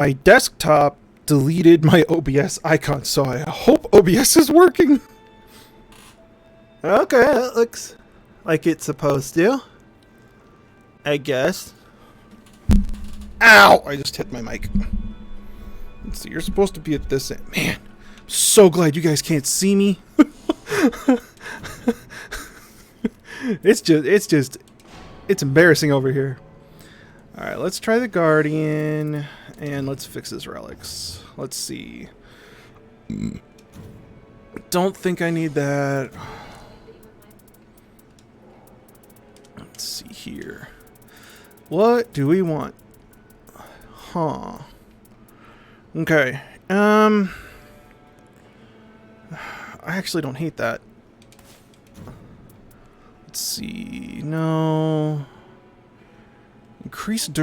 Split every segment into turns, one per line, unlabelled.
My desktop deleted my OBS icon, so I hope OBS is working. Okay, that looks like it's supposed to. I guess. Ow! I just hit my mic. Let's see, you're supposed to be at this end. Man, I'm so glad you guys can't see me. It's embarrassing over here. Alright, let's try the Guardian, and let's fix his relics. Let's see. Don't think I need that. Let's see here. What do we want? Huh. Okay. I actually don't hate that. Let's see. No. Increased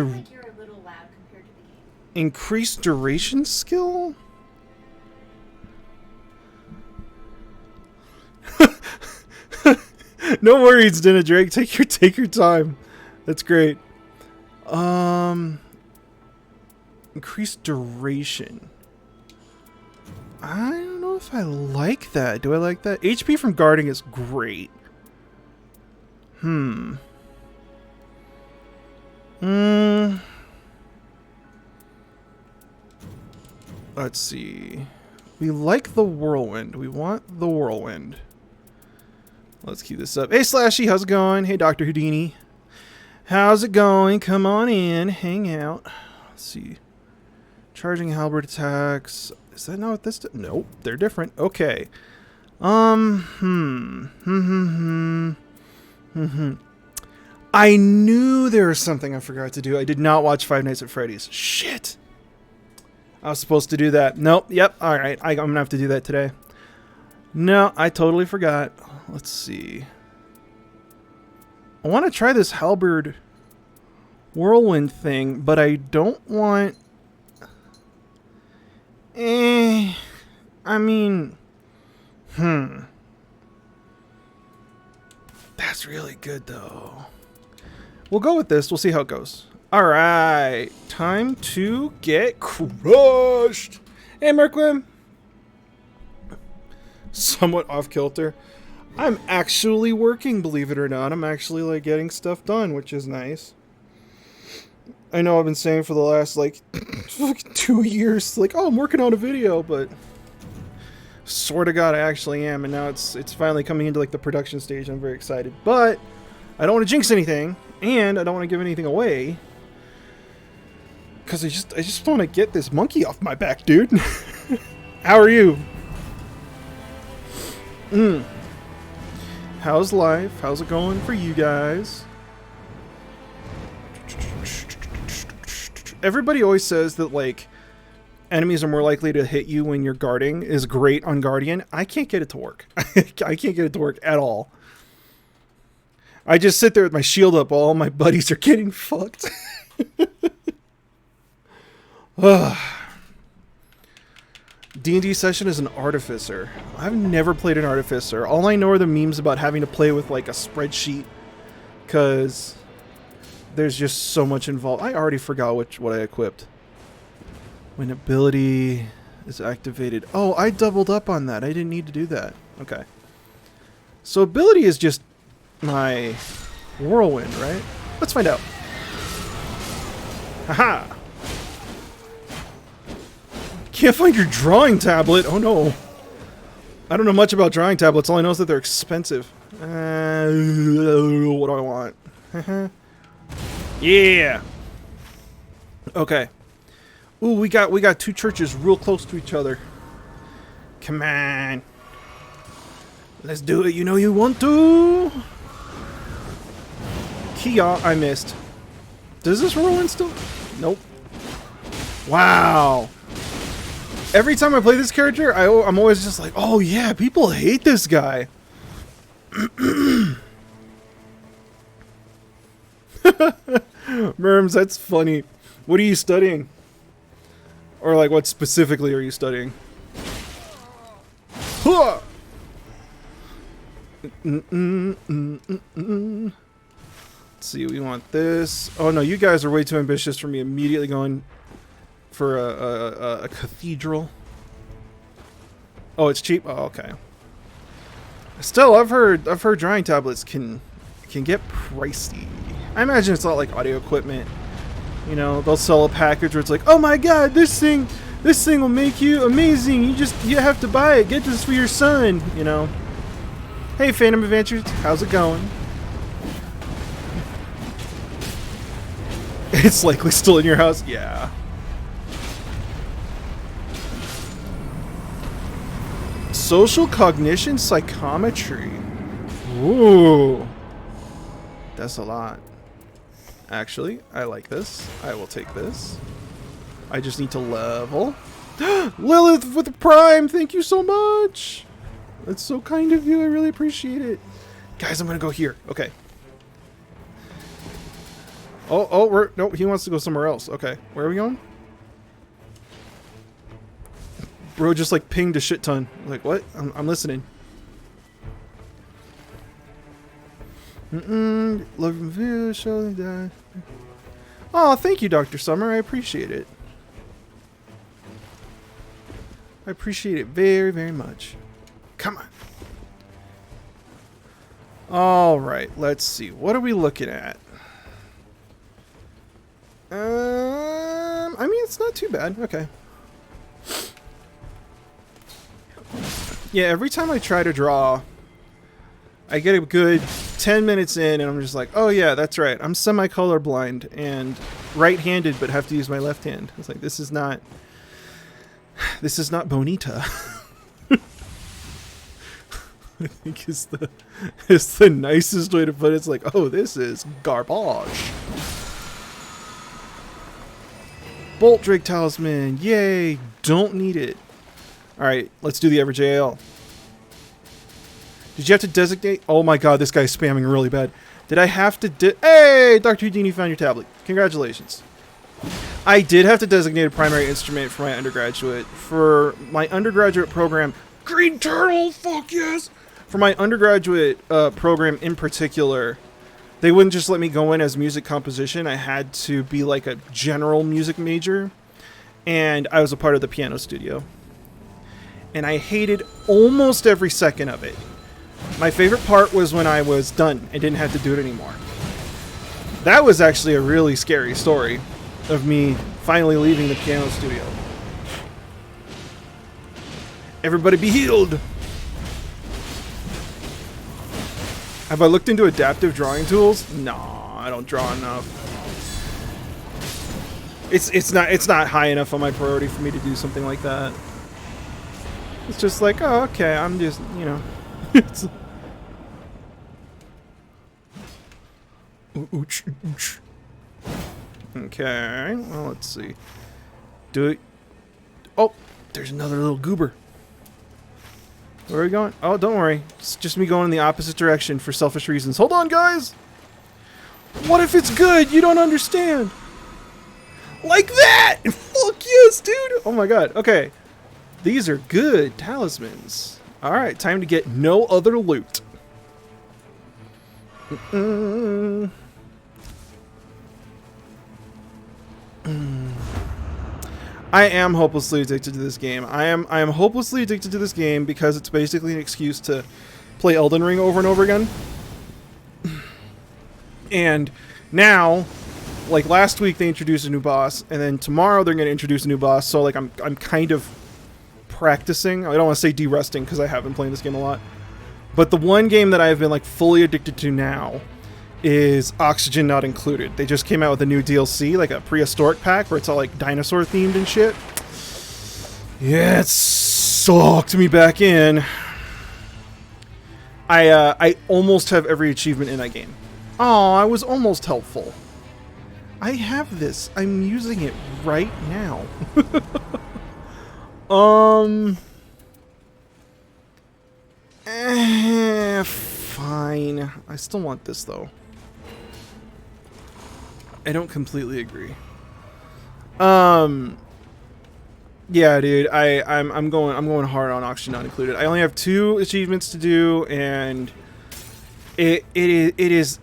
increased duration skill? No worries, Dinah Drake. Take your time. That's great. Increased duration. I don't know if I like that. Do I like that? HP from guarding is great. Let's see. We like the whirlwind. We want the whirlwind. Let's keep this up. Hey, Slashy, how's it going? Hey, Dr. Houdini. How's it going? Come on in. Hang out. Let's see. Charging halberd attacks. Is that not what this does? Nope. They're different. Okay. I knew there was something I forgot to do. I did not watch Five Nights at Freddy's. Shit. I was supposed to do that. Nope. Yep. All right. I'm going to have to do that today. No, I totally forgot. Let's see. I want to try this halberd whirlwind thing, but I don't want... I mean... That's really good, though. We'll go with this. We'll see how it goes. Alright. Time to get crushed. Hey, Merquim. Somewhat off kilter. I'm actually working, believe it or not. I'm actually, like, getting stuff done, which is nice. I know I've been saying for the last, like, 2 years, like, oh, I'm working on a video, but... Swear to God, I actually am, and now it's finally coming into, like, the production stage. I'm very excited. But, I don't want to jinx anything, and I don't want to give anything away. Because I just want to get this monkey off my back, dude. How are you? How's life? How's it going for you guys? Everybody always says that, like, enemies are more likely to hit you when you're guarding is great on Guardian. I can't get it to work. I can't get it to work at all. I just sit there with my shield up while all my buddies are getting fucked. D&D session is an artificer. I've never played an artificer. All I know are the memes about having to play with, like, a spreadsheet. Because there's just so much involved. I already forgot what I equipped. When ability is activated. Oh, I doubled up on that. I didn't need to do that. Okay. So ability is just my whirlwind, right? Let's find out. Haha! Can't find your drawing tablet. Oh no. I don't know much about drawing tablets. All I know is that they're expensive. What do I want? Yeah. Okay. Ooh, we got two churches real close to each other. Come on. Let's do it. You know you want to. Kia, I missed. Does this roll in still? Nope. Wow. Every time I play this character, I'm always just like, oh yeah, people hate this guy. Merms, that's funny. What are you studying? Or, like, what specifically are you studying? Let's see, we want this. Oh no, you guys are way too ambitious for me immediately going for a cathedral. Oh, it's cheap. Oh, okay. Still, I've heard drawing tablets can get pricey. I imagine it's a lot like audio equipment. You know, they'll sell a package where it's like, oh my god, this thing will make you amazing. You have to buy it. Get this for your son. You know. Hey, Phantom Adventures, how's it going? It's likely still in your house. Yeah. Social cognition psychometry. Ooh. That's a lot. Actually, I like this. I will take this. I just need to level. Lilith with the Prime, thank you so much. That's so kind of you. I really appreciate it. Guys, I'm gonna go here. Okay. Oh, no, he wants to go somewhere else. Okay, where are we going? Bro just like pinged a shit ton. Like, what? I'm listening. Love review, show that. Oh, thank you, Dr. Summer. I appreciate it. I appreciate it very, very much. Come on. All right, let's see. What are we looking at? I mean, it's not too bad. Okay. Yeah, every time I try to draw, I get a good 10 minutes in and I'm just like, oh yeah, that's right. I'm semi-colorblind and right-handed but have to use my left hand. It's like, this is not bonita. I think is the nicest way to put it. It's like, oh, this is garbage. Bolt Drake Talisman, yay! Don't need it. All right, let's do the average AL. Did you have to designate? Oh my god, this guy's spamming really bad. Did I have to Hey, Dr. Houdini found your tablet. Congratulations. I did have to designate a primary instrument for my undergraduate. For my undergraduate program, Green Turtle, fuck yes! For my undergraduate program in particular, they wouldn't just let me go in as music composition. I had to be like a general music major. And I was a part of the piano studio. And I hated almost every second of it. My favorite part was when I was done and didn't have to do it anymore. That was actually a really scary story of me finally leaving the piano studio. Everybody be healed! Have I looked into adaptive drawing tools? No, I don't draw enough. It's not high enough on my priority for me to do something like that. It's just like, oh, okay, I'm just, you know. It's ooch, ooch. Okay, well, let's see. Do it. Oh, there's another little goober. Where are we going? Oh, don't worry. It's just me going in the opposite direction for selfish reasons. Hold on, guys! What if it's good? You don't understand. Like that! Fuck yes, dude! Oh my god. Okay. These are good talismans. Alright, time to get no other loot. I am hopelessly addicted to this game. I am hopelessly addicted to this game because it's basically an excuse to play Elden Ring over and over again. And now, like last week they introduced a new boss, and then tomorrow they're going to introduce a new boss, so like I'm kind of practicing. I don't want to say de-rusting because I have been playing this game a lot. But the one game that I've been like fully addicted to now is Oxygen Not Included. They just came out with a new DLC, like a prehistoric pack where it's all like dinosaur themed and shit. Yeah, it sucked me back in. I almost have every achievement in that game. Oh, I was almost helpful. I have this. I'm using it right now. Fine. I still want this though. I don't completely agree. Yeah, dude. I'm going hard on Oxygen Not Included. I only have 2 achievements to do, and it is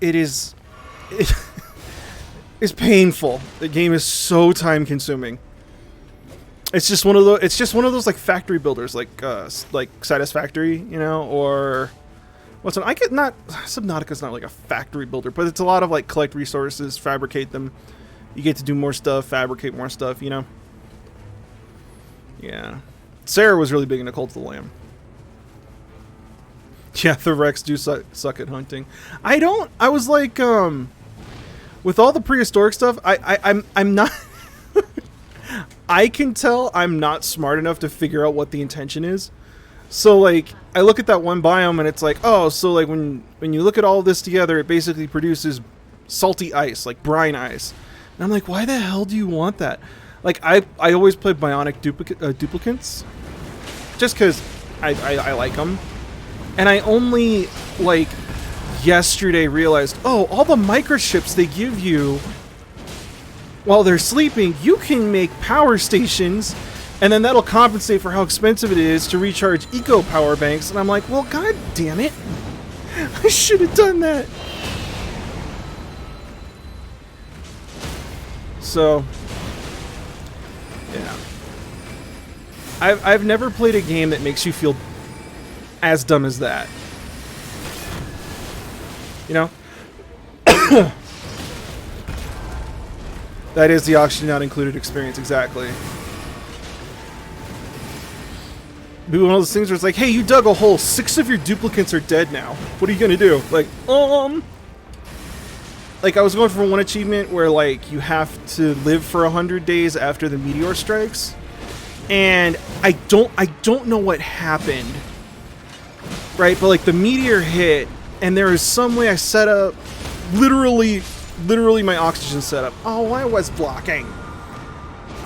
it's painful. The game is so time consuming. It's just one of those. It's just one of those like factory builders, like Satisfactory, you know, or what's one? I get not Subnautica's not like a factory builder, but it's a lot of like collect resources, fabricate them. You get to do more stuff, fabricate more stuff, you know. Yeah, Sarah was really big into Cult of the Lamb. Yeah, the Rex do suck at hunting. I was like, with all the prehistoric stuff, I'm not. I can tell I'm not smart enough to figure out what the intention is. So like, I look at that one biome and it's like, oh, so like when you look at all of this together, it basically produces salty ice, like brine ice. And I'm like, why the hell do you want that? Like, I always play bionic duplicants, just because I like them. And I only, like, yesterday realized, oh, all the microchips they give you while they're sleeping, you can make power stations, and then that'll compensate for how expensive it is to recharge eco power banks. And I'm like, well, god damn it. I should have done that. So, yeah. I've never played a game that makes you feel as dumb as that. You know? That is the oxygen not included experience, exactly. Be one of those things where it's like, hey, you dug a hole, 6 of your duplicates are dead now. What are you gonna do? Like, Like, I was going for one achievement where, like, you have to live for 100 days after the meteor strikes. And I don't know what happened. Right? But, like, the meteor hit, and there is some way I set up, literally my oxygen setup. Oh, I was blocking.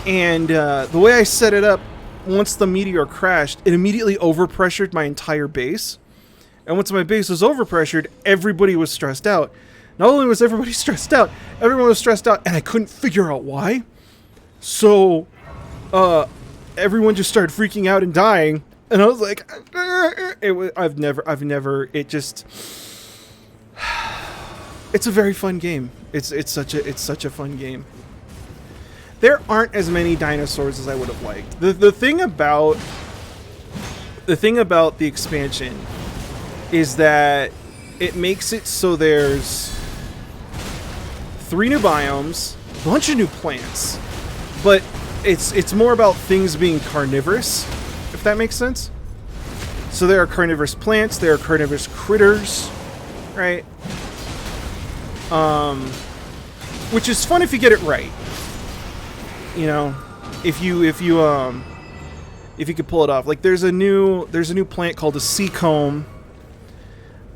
And the way I set it up, once the meteor crashed, it immediately overpressured my entire base. And once my base was overpressured, everybody was stressed out. Not only was everybody stressed out, everyone was stressed out, and I couldn't figure out why. So, everyone just started freaking out and dying, and I was like, it's a very fun game. It's such a fun game. There aren't as many dinosaurs as I would have liked. The thing about the expansion is that it makes it so there's 3 new biomes, a bunch of new plants, but it's more about things being carnivorous, if that makes sense. So there are carnivorous plants, there are carnivorous critters, right? Which is fun if you get it right. You know, if you could pull it off. Like there's a new plant called a sea comb,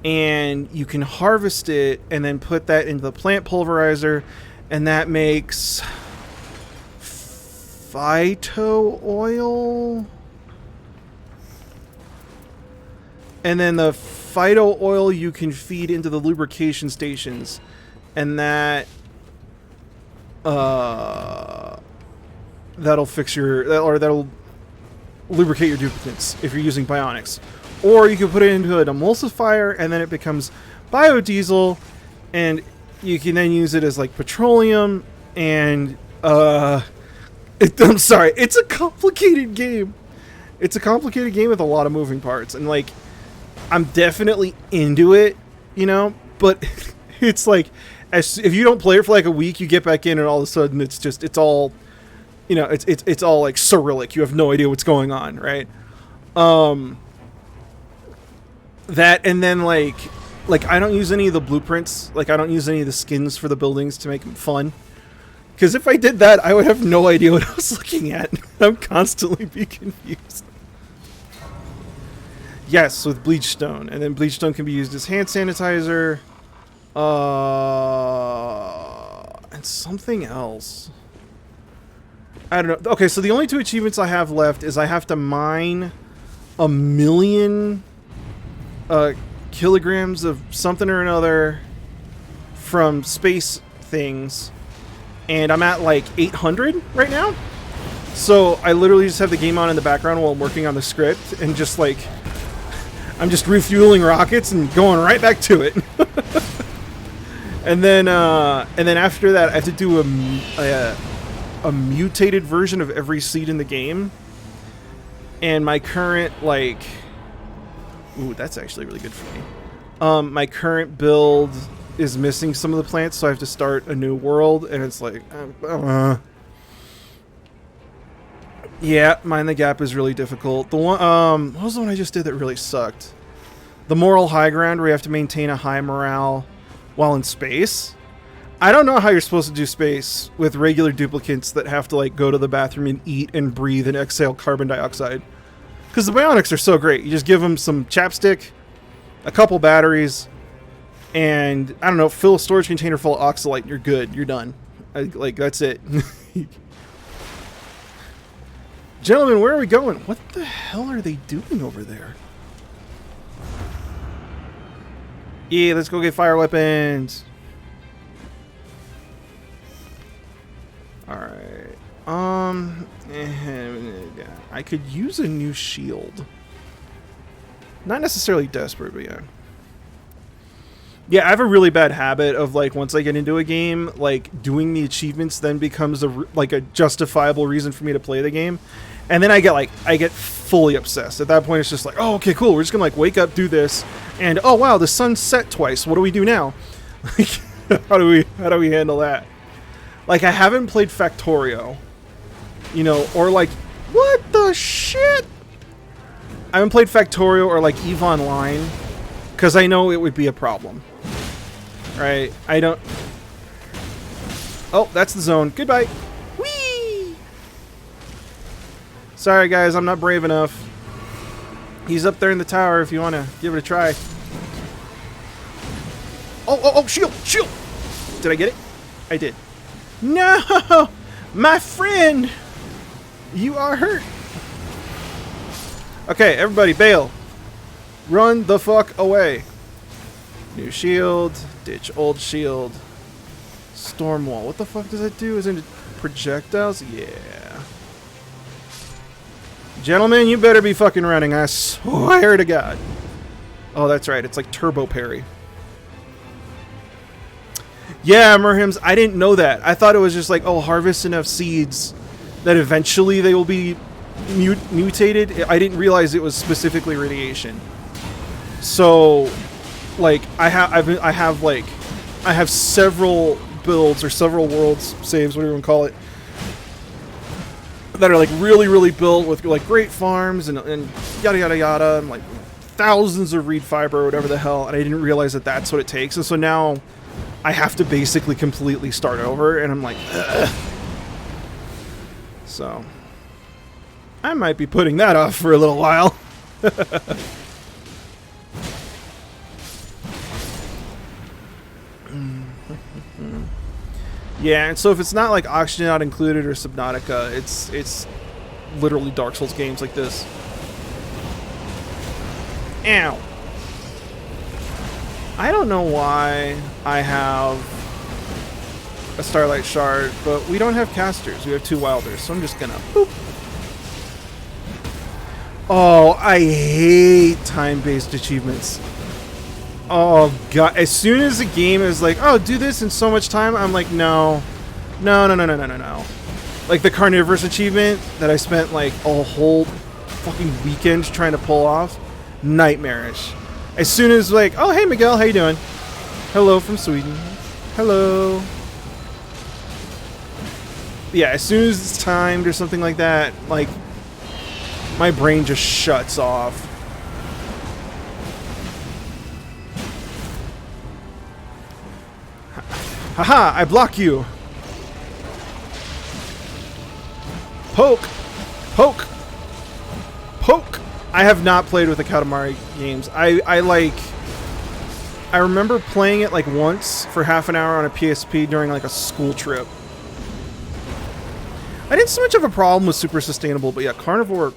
and you can harvest it and then put that into the plant pulverizer, and that makes phyto oil. And then the phyto oil you can feed into the lubrication stations, and that'll fix that'll lubricate your duplicates if you're using bionics. Or you can put it into an emulsifier, and then it becomes biodiesel, and you can then use it as like petroleum. And I'm sorry, it's a complicated game. It's a complicated game with a lot of moving parts, and like I'm definitely into it, you know. But it's like, if you don't play it for like a week, you get back in, and all of a sudden it's all, you know, it's all like Cyrillic. You have no idea what's going on, right? That, and then like I don't use any of the blueprints. Like I don't use any of the skins for the buildings to make them fun. Because if I did that, I would have no idea what I was looking at. I'm constantly be confused. Yes, with bleach stone, and then bleach stone can be used as hand sanitizer. And something else. I don't know. Okay, so the only 2 achievements I have left is I have to mine 1,000,000 kilograms of something or another from space things, and I'm at like 800 right now. So I literally just have the game on in the background while I'm working on the script, and just like I'm just refueling rockets and going right back to it. And then after that, I have to do a mutated version of every seed in the game. And my current, like... Ooh, that's actually really good for me. My current build is missing some of the plants, so I have to start a new world, and it's like... Yeah, Mind the Gap is really difficult. The one, what was the one I just did that really sucked? The Moral High Ground, where you have to maintain a high morale while in space. I don't know how you're supposed to do space with regular duplicates that have to, like, go to the bathroom and eat and breathe and exhale carbon dioxide. Because the bionics are so great. You just give them some chapstick, a couple batteries, and, I don't know, fill a storage container full of oxalite, and you're good. You're done. Like, that's it. Gentlemen, where are we going? What the hell are they doing over there? Yeah, let's go get fire weapons. Alright. I could use a new shield. Not necessarily desperate, but yeah. Yeah, I have a really bad habit of, like, once I get into a game, like, doing the achievements then becomes a justifiable reason for me to play the game. And then I get fully obsessed. At that point, it's just like, oh, okay, cool. We're just gonna, like, wake up, do this, and oh wow, the sun set twice. What do we do now? Like, how do we handle that? Like, I haven't played Factorio, you know, or like, what the shit? I haven't played Factorio or like EVE Online because I know it would be a problem. Right? I don't. Oh, that's the zone. Goodbye. Whee! Sorry, guys, I'm not brave enough. He's up there in the tower if you want to give it a try. Oh, shield! Shield! Did I get it? I did. No! My friend! You are hurt. Okay, everybody, bail. Run the fuck away. New shield. Ditch old shield. Storm wall. What the fuck does that do? Is it projectiles? Yeah. Gentlemen, you better be fucking running. I swear to God. Oh, that's right. It's like turbo parry. Yeah, Merhims, I didn't know that. I thought it was just like, oh, harvest enough seeds that eventually they will be mutated. I didn't realize it was specifically radiation. So, like, I have several builds or several worlds saves, whatever you want to call it, that are like really built with like great farms and yada yada yada, and like thousands of reed fiber or whatever the hell, and I didn't realize that that's what it takes, and so now I have to basically completely start over, and I'm like, ugh. So I might be putting that off for a little while. Yeah, and so if it's not like Oxygen Not Included or Subnautica, it's literally Dark Souls games like this. Ow. I don't know why I have a Starlight Shard, but we don't have casters. We have 2 wilders, so I'm just gonna boop. Oh, I hate time-based achievements. Oh god, as soon as the game is like, oh, do this in so much time, I'm like, no. No. Like the Carnivorous achievement that I spent like a whole fucking weekend trying to pull off, nightmarish. As soon as like, oh, hey Miguel, how you doing? Hello from Sweden. Hello. Yeah, as soon as it's timed or something like that, like, my brain just shuts off. Haha, I block you. Poke. Poke. Poke. I have not played with the Katamari games. I remember playing it like once for half an hour on a PSP during like a school trip. I didn't so much have a problem with Super Sustainable, but yeah, Carnivore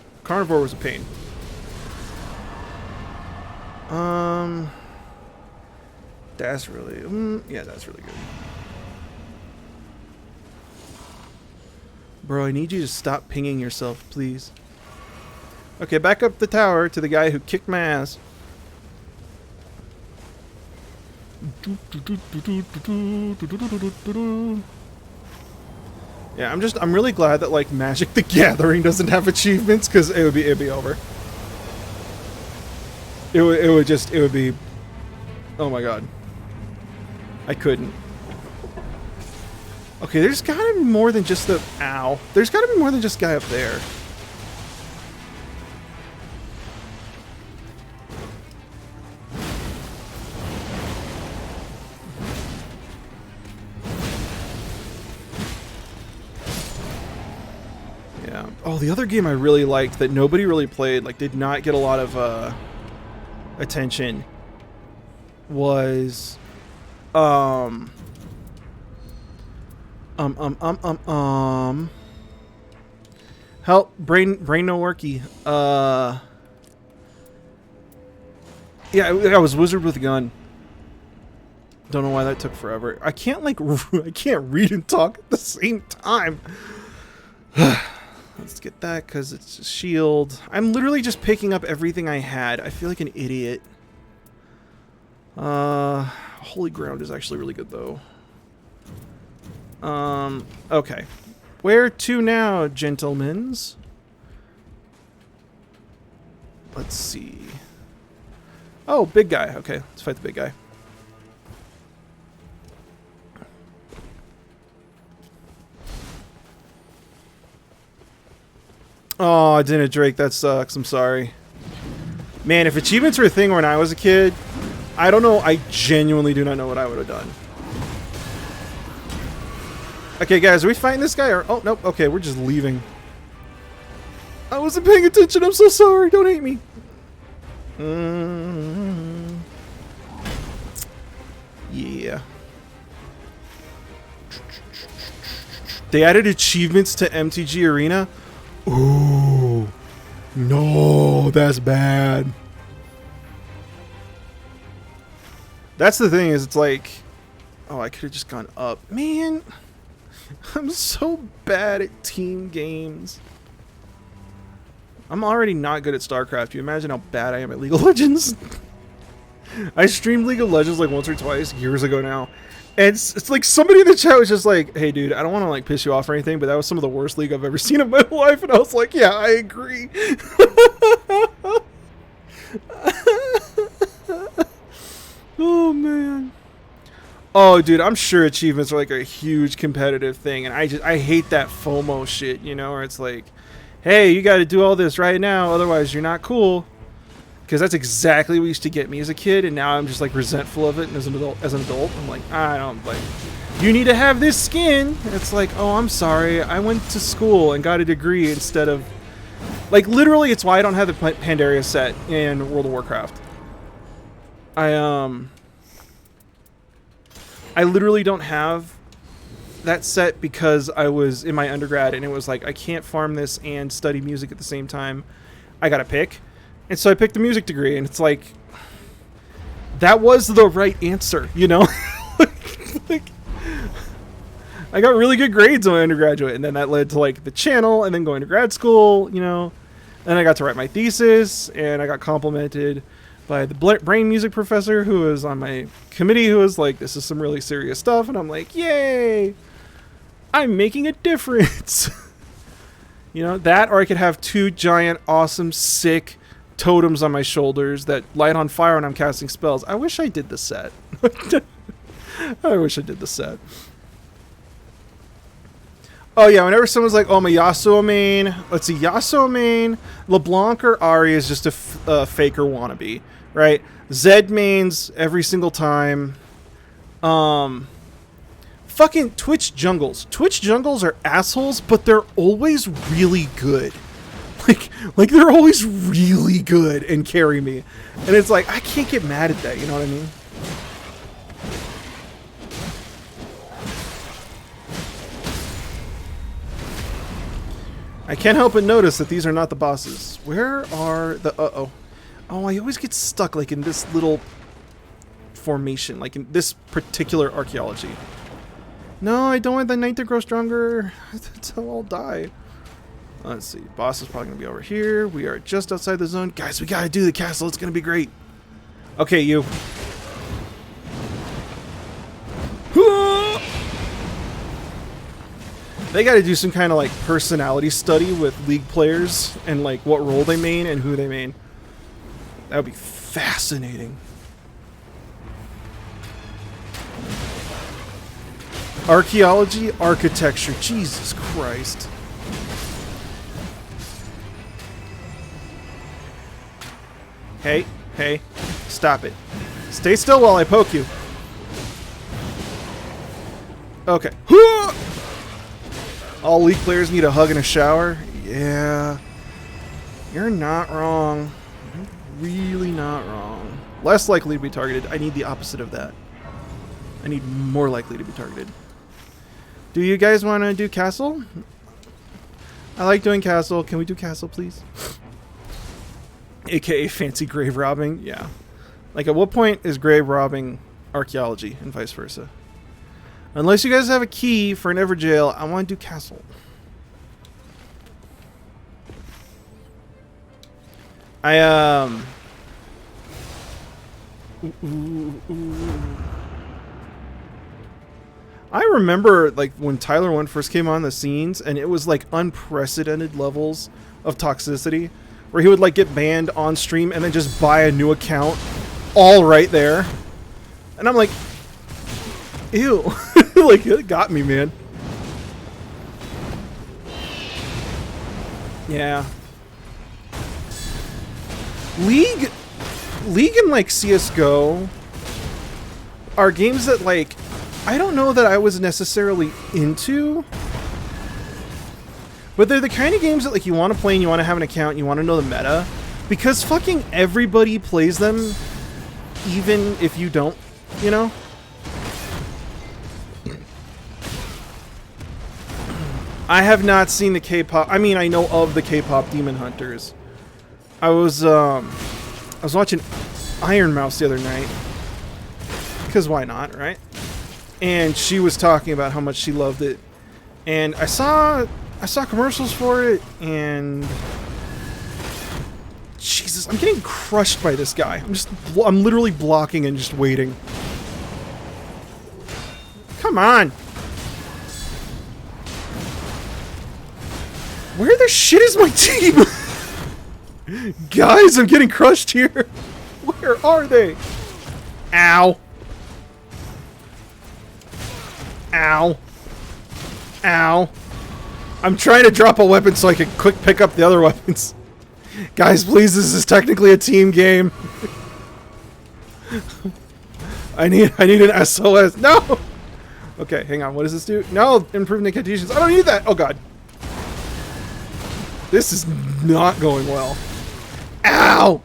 was a pain. That's really, yeah, that's really good. Bro, I need you to stop pinging yourself, please. Okay, back up the tower to the guy who kicked my ass. Yeah, I'm really glad that like Magic the Gathering doesn't have achievements, because it'd be over. It would be, oh my god. I couldn't. Okay, there's gotta be more than just the, ow. There's gotta be more than just guy up there. Yeah. Oh, the other game I really liked that nobody really played, like did not get a lot of attention, was help, brain no worky. Yeah, I was Wizard with a Gun. Don't know why that took forever. I can't like I can't read and talk at the same time. Let's get that because it's a shield. I'm literally just picking up everything I had. I feel like an idiot. Holy Ground is actually really good though. Okay. Where to now, gentlemens? Let's see. Oh, big guy. Okay, let's fight the big guy. Oh, I didn't, Drake. That sucks. I'm sorry. Man, if achievements were a thing when I was a kid, I don't know. I genuinely do not know what I would have done. Okay, guys, are we fighting this guy or... Oh, nope. Okay, we're just leaving. I wasn't paying attention. I'm so sorry. Don't hate me. Yeah. They added achievements to MTG Arena? Ooh. No, that's bad. That's the thing, is it's like... Oh, I could have just gone up. Man... I'm so bad at team games. I'm already not good at StarCraft. You imagine how bad I am at League of Legends? I streamed League of Legends like once or twice years ago now. And it's like somebody in the chat was just like, hey dude, I don't want to like piss you off or anything, but that was some of the worst League I've ever seen in my life. And I was like, yeah, I agree. Oh man. Oh, dude, I'm sure achievements are like a huge competitive thing, and I hate that FOMO shit, you know, where it's like, hey, you got to do all this right now, otherwise you're not cool. Because that's exactly what used to get me as a kid, and now I'm just like resentful of it. And as an adult, I'm like, I don't like. You need to have this skin. And it's like, oh, I'm sorry, I went to school and got a degree instead of, like, literally, it's why I don't have the Pandaria set in World of Warcraft. I literally don't have that set because I was in my undergrad and it was like, I can't farm this and study music at the same time. I gotta pick. And so I picked the music degree, and it's like, that was the right answer, you know? like, I got really good grades in my undergraduate, and then that led to like the channel and then going to grad school, you know? Then I got to write my thesis, and I got complimented by the brain music professor who was on my committee, who was like, this is some really serious stuff. And I'm like, yay, I'm making a difference. You know, that, or I could have two giant, awesome, sick totems on my shoulders that light on fire when I'm casting spells. I wish I did the set. I wish I did the set. Oh yeah, whenever someone's like, oh, I'm a Yasuo main. Let's see, Yasuo main. LeBlanc or Ahri is just a faker wannabe, right? Zed mains every single time. Fucking Twitch jungles. Twitch jungles are assholes, but they're always really good. Like they're always really good and carry me. And it's like, I can't get mad at that, you know what I mean? I can't help but notice that these are not the bosses. Where are the... Uh-oh. Oh, I always get stuck, like, in this little formation. Like, in this particular archaeology. No, I don't want the knight to grow stronger. That's how I'll die. Let's see. Boss is probably going to be over here. We are just outside the zone. Guys, we got to do the castle. It's going to be great. Okay, you. They got to do some kind of like personality study with League players and like what role they main and who they main. That would be fascinating. Archaeology, architecture, Jesus Christ. Hey, hey, stop it. Stay still while I poke you. Okay. All League players need a hug and a shower? Yeah. You're not wrong. You're really not wrong. Less likely to be targeted. I need the opposite of that. I need more likely to be targeted. Do you guys want to do castle? I like doing castle. Can we do castle, please? AKA fancy grave robbing. Yeah. Like, at what point is grave robbing archaeology and vice versa? Unless you guys have a key for an Everjail, I want to do castle. I remember, like, when Tyler 1 first came on the scenes, and it was, like, unprecedented levels of toxicity, where he would, like, get banned on stream and then just buy a new account all right there. And I'm like, ew. Like, it got me, man. Yeah. League and, like, CSGO are games that, like, I don't know that I was necessarily into, but they're the kind of games that, like, you want to play and you want to have an account and you want to know the meta, because fucking everybody plays them, even if you don't, you know? I have not seen the K-pop. I mean, I know of the K-pop Demon Hunters. I was watching Iron Mouse the other night, because why not, right? And she was talking about how much she loved it, and I saw commercials for it, and Jesus, I'm getting crushed by this guy. I'm literally blocking and just waiting. Come on. Where the shit is my team? Guys, I'm getting crushed here. Where are they? Ow. Ow. Ow. I'm trying to drop a weapon so I can quick pick up the other weapons. Guys, please, this is technically a team game. I need an SOS. No! Okay, hang on. What does this do? No, improve incantations. I don't need that. Oh, God. This is not going well. Ow!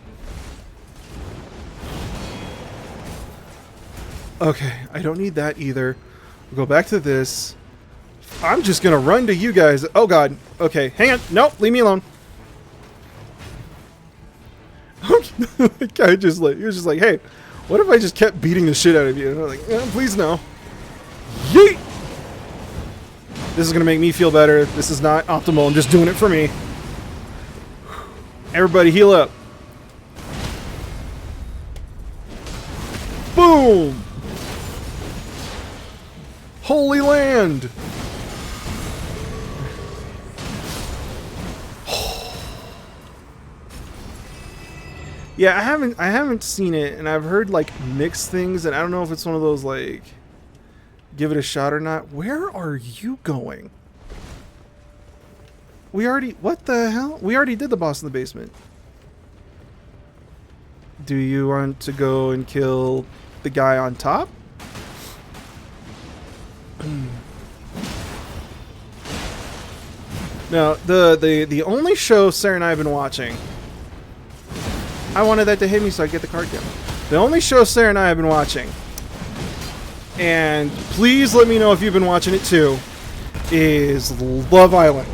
Okay, I don't need that either. We'll go back to this. I'm just gonna run to you guys. Oh, God. Okay, hang on. Nope, leave me alone. The guy just like, he was just like, hey, what if I just kept beating the shit out of you? And I'm like, please no. Yeet! This is gonna make me feel better. This is not optimal. I'm just doing it for me. Everybody heal up. Boom! Holy land! Yeah, I haven't seen it, and I've heard like mixed things, and I don't know if it's one of those like give it a shot or not. Where are you going? What the hell? We already did the boss in the basement. Do you want to go and kill the guy on top? No, the only show Sarah and I have been watching, I wanted that to hit me so I get the card down. The only show Sarah and I have been watching, and please let me know if you've been watching it too, is Love Island.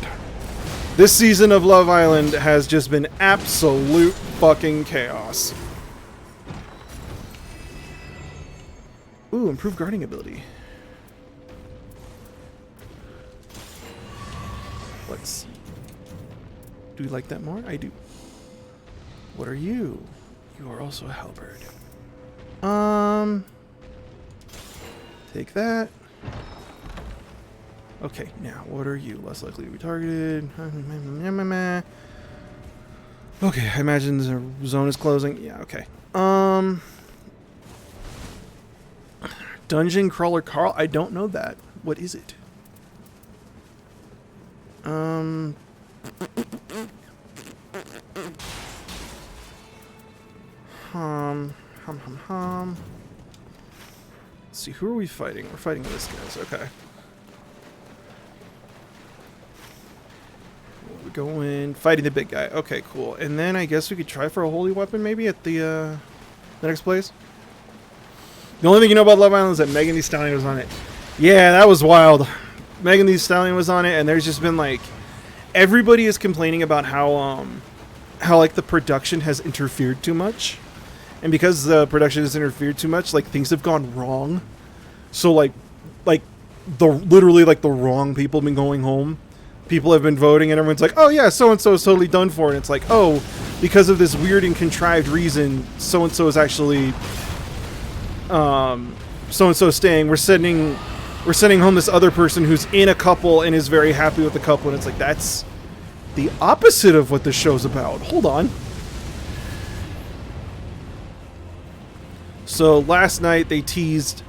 This season of Love Island has just been absolute fucking chaos. Ooh, improved guarding ability. Let's see. Do you like that more? I do. What are you? You are also a halberd. Take that. Okay, now what are you? Less likely to be targeted. Okay, I imagine the zone is closing. Yeah, okay. Dungeon Crawler Carl? I don't know that. What is it? Let's see, who are we fighting? We're fighting this guys, okay. We're going fighting the big guy. Okay, cool. And then I guess we could try for a holy weapon maybe at the next place. The only thing you know about Love Island is that Megan Thee Stallion was on it. Yeah, that was wild. Megan Thee Stallion was on it, and there's just been like everybody is complaining about how like the production has interfered too much. And because the production has interfered too much, like things have gone wrong. So like literally the wrong people have been going home. People have been voting and everyone's like, oh yeah, so-and-so is totally done for. And it's like, oh, because of this weird and contrived reason, so-and-so is actually so-and-so staying. We're sending home this other person who's in a couple and is very happy with the couple. And it's like, that's the opposite of what this show's about. Hold on. So last night they teased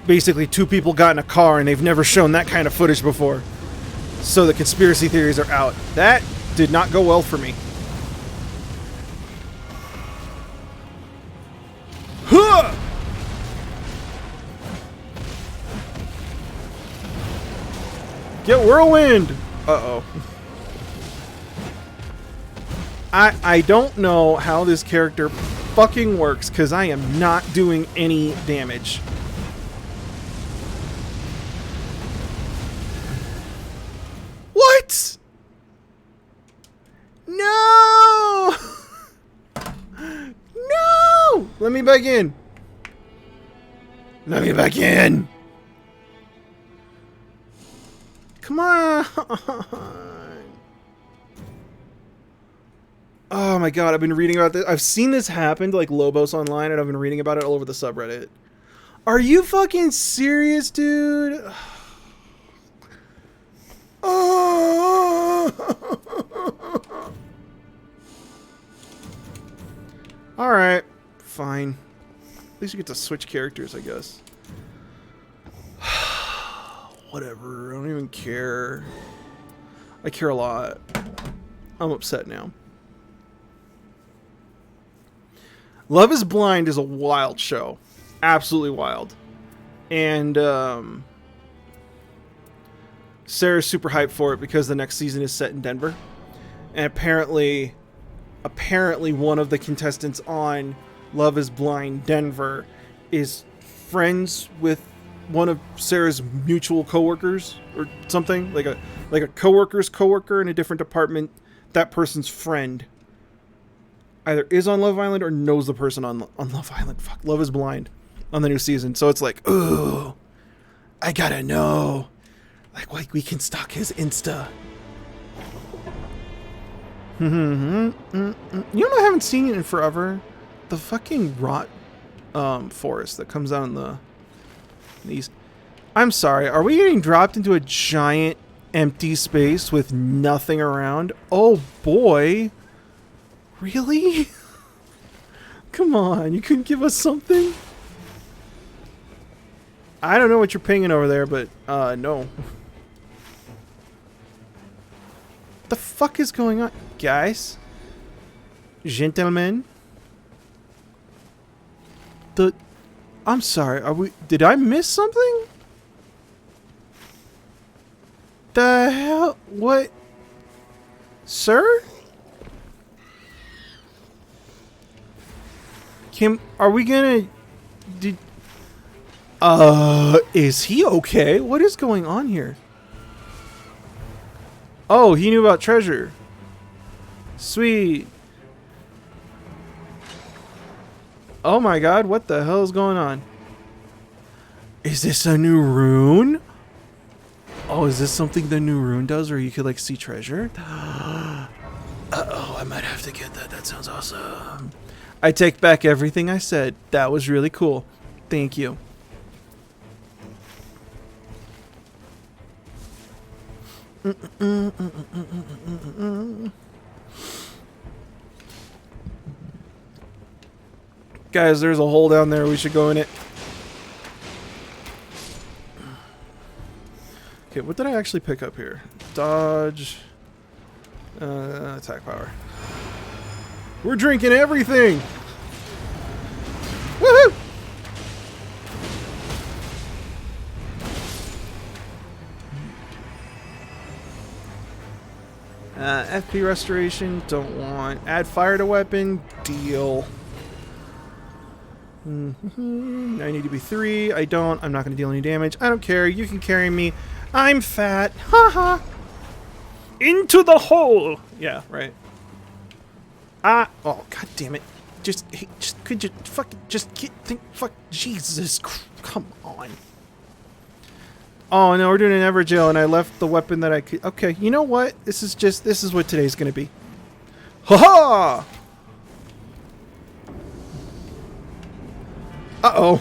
basically two people got in a car and they've never shown that kind of footage before. So the conspiracy theories are out. That did not go well for me. Huh! Get whirlwind! Uh-oh. I don't know how this character fucking works because I am not doing any damage. What? No! No! Let me back in. Let me back in. Come on. Oh my god, I've been reading about this. I've seen this happen to like Lobos online and I've been reading about it all over the subreddit. Are you fucking serious, dude? Alright, fine. At least you get to switch characters, I guess. Whatever, I don't even care. I care a lot. I'm upset now. Love is Blind is a wild show. Absolutely wild. And Sarah's super hyped for it because the next season is set in Denver. And apparently one of the contestants on Love is Blind Denver is friends with one of Sarah's mutual coworkers or something. Like a coworker's coworker in a different department. That person's friend either is on Love Island or knows the person on Love Island. Fuck, Love is Blind on the new season. So it's like, ooh, I gotta know. Like we can stalk his Insta. You know what I haven't seen it in forever? The fucking rot forest that comes out in the east. I'm sorry, are we getting dropped into a giant empty space with nothing around? Oh boy. Really? Come on, you couldn't give us something? I don't know what you're pinging over there, but no. The fuck is going on, guys? Gentlemen? I'm sorry, did I miss something? The hell? What? Sir? Kim, are we gonna... is he okay? What is going on here? Oh, he knew about treasure. Sweet. Oh my god, what the hell is going on? Is this a new rune? Oh, is this something the new rune does where you could like see treasure? Uh-oh, I might have to get that. That sounds awesome. I take back everything I said. That was really cool. Thank you. Guys, there's a hole down there. We should go in it. Okay, what did I actually pick up here? Dodge. Attack power. We're drinking everything! Woohoo! FP restoration, don't want. Add fire to weapon, deal. I need to be 3. I don't. I'm not going to deal any damage. I don't care. You can carry me. I'm fat. Haha. Into the hole. Yeah, right. Oh, god damn it. Just could you fucking just think, fuck, Jesus, come on. Oh no, we're doing an Everjail and I left the weapon that I could. Okay, you know what? This is what today's gonna be. Ha-ha! Uh-oh.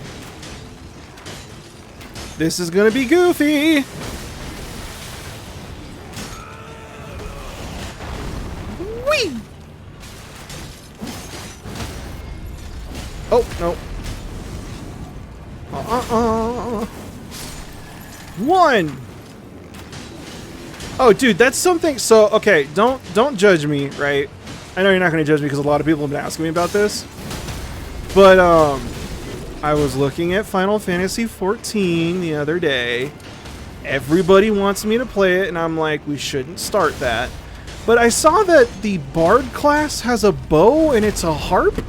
This is gonna be goofy. Whee! Oh, no. 1! Oh, dude, that's something. So, okay, don't judge me, right? I know you're not going to judge me because a lot of people have been asking me about this. But, I was looking at Final Fantasy XIV the other day. Everybody wants me to play it, and I'm like, we shouldn't start that. But I saw that the Bard class has a bow, and it's a harp.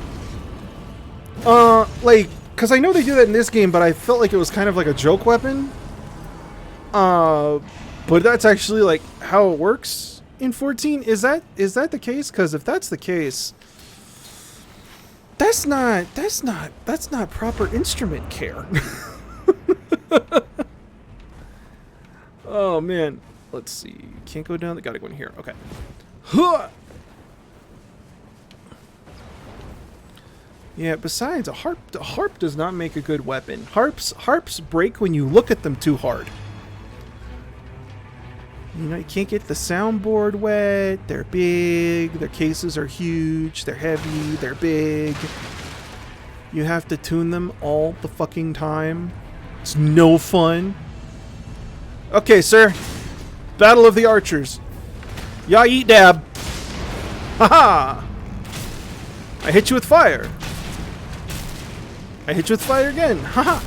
Like, because I know they do that in this game, but I felt like it was kind of like a joke weapon. But that's actually, like, how it works in 14. Is that the case? Because if that's the case, that's not proper instrument care. Oh, man. Let's see. Can't go down. Gotta go in here. Okay. Huh! Yeah, besides, a harp does not make a good weapon. Harps break when you look at them too hard. You know, you can't get the soundboard wet. They're big. Their cases are huge. They're heavy. They're big. You have to tune them all the fucking time. It's no fun. Okay, sir. Battle of the Archers. Ya eat dab. Haha! I hit you with fire. I hit you with fire again. Haha!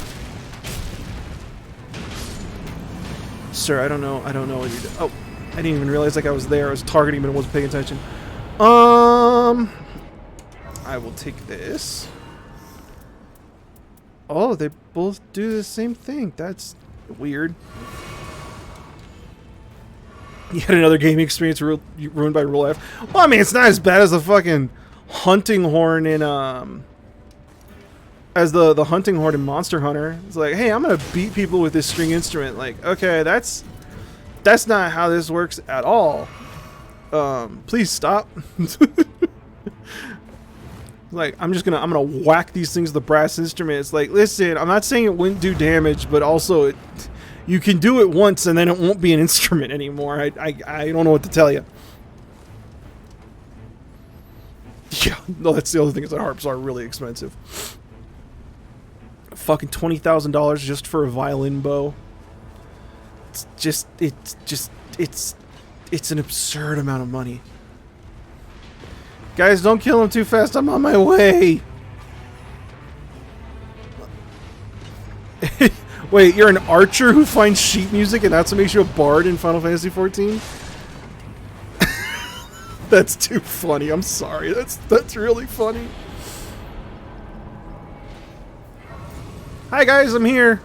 Sir, I don't know what you did. Oh, I didn't even realize like I was there. I was targeting him and wasn't paying attention. I will take this. Oh, they both do the same thing. That's weird. You had another gaming experience ruined by Rule F. Well, I mean, it's not as bad as the fucking hunting horn in as the hunting horn in Monster Hunter. It's like, hey, I'm gonna beat people with this string instrument. Like, okay, that's not how this works at all. Please stop. Like, I'm gonna whack these things with the brass instrument. It's like, listen, I'm not saying it wouldn't do damage, but also you can do it once and then it won't be an instrument anymore. I don't know what to tell you. Yeah, no, that's the other thing is that harps are really expensive. Fucking $20,000 just for a violin bow. It's an absurd amount of money. Guys, don't kill him too fast. I'm on my way. Wait, you're an archer who finds sheet music and that's what makes you a bard in Final Fantasy XIV? That's too funny. I'm sorry. That's really funny. Hi guys, I'm here.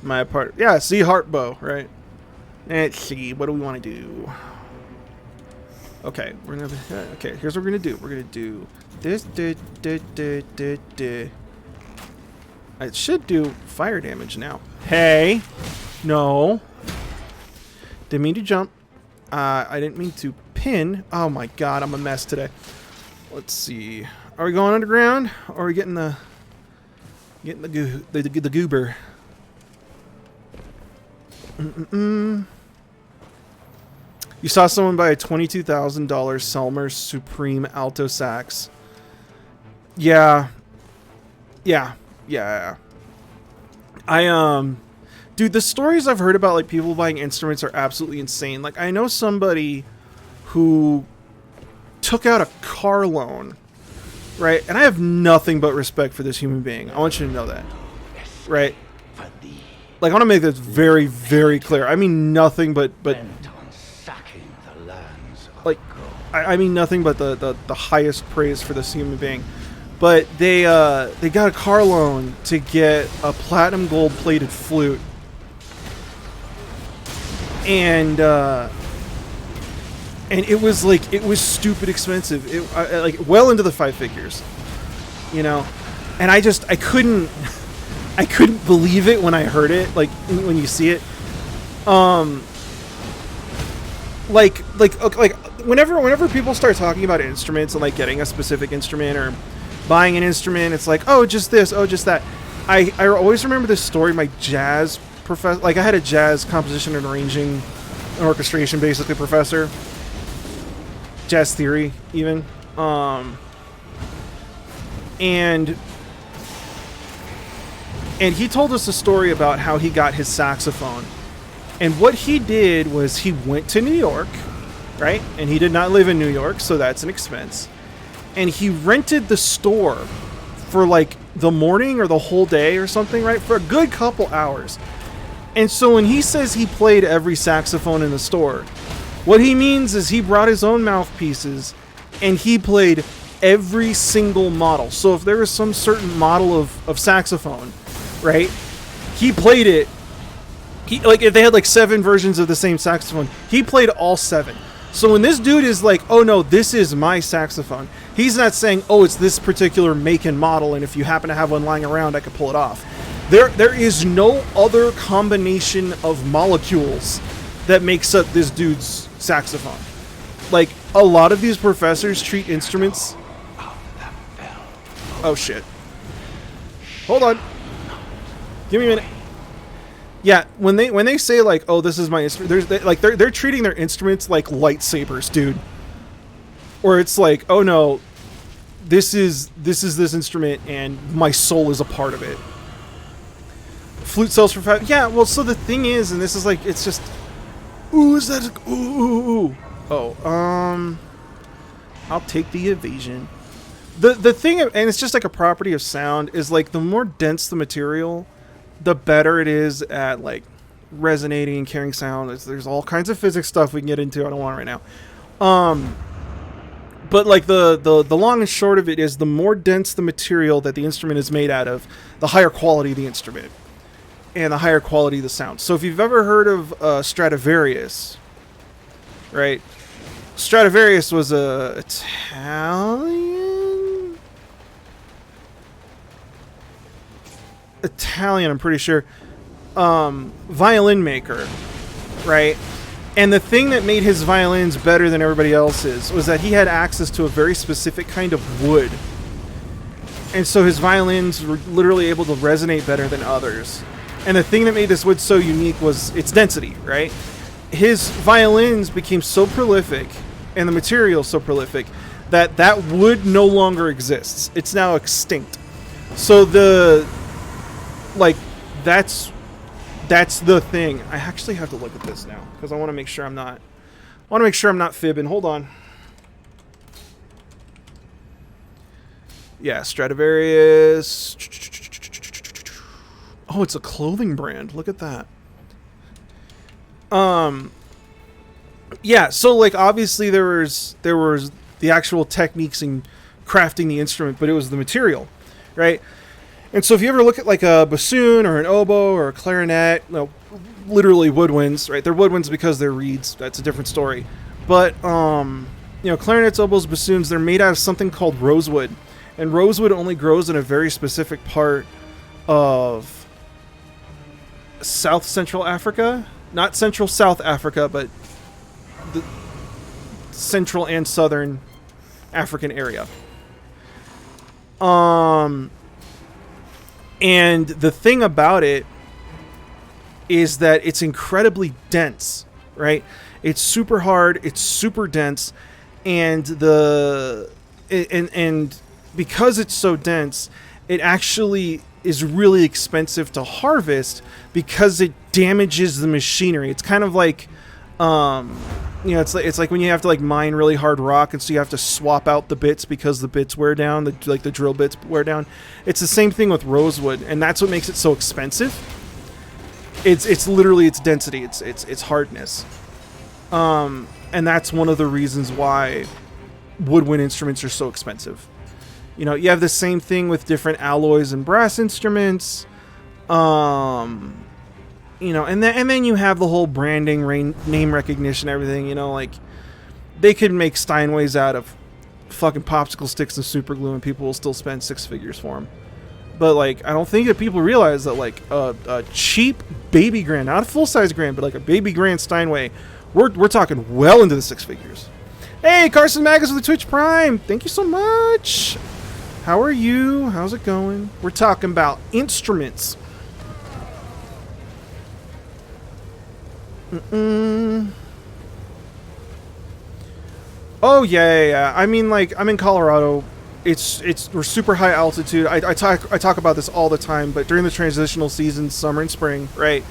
My part. Yeah, see, harp bow, right? Let's see. What do we want to do? Okay, we're gonna. Okay, here's what we're gonna do. We're gonna do this. It should do fire damage now. Hey, no. Didn't mean to jump. I didn't mean to pin. Oh my god, I'm a mess today. Let's see. Are we going underground? Or are we getting the goober? You saw someone buy a $22,000 Selmer Supreme alto sax. Yeah. Dude, the stories I've heard about like people buying instruments are absolutely insane. Like I know somebody who took out a car loan, right? And I have nothing but respect for this human being. I want you to know that, right? Like I want to make this very, very clear. I mean nothing but like I mean nothing but the highest praise for this human being. But they got a car loan to get a platinum gold plated flute, and it was stupid expensive. Like well into the 5 figures, you know. And I couldn't believe it when I heard it. Like when you see it, like whenever people start talking about instruments and like getting a specific instrument or buying an instrument, it's like, oh, just this, oh, just that. I always remember this story. My jazz professor, like I had a jazz composition and arranging and orchestration basically professor, jazz theory even, and he told us a story about how he got his saxophone. And what he did was he went to New York, right? And he did not live in New York, so that's an expense. And he rented the store for like the morning or the whole day or something, right? For a good couple hours. And so when he says he played every saxophone in the store, what he means is he brought his own mouthpieces and he played every single model. So if there was some certain model of saxophone, right? He played it. Like if they had like 7 versions of the same saxophone, he played all 7. So when this dude is like, oh no, this is my saxophone, he's not saying, oh, it's this particular make and model, and if you happen to have one lying around, I could pull it off. There is no other combination of molecules that makes up this dude's saxophone. Like, a lot of these professors treat instruments... Oh shit. Hold on. Give me a minute. Yeah, when they say like, "Oh, this is my instrument," they're treating their instruments like lightsabers, dude. Or it's like, "Oh no, this is this instrument, and my soul is a part of it." Flute sells for 5. Yeah, well, so the thing is, and this is like, it's just, ooh, is that? Ooh. Oh, I'll take the evasion. The thing, and it's just like a property of sound, is like the more dense the material, the better it is at like resonating and carrying sound. There's all kinds of physics stuff we can get into. I don't want it right now. But like the long and short of it is, the more dense the material that the instrument is made out of, the higher quality the instrument and the higher quality the sound. So if you've ever heard of Stradivarius, right? Stradivarius was a Italian, I'm pretty sure, violin maker, right? And the thing that made his violins better than everybody else's was that he had access to a very specific kind of wood. And so his violins were literally able to resonate better than others. And the thing that made this wood so unique was its density, right? His violins became so prolific, and the material so prolific, that that wood no longer exists. It's now extinct. So that's the thing. I actually have to look at this now because I want to make sure I'm not fibbing. Hold on. Yeah, Stradivarius. Oh, it's a clothing brand. Look at that. Yeah, so like obviously there was the actual techniques in crafting the instrument, but it was the material, right? And so if you ever look at like a bassoon or an oboe or a clarinet, literally woodwinds, right? They're woodwinds because they're reeds. That's a different story. But clarinets, oboes, bassoons, they're made out of something called rosewood. And rosewood only grows in a very specific part of South Central Africa. Not Central South Africa, but the Central and Southern African area. And the thing about it is that it's incredibly dense, right? It's super hard, it's super dense, and and because it's so dense, it actually is really expensive to harvest because it damages the machinery. It's kind of like, it's like when you have to like mine really hard rock, and so you have to swap out the bits because the bits wear down, the drill bits wear down. It's the same thing with rosewood, and that's what makes it so expensive. It's literally its density, its hardness, and that's one of the reasons why woodwind instruments are so expensive. You know, you have the same thing with different alloys and brass instruments. You know, and then you have the whole branding, name recognition, everything. You know, like they could make Steinways out of fucking popsicle sticks and super glue, and people will still spend 6 figures for them. But like, I don't think that people realize that like a cheap baby grand, not a full size grand, but like a baby grand Steinway, we're talking well into the 6 figures. Hey, Carson Magus with the Twitch Prime. Thank you so much. How are you? How's it going? We're talking about instruments. Oh yeah. I mean, like, I'm in Colorado. We're super high altitude. I talk about this all the time, but during the transitional seasons, summer and spring, right?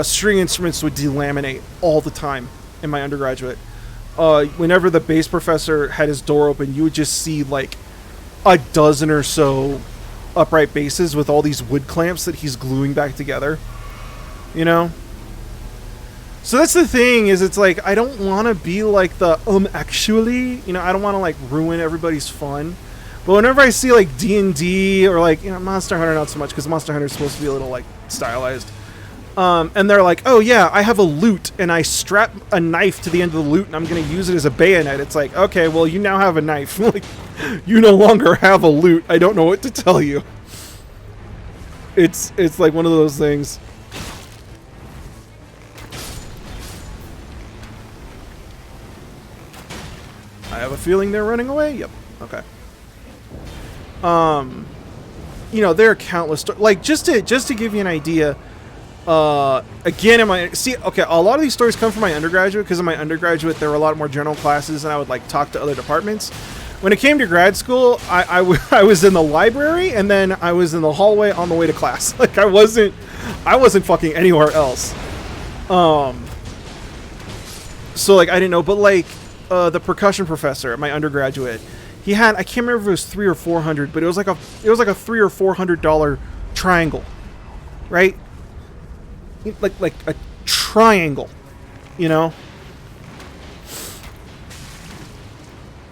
String instruments would delaminate all the time in my undergraduate. Whenever the bass professor had his door open, you would just see like a dozen or so upright basses with all these wood clamps that he's gluing back together. You know? So that's the thing, is it's like, I don't want to be like the, actually, you know, I don't want to like ruin everybody's fun. But whenever I see like D&D or like, you know, Monster Hunter, not so much, because Monster Hunter is supposed to be a little like stylized. And they're like, oh yeah, I have a lute, and I strap a knife to the end of the lute, and I'm going to use it as a bayonet. It's like, okay, well, you now have a knife. Like, you no longer have a lute. I don't know what to tell you. It's like one of those things. I have a feeling they're running away. Yep. Okay. You know, there are countless like, just to give you an idea. Again, okay, a lot of these stories come from my undergraduate, because in my undergraduate there were a lot more general classes, and I would like talk to other departments. When it came to grad school, I was in the library, and then I was in the hallway on the way to class. Like, I wasn't fucking anywhere else. So like, I didn't know, but like, the percussion professor at my undergraduate, he had, I can't remember if it was $300 or $400, but it was like a $300 or $400 triangle, right? Like a triangle, you know?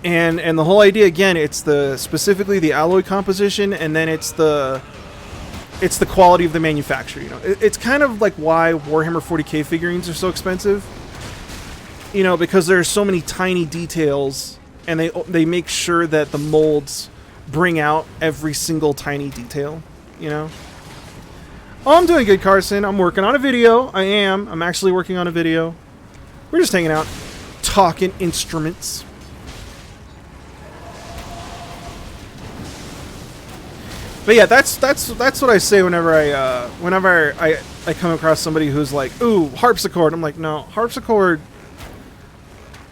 And the whole idea, again, it's specifically the alloy composition, and then it's the quality of the manufacture, you know? It's kind of like why Warhammer 40k figurines are so expensive, you know, because there's so many tiny details, and they make sure that the molds bring out every single tiny detail, you know? Oh, I'm doing good, Carson. I'm working on a video. I'm actually working on a video. We're just hanging out, talking instruments. But yeah, that's what I say whenever I come across somebody who's like, ooh, harpsichord. I'm like, no, harpsichord.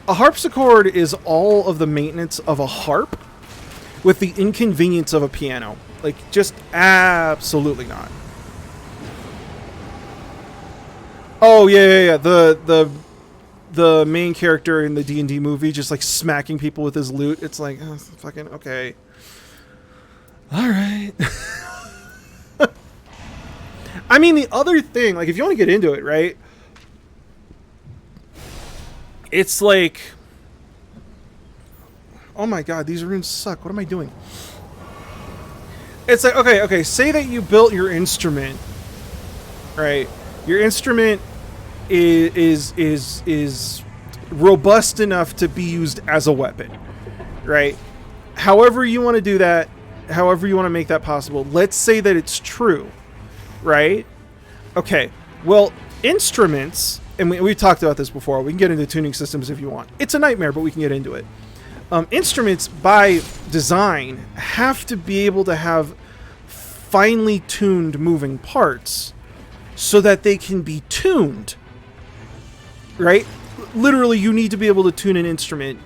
A harpsichord is all of the maintenance of a harp with the inconvenience of a piano. Like, just absolutely not. Oh yeah. The main character in the D&D movie just like smacking people with his lute. It's like, oh, fucking okay. All right. I mean, the other thing, like, if you want to get into it, right? It's like, oh my god, these runes suck. What am I doing? It's like, okay, say that you built your instrument, right? Your instrument is robust enough to be used as a weapon, right? However you want to do that, however you want to make that possible. Let's say that it's true, right? Okay, well, instruments, and we've talked about this before. We can get into tuning systems if you want. It's a nightmare, but we can get into it. Instruments, by design, have to be able to have finely tuned moving parts so that they can be tuned, right? Literally, you need to be able to tune an instrument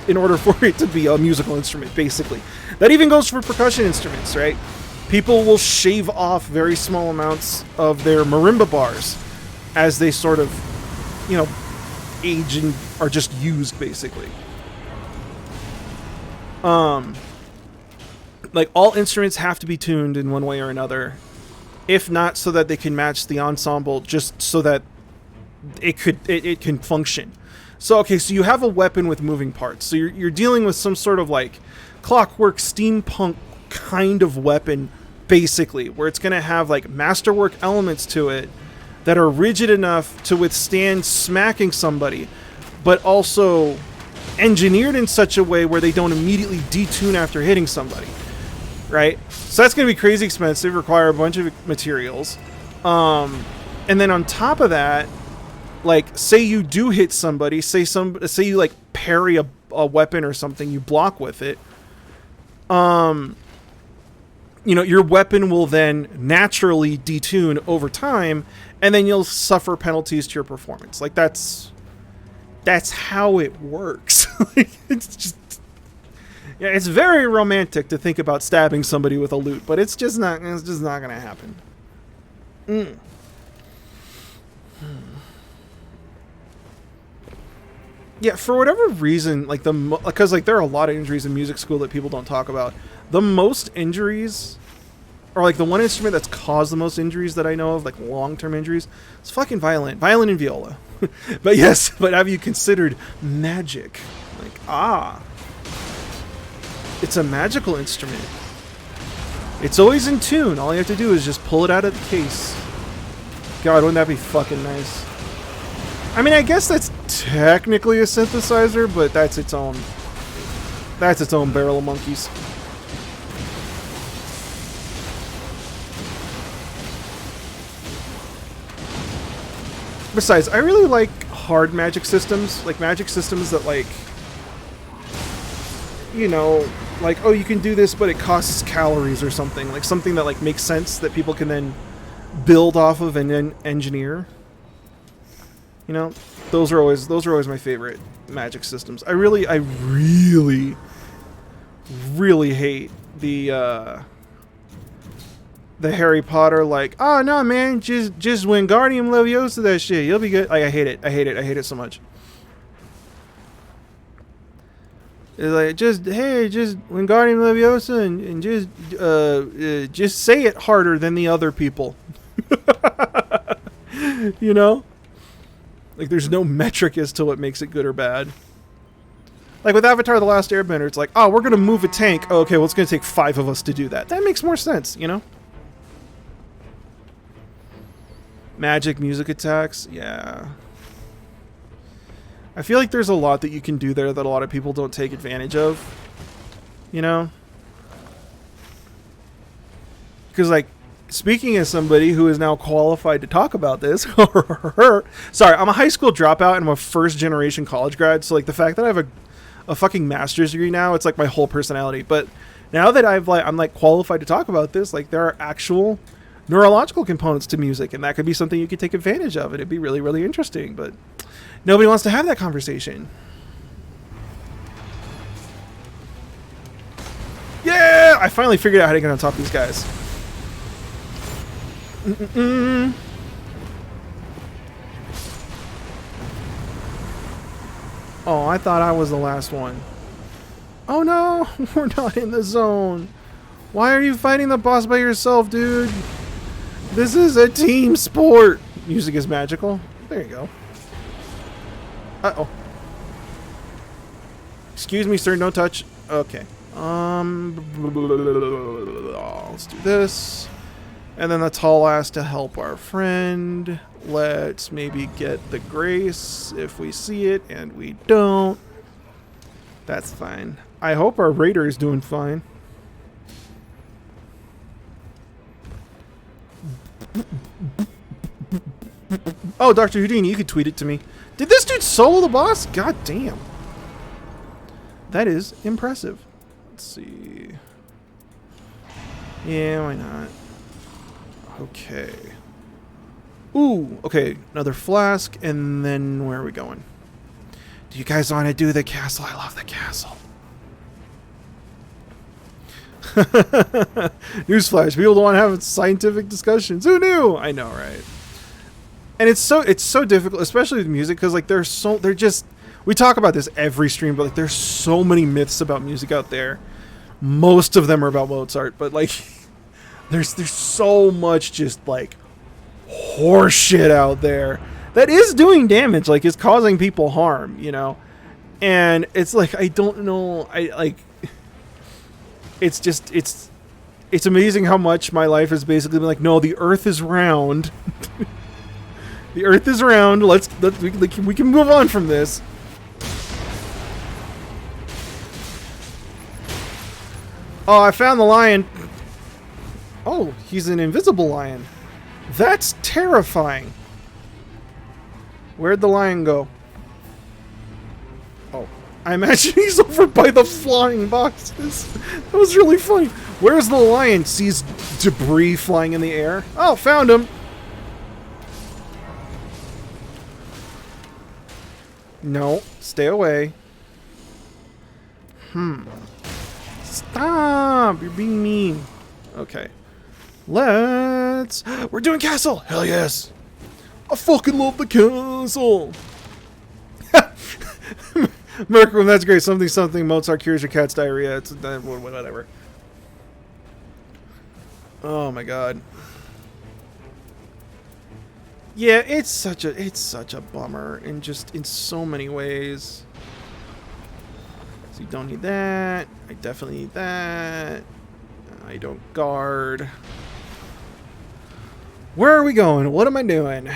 in order for it to be a musical instrument, basically. That even goes for percussion instruments, right? People will shave off very small amounts of their marimba bars as they sort of, you know, age and are just used, basically. Like, all instruments have to be tuned in one way or another. If not so that they can match the ensemble, just so that it can function. So, okay, so you have a weapon with moving parts. So you're dealing with some sort of, like, clockwork, steampunk kind of weapon, basically, where it's going to have, like, masterwork elements to it that are rigid enough to withstand smacking somebody, but also engineered in such a way where they don't immediately detune after hitting somebody, right? So that's going to be crazy expensive, require a bunch of materials. And then on top of that, like, say you do hit somebody, say you, like, parry a weapon or something, you block with it, you know, your weapon will then naturally detune over time, and then you'll suffer penalties to your performance. Like, that's how it works. Like, it's just, yeah, it's very romantic to think about stabbing somebody with a lute, but it's just not gonna happen. Yeah, for whatever reason, like, because, like, there are a lot of injuries in music school that people don't talk about. The most injuries, or, like, the one instrument that's caused the most injuries that I know of, like, long-term injuries, is fucking violin and viola. But yes, but have you considered magic? Like, it's a magical instrument. It's always in tune. All you have to do is just pull it out of the case. God, wouldn't that be fucking nice? I mean, I guess that's technically a synthesizer, but that's its own barrel of monkeys. Besides, I really like hard magic systems, like magic systems that, like, you know, like, oh, you can do this, but it costs calories or something, like something that, like, makes sense that people can then build off of and then engineer. You know, those are always my favorite magic systems. I really hate the Harry Potter, like, oh no man, just Wingardium Leviosa that shit, you'll be good. Like, I hate it so much. It's like, just Wingardium Leviosa and just say it harder than the other people. You know? Like, there's no metric as to what makes it good or bad. Like, with Avatar The Last Airbender, it's like, oh, we're going to move a tank. Oh, okay, well, it's going to take 5 of us to do that. That makes more sense, you know? Magic, music attacks, yeah. I feel like there's a lot that you can do there that a lot of people don't take advantage of. You know? Because, like, speaking as somebody who is now qualified to talk about this, sorry, I'm a high school dropout and I'm a first-generation college grad, so, like, the fact that I have a fucking master's degree now, it's, like, my whole personality. But now that I'm, like, qualified to talk about this, like, there are actual neurological components to music, and that could be something you could take advantage of. It'd be really, really interesting, but nobody wants to have that conversation. Yeah! I finally figured out how to get on top of these guys. Oh, I thought I was the last one. Oh no, we're not in the zone. Why are you fighting the boss by yourself, dude? This is a team sport. Music is magical. There you go. Uh-oh. Excuse me, sir, no touch. Okay. Let's do this. And then let's haul ass to help our friend. Let's maybe get the grace if we see it, and we don't. That's fine. I hope our raider is doing fine. Oh, Dr. Houdini, you could tweet it to me. Did this dude solo the boss? God damn. That is impressive. Let's see. Yeah, why not? Okay. Ooh, okay, another flask, and then where are we going? Do you guys want to do the castle? I love the castle. Newsflash, people don't want to have scientific discussions. Who knew? I know, right? And it's so difficult, especially with music, because like they're just, we talk about this every stream, but like there's so many myths about music out there. Most of them are about Mozart, but like there's so much just like horse shit out there that is doing damage, like it's causing people harm, you know? And it's like, I don't know, it's just, it's amazing how much my life has basically been like, no, the earth is round. The earth is round, we can move on from this. Oh, I found the lion. Oh, he's an invisible lion. That's terrifying. Where'd the lion go? Oh, I imagine he's over by the flying boxes. That was really funny. Where's the lion? Sees debris flying in the air. Oh, found him. No, stay away. Stop! You're being mean. Okay. We're doing castle! Hell yes! I fucking love the castle! Mercury, that's great. Something, Mozart cures your cat's diarrhea. It's whatever. Oh my god. Yeah, it's such a bummer in so many ways. So you don't need that. I definitely need that. I don't guard. Where are we going? What am I doing?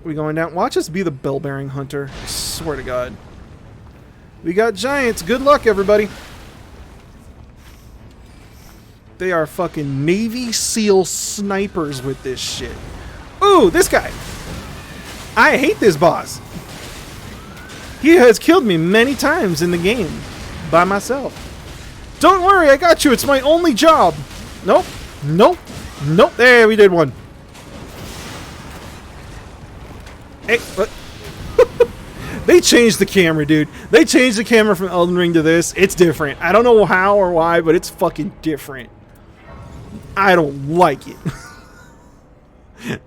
We going down? Watch us be the bell-bearing hunter. I swear to God. We got giants. Good luck, everybody. They are fucking Navy SEAL snipers with this shit. Ooh, this guy. I hate this boss. He has killed me many times in the game by myself. Don't worry, I got you. It's my only job. Nope. Nope. Nope. There, we did one. Hey, what? They changed the camera, dude. They changed the camera from Elden Ring to this. It's different. I don't know how or why, but it's fucking different. I don't like it.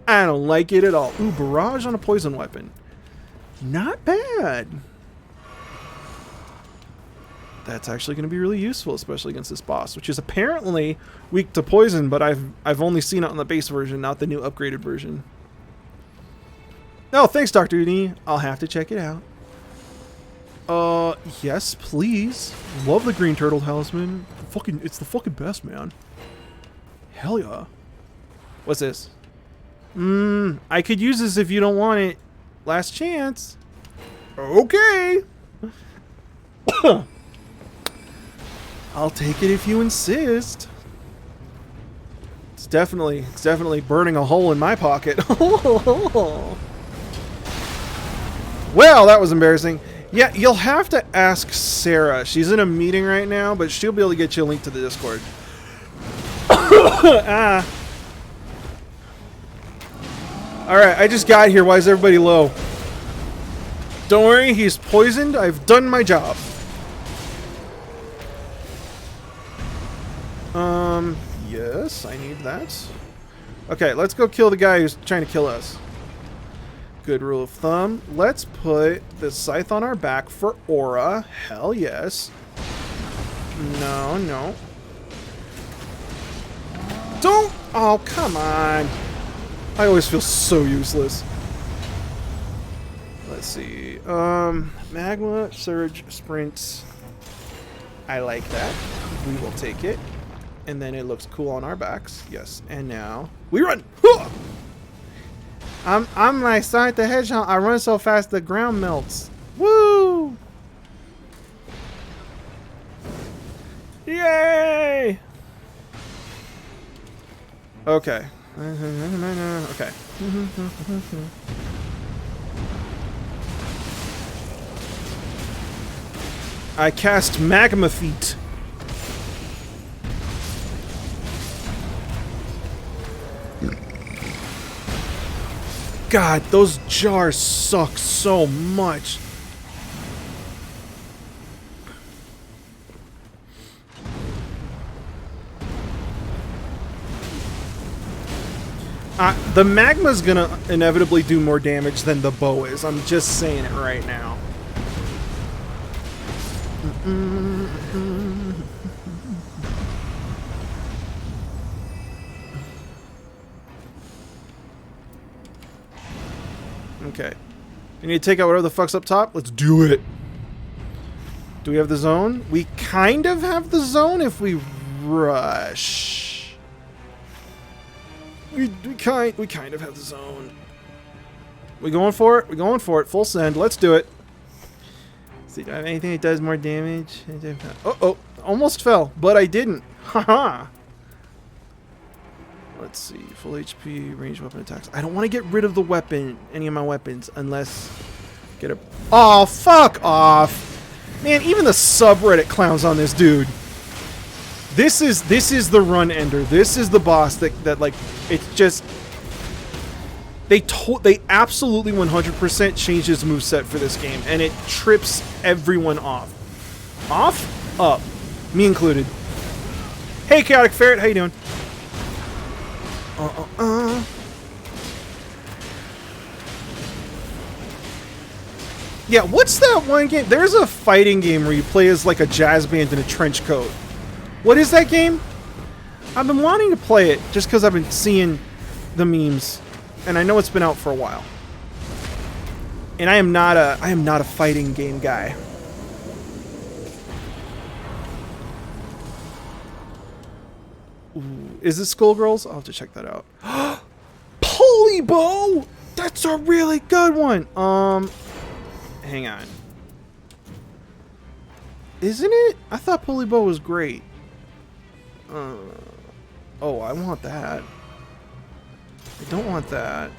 I don't like it at all. Ooh, barrage on a poison weapon. Not bad. That's actually going to be really useful, especially against this boss, which is apparently weak to poison, but I've only seen it on the base version, not the new upgraded version. No, thanks, Dr. D. I'll have to check it out. Yes, please. Love the green turtle talisman. It's the fucking best, man. Hell yeah. What's this? I could use this if you don't want it. Last chance. Okay. I'll take it if you insist. It's definitely burning a hole in my pocket. Well, that was embarrassing. Yeah, you'll have to ask Sarah. She's in a meeting right now, but she'll be able to get you a link to the Discord. Ah. Alright, I just got here. Why is everybody low? Don't worry, he's poisoned. I've done my job. Yes, I need that. Okay, let's go kill the guy who's trying to kill us. Good rule of thumb. Let's put the scythe on our back for aura. Hell yes. No, no. Don't! Oh, come on. I always feel so useless. Let's see. Magma, Surge, Sprint. I like that. We will take it. And then it looks cool on our backs. Yes. And now we run! I'm like Sonic the Hedgehog. I run so fast the ground melts. Woo! Yay! Okay. Okay. I cast Magma Feet. God, those jars suck so much. The magma's gonna inevitably do more damage than the bow is. I'm just saying it right now. Okay. We need to take out whatever the fuck's up top. Let's do it. Do we have the zone? We kind of have the zone if we rush. We kind of have the zone. We going for it? We going for it. Full send. Let's do it. See, do I have anything that does more damage? Oh, almost fell, but I didn't. Haha. Let's see. Full HP, ranged weapon attacks. I don't want to get rid of the weapon, any of my weapons, unless get a. Oh, fuck off, man! Even the subreddit clowns on this dude. This is the run ender. This is the boss that like it's just they absolutely 100% changed his moveset for this game, and it trips everyone off. Off? Up. Me included. Hey, Chaotic Ferret, how you doing? Yeah, what's that one game? There's a fighting game where you play as like a jazz band in a trench coat. What is that game? I've been wanting to play it just because I've been seeing the memes, and I know it's been out for a while. And I am not a fighting game guy. Ooh, is this Skullgirls? I'll have to check that out. Polybow! That's a really good one. Hang on. Isn't it? I thought Polybow was great. Oh, I want that. I don't want that.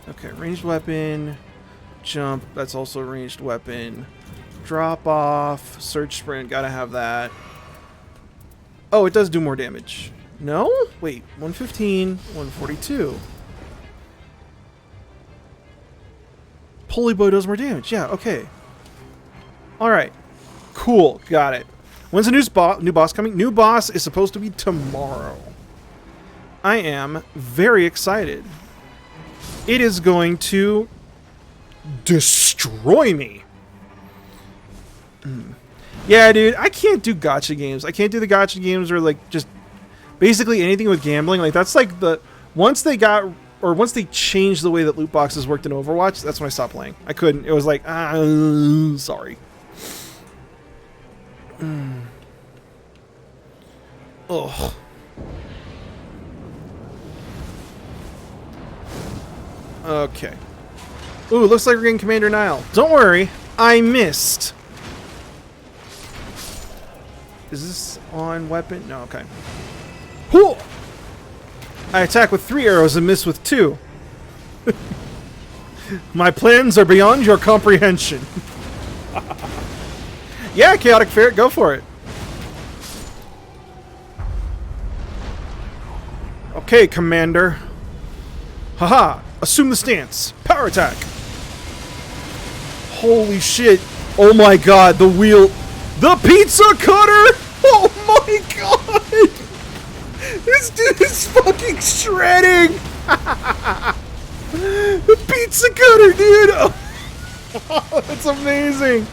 Okay, ranged weapon, jump, that's also a ranged weapon. Drop off, surge sprint, gotta have that. Oh, it does do more damage. No? Wait, 115, 142. Polybow does more damage, yeah, okay. Alright. Cool. Got it. When's the new boss coming? New boss is supposed to be tomorrow. I am very excited. It is going to destroy me. Yeah, dude. I can't do gacha games. I can't do the gacha games or like just basically anything with gambling. Like that's like the once they changed the way that loot boxes worked in Overwatch, that's when I stopped playing. I couldn't. It was like, sorry. Ugh. Okay. Ooh, looks like we're getting Commander Nile. Don't worry, I missed. Is this on weapon? No, okay. Whew! I attack with 3 arrows and miss with 2. My plans are beyond your comprehension. Yeah, Chaotic Ferret, go for it. Okay, Commander. Haha, assume the stance. Power attack. Holy shit. Oh my god, the wheel. The pizza cutter! Oh my god! This dude is fucking shredding! The pizza cutter, dude! Oh, that's amazing!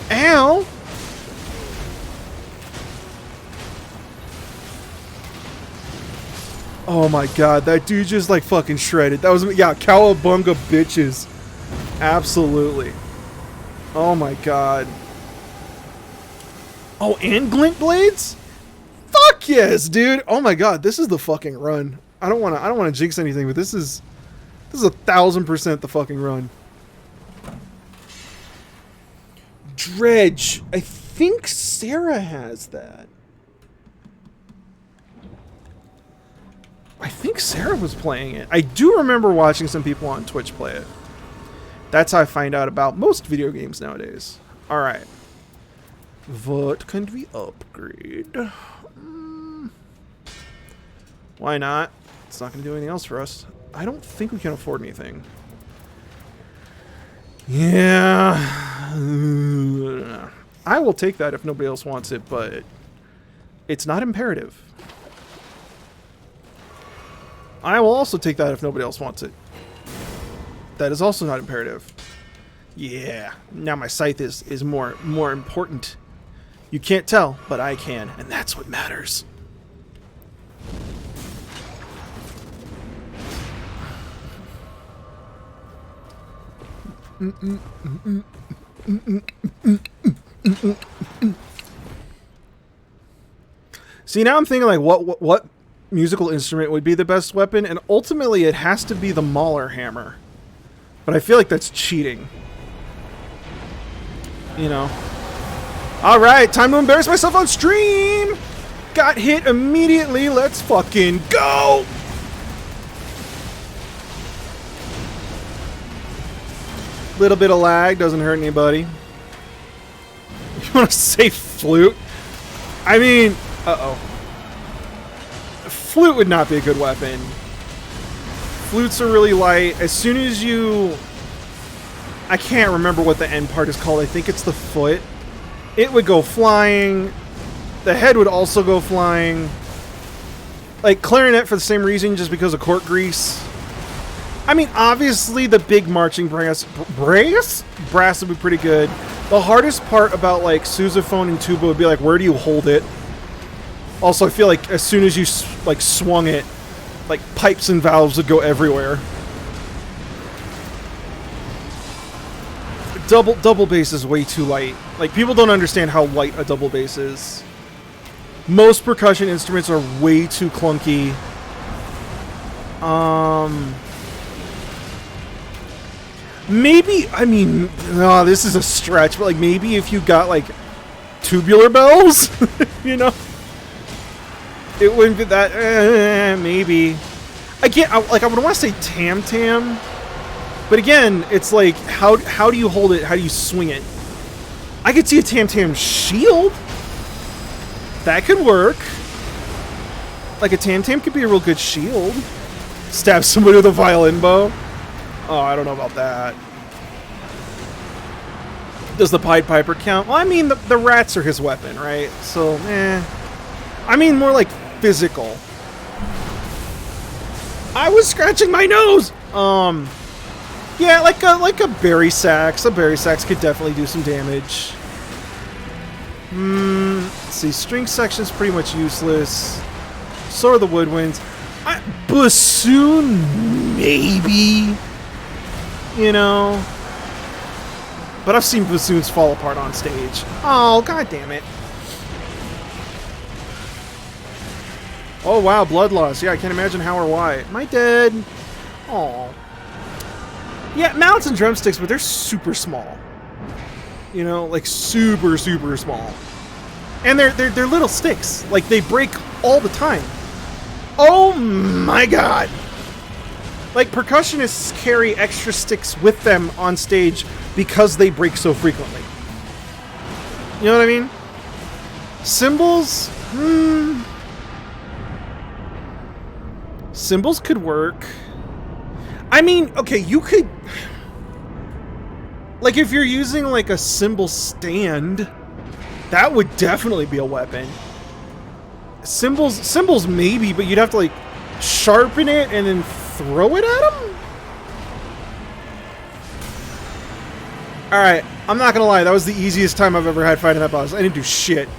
Ow! Oh my god, that dude just like fucking shredded. That was, yeah, cowabunga bitches. Absolutely. Oh my god. Oh, and glint blades? Fuck yes, dude. Oh my god, this is the fucking run. I don't wanna jinx anything, but this is 1000% the fucking run. Dredge. I think Sarah has that. I think Sarah was playing it. I do remember watching some people on Twitch play it. That's how I find out about most video games nowadays. Alright. What can we upgrade? Why not? It's not going to do anything else for us. I don't think we can afford anything. Yeah. I will take that if nobody else wants it, but it's not imperative. I will also take that if nobody else wants it. That is also not imperative. Yeah. Now my scythe is more important. You can't tell, but I can, and that's what matters. See, now I'm thinking like what musical instrument would be the best weapon, and ultimately it has to be the Mauler hammer. But I feel like that's cheating. You know. Alright, time to embarrass myself on stream! Got hit immediately, let's fucking go! Little bit of lag, doesn't hurt anybody. You wanna say flute? I mean, uh-oh. Flute would not be a good weapon. Flutes are really light. As soon as you... I can't remember what the end part is called. I think it's the foot. It would go flying. The head would also go flying. Like, clarinet for the same reason, just because of court grease. I mean, obviously, the big marching brass would be pretty good. The hardest part about, like, sousaphone and tuba would be, like, where do you hold it? Also, I feel like as soon as you, like, swung it, like, pipes and valves would go everywhere. Double bass is way too light. Like, people don't understand how light a double bass is. Most percussion instruments are way too clunky. Maybe, I mean, no, this is a stretch, but, like, maybe if you got, like, tubular bells, you know? It wouldn't be that, maybe. Again, I would want to say tam-tam, but again, it's like, how do you hold it? How do you swing it? I could see a tam-tam shield. That could work. Like, a tam-tam could be a real good shield. Stab somebody with a violin bow. Oh, I don't know about that. Does the Pied Piper count? Well, I mean, the rats are his weapon, right? So, I mean, more like physical. I was scratching my nose! Yeah, like a berry sax. A berry sax could definitely do some damage. Let's see, string section's pretty much useless. So are the woodwinds. Bassoon, maybe. You know. But I've seen bassoons fall apart on stage. Oh, god damn it. Oh wow, blood loss. Yeah, I can't imagine how or why. Am I dead? Aw. Yeah, mallets and drumsticks, but they're super small. You know, like super small. And they're little sticks. Like, they break all the time. Oh my god. Like, percussionists carry extra sticks with them on stage because they break so frequently. You know what I mean? Cymbals? Cymbals could work. I mean, okay, you could... Like, if you're using, like, a cymbal stand, that would definitely be a weapon. Cymbals maybe, but you'd have to, like, sharpen it and then throw it at them? Alright, I'm not gonna lie, that was the easiest time I've ever had fighting that boss. I didn't do shit.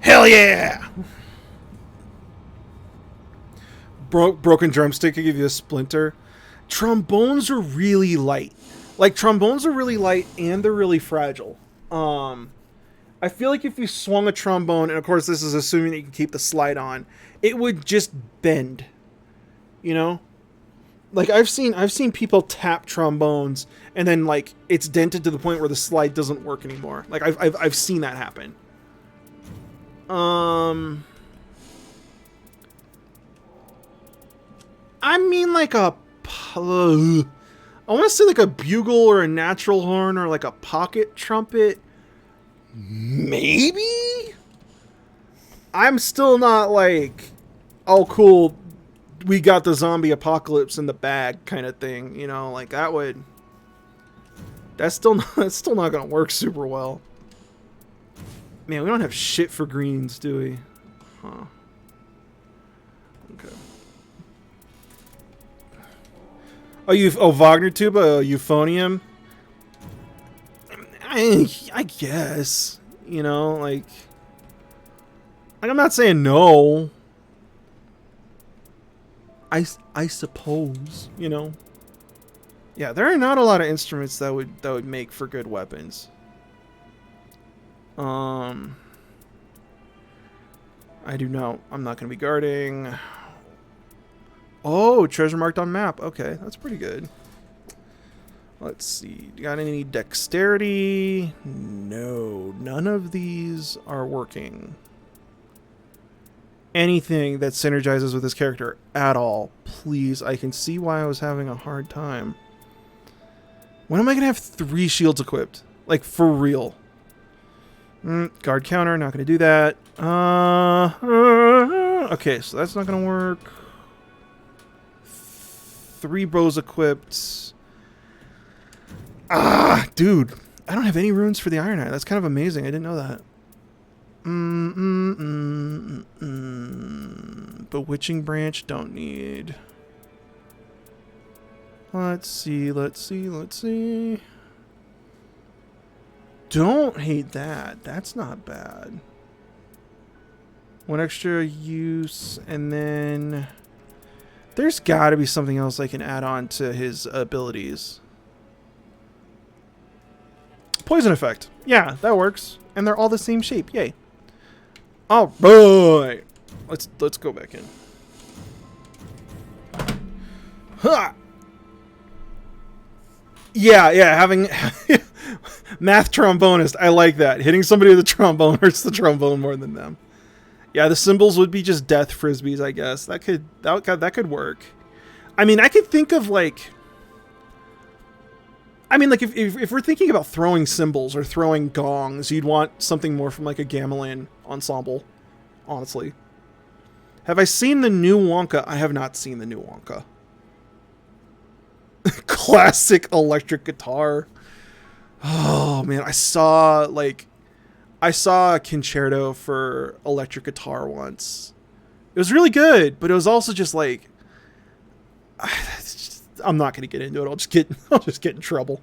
Hell yeah! Broken drumstick could give you a splinter. Trombones are really light. Like, trombones are really light and they're really fragile. I feel like if you swung a trombone, and of course this is assuming that you can keep the slide on, it would just bend. You know? Like, I've seen people tap trombones and then, like, it's dented to the point where the slide doesn't work anymore. Like, I've seen that happen. I mean, like a... I want to say like a bugle or a natural horn or like a pocket trumpet. Maybe? I'm still not like, oh cool, we got the zombie apocalypse in the bag kind of thing, you know, like that would, that's still not gonna work super well. Man, we don't have shit for greens, do we? Huh. Okay. Oh, Wagner tuba, euphonium. I guess, you know, like I'm not saying no. I suppose, you know. Yeah, there are not a lot of instruments that would make for good weapons. I do know. I'm not going to be guarding. Oh, treasure marked on map. Okay, that's pretty good. Let's see. Got any dexterity? No, none of these are working. Anything that synergizes with this character at all, please. I can see why I was having a hard time. When am I going to have 3 shields equipped? Like, for real. Guard counter, not going to do that. Okay, so that's not going to work. 3 bows equipped. Dude. I don't have any runes for the Iron Eye. That's kind of amazing. I didn't know that. Bewitching branch, don't need. Let's see. Don't hate that. That's not bad. 1 extra use, and then there's got to be something else I can add on to his abilities. Poison effect. Yeah, that works. And they're all the same shape. Yay. All right. Let's go back in. Ha! Yeah, having math trombonist. I like that. Hitting somebody with a trombone hurts the trombone more than them. Yeah, the symbols would be just death frisbees, I guess. That could work. I mean, I could think of like, I mean, like if we're thinking about throwing cymbals or throwing gongs, you'd want something more from like a gamelan ensemble, honestly. Have I seen the new Wonka? I have not seen the new Wonka. Classic electric guitar. Oh man, I saw a concerto for electric guitar once. It was really good, but it was also just like, I'm not going to get into it. I'll just get in trouble.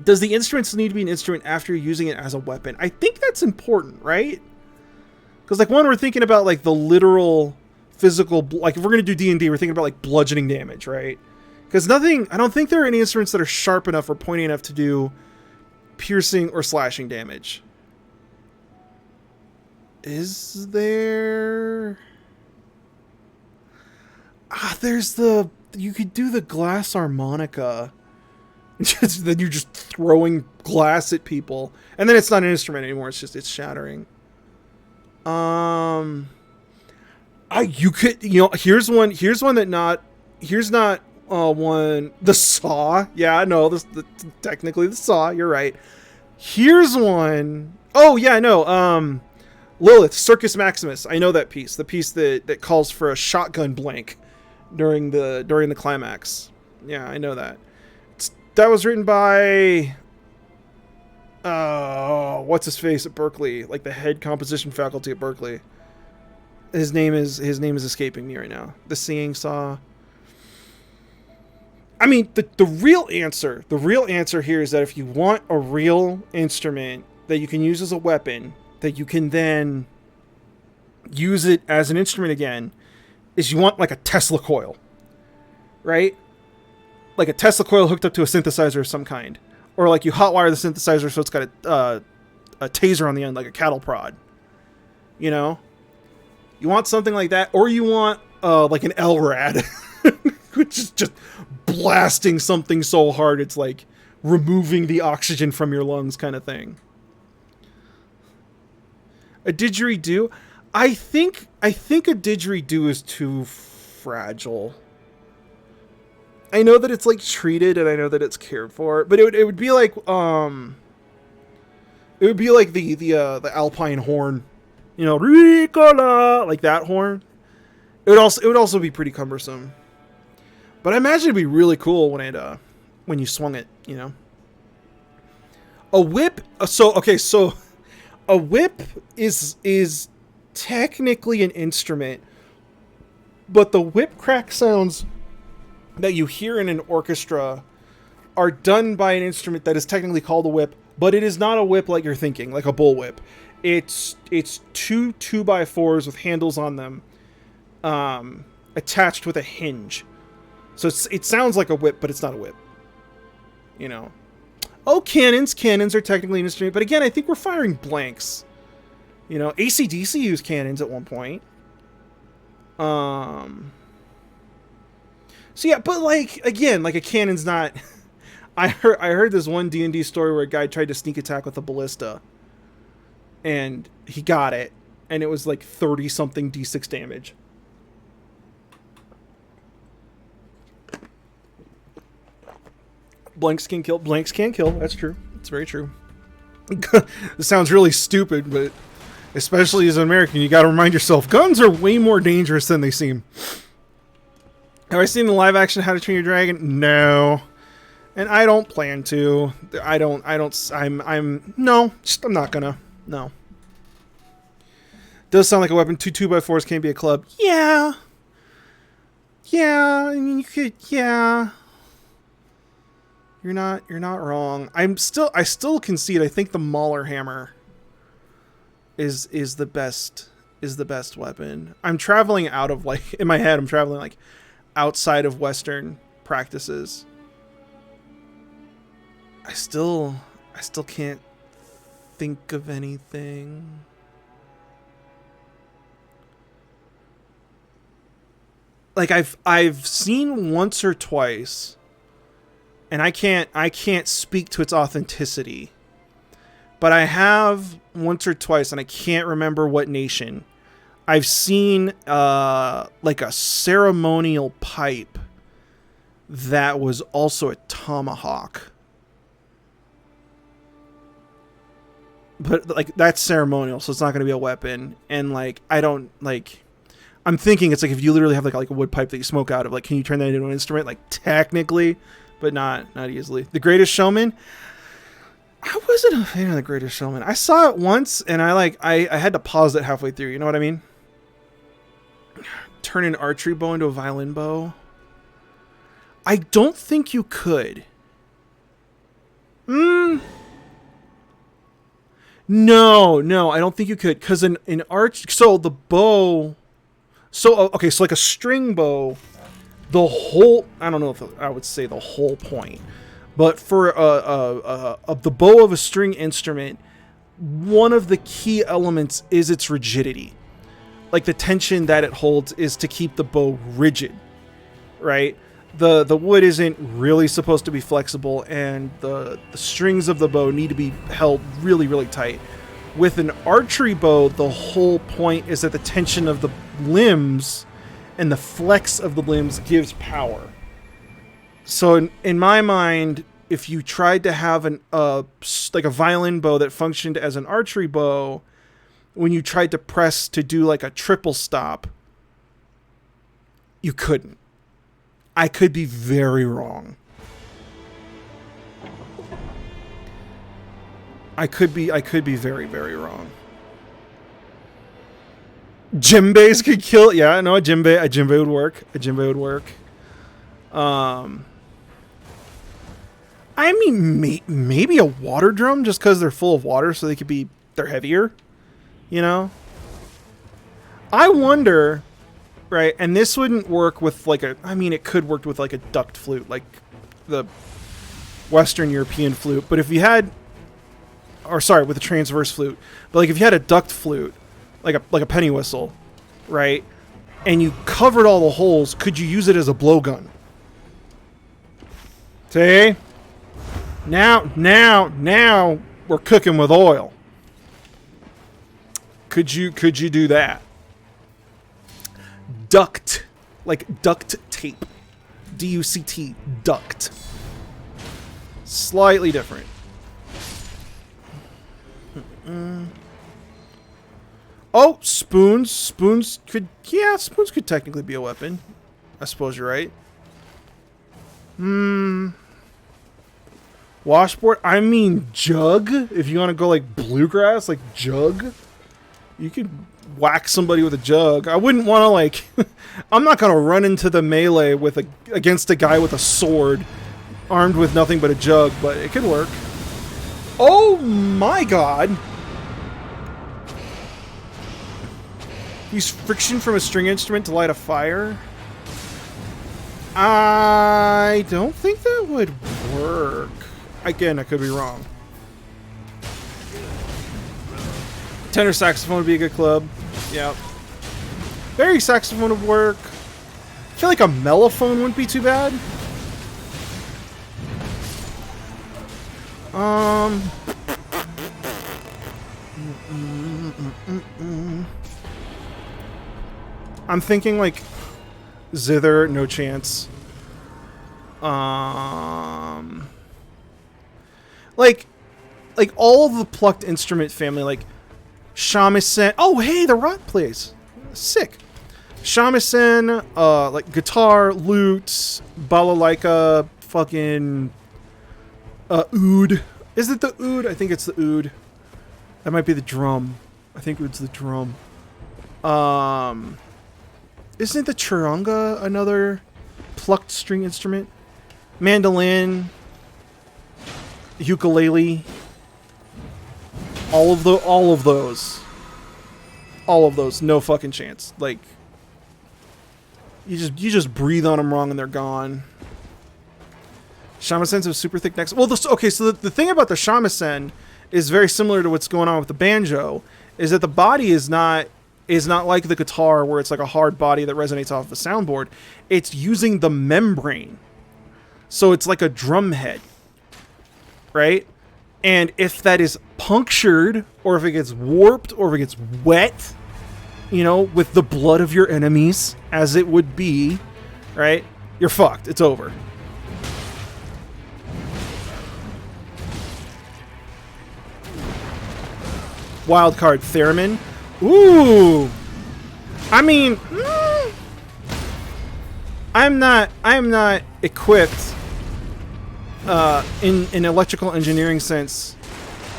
Does the instruments need to be an instrument after you're using it as a weapon? I think that's important, right? Because like when we're thinking about like the literal physical, like if we're going to do D&D, we're thinking about like bludgeoning damage, right? Because I don't think there are any instruments that are sharp enough or pointy enough to do piercing or slashing damage. Is there? You could do the glass harmonica. Then you're just throwing glass at people. And then it's not an instrument anymore, it's shattering. Here's not one, the saw. Yeah, no, technically the saw, you're right. Here's one. Oh yeah, no. Lilith, Circus Maximus. I know that piece. The piece that calls for a shotgun blank during the climax. Yeah, I know that. That was written by what's his face at Berkeley, like the head composition faculty at Berkeley. His name is escaping me right now. The singing saw. I mean, the real answer here is that if you want a real instrument that you can use as a weapon, that you can then use it as an instrument again, is you want like a Tesla coil, right? Like a Tesla coil hooked up to a synthesizer of some kind, or like you hotwire the synthesizer so it's got a taser on the end, like a cattle prod. You know, you want something like that, or you want like an LRAD, which is just blasting something so hard it's like removing the oxygen from your lungs, kind of thing. A didgeridoo? I think a didgeridoo is too fragile. I know that it's like treated and I know that it's cared for, but it would be like it would be like the Alpine horn, you know, Ricola, like that horn. It would also be pretty cumbersome. But I imagine it'd be really cool when you swung it, you know. A whip. So a whip is technically an instrument, but the whip crack sounds that you hear in an orchestra are done by an instrument that is technically called a whip, but it is not a whip like you're thinking, like a bullwhip. It's 2 2x4s with handles on them, attached with a hinge. So it sounds like a whip, but it's not a whip. You know. Oh, cannons. Cannons are technically an instrument, but again, I think we're firing blanks. You know, AC/DC used cannons at one point. So yeah, but like again, like a cannon's not. I heard this one D&D story where a guy tried to sneak attack with a ballista, and he got it, and it was like 30 something D6 damage. Blanks can kill. Blanks can kill. That's true. It's very true. This sounds really stupid, but especially as an American, you got to remind yourself guns are way more dangerous than they seem. Have I seen the live action How to Train Your Dragon? No. And I don't plan to. I'm not gonna. No. Does sound like a weapon. 2 2x4s can't be a club. Yeah. Yeah, I mean, you could, yeah. You're not wrong. I still concede. I think the Mauler hammer is the best weapon. I'm traveling out of, like, in my head, I'm traveling like outside of Western practices. I still can't think of anything. Like I've seen once or twice, and I can't speak to its authenticity, but I have once or twice, and I can't remember what nation. I've seen like a ceremonial pipe that was also a tomahawk. But like that's ceremonial, so it's not going to be a weapon. And like I'm thinking it's like if you literally have like a wood pipe that you smoke out of, like can you turn that into an instrument? Like technically, but not easily. The Greatest Showman. I wasn't a fan of The Greatest Showman. I saw it once and I had to pause it halfway through. You know what I mean? Turn an archery bow into a violin bow. I don't think you could. No, I don't think you could, because in arch, so the bow, okay, so like a string bow, the whole, I don't know if I would say the whole point, but for the bow of a string instrument, one of the key elements is its rigidity. Like the tension that it holds is to keep the bow rigid, right? The wood isn't really supposed to be flexible, and the strings of the bow need to be held really, really tight. With an archery bow, the whole point is that the tension of the limbs and the flex of the limbs gives power. So in my mind, if you tried to have like a violin bow that functioned as an archery bow, when you tried to press to do like a triple stop, you couldn't. I could be very wrong. I could be very, very wrong. Djembes could kill. Yeah, no, a djembe would work. A djembe would work. I mean, maybe a water drum, just because they're full of water, so they're heavier. You know. I wonder. Right, and this wouldn't work with like it could work with like a duct flute, like the Western European flute. But if you had, with a transverse flute, but like if you had a duct flute, like a penny whistle, right, and you covered all the holes, could you use it as a blowgun? See? Now we're cooking with oil. Could you do that? Duct tape. D-U-C-T, duct. Slightly different. Oh, spoons. Spoons could technically be a weapon. I suppose you're right. Washboard? I mean jug. If you want to go like bluegrass, like jug. You could whack somebody with a jug. I wouldn't want to like... I'm not going to run into the melee against a guy with a sword armed with nothing but a jug, but it could work. Oh my god! Use friction from a string instrument to light a fire? I don't think that would work. Again, I could be wrong. Tenor saxophone would be a good club. Yep. Barry saxophone would work. I feel like a mellophone wouldn't be too bad. I'm thinking like zither, no chance. Like all of the plucked instrument family, like shamisen. Oh, hey, the rock plays. Sick. Shamisen, like guitar, lute, balalaika, fucking oud. Is it the oud? I think it's the oud. That might be the drum. I think it's the drum. Isn't the charanga another plucked string instrument? Mandolin, ukulele, all of those, no fucking chance. Like, you just breathe on them wrong and they're gone. Shamisen have super thick necks. Well, okay, so the thing about the shamisen is very similar to what's going on with the banjo, is that the body is not like the guitar where it's like a hard body that resonates off the soundboard. It's using the membrane. So it's like a drum head, right? And if that is punctured, or if it gets warped, or if it gets wet, you know, with the blood of your enemies, as it would be, right? You're fucked. It's over. Wildcard theremin. Ooh. I mean, I'm not equipped in electrical engineering sense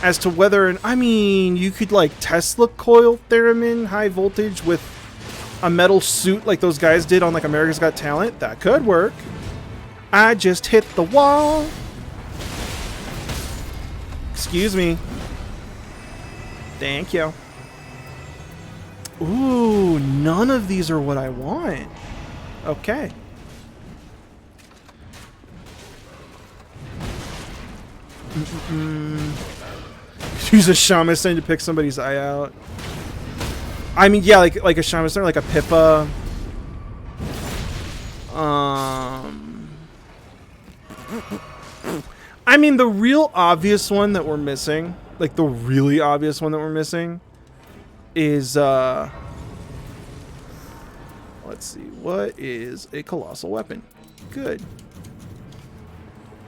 as to whether, I mean, you could like Tesla coil theremin high voltage with a metal suit like those guys did on like America's Got Talent. That could work. I just hit the wall. Excuse me. Thank you. Ooh, none of these are what I want. Okay. Use a shamisen to pick somebody's eye out. I mean, yeah, like a shamisen, like a pippa. I mean, the real obvious one that we're missing, like the really obvious one that we're missing, is let's see, what is a colossal weapon? Good.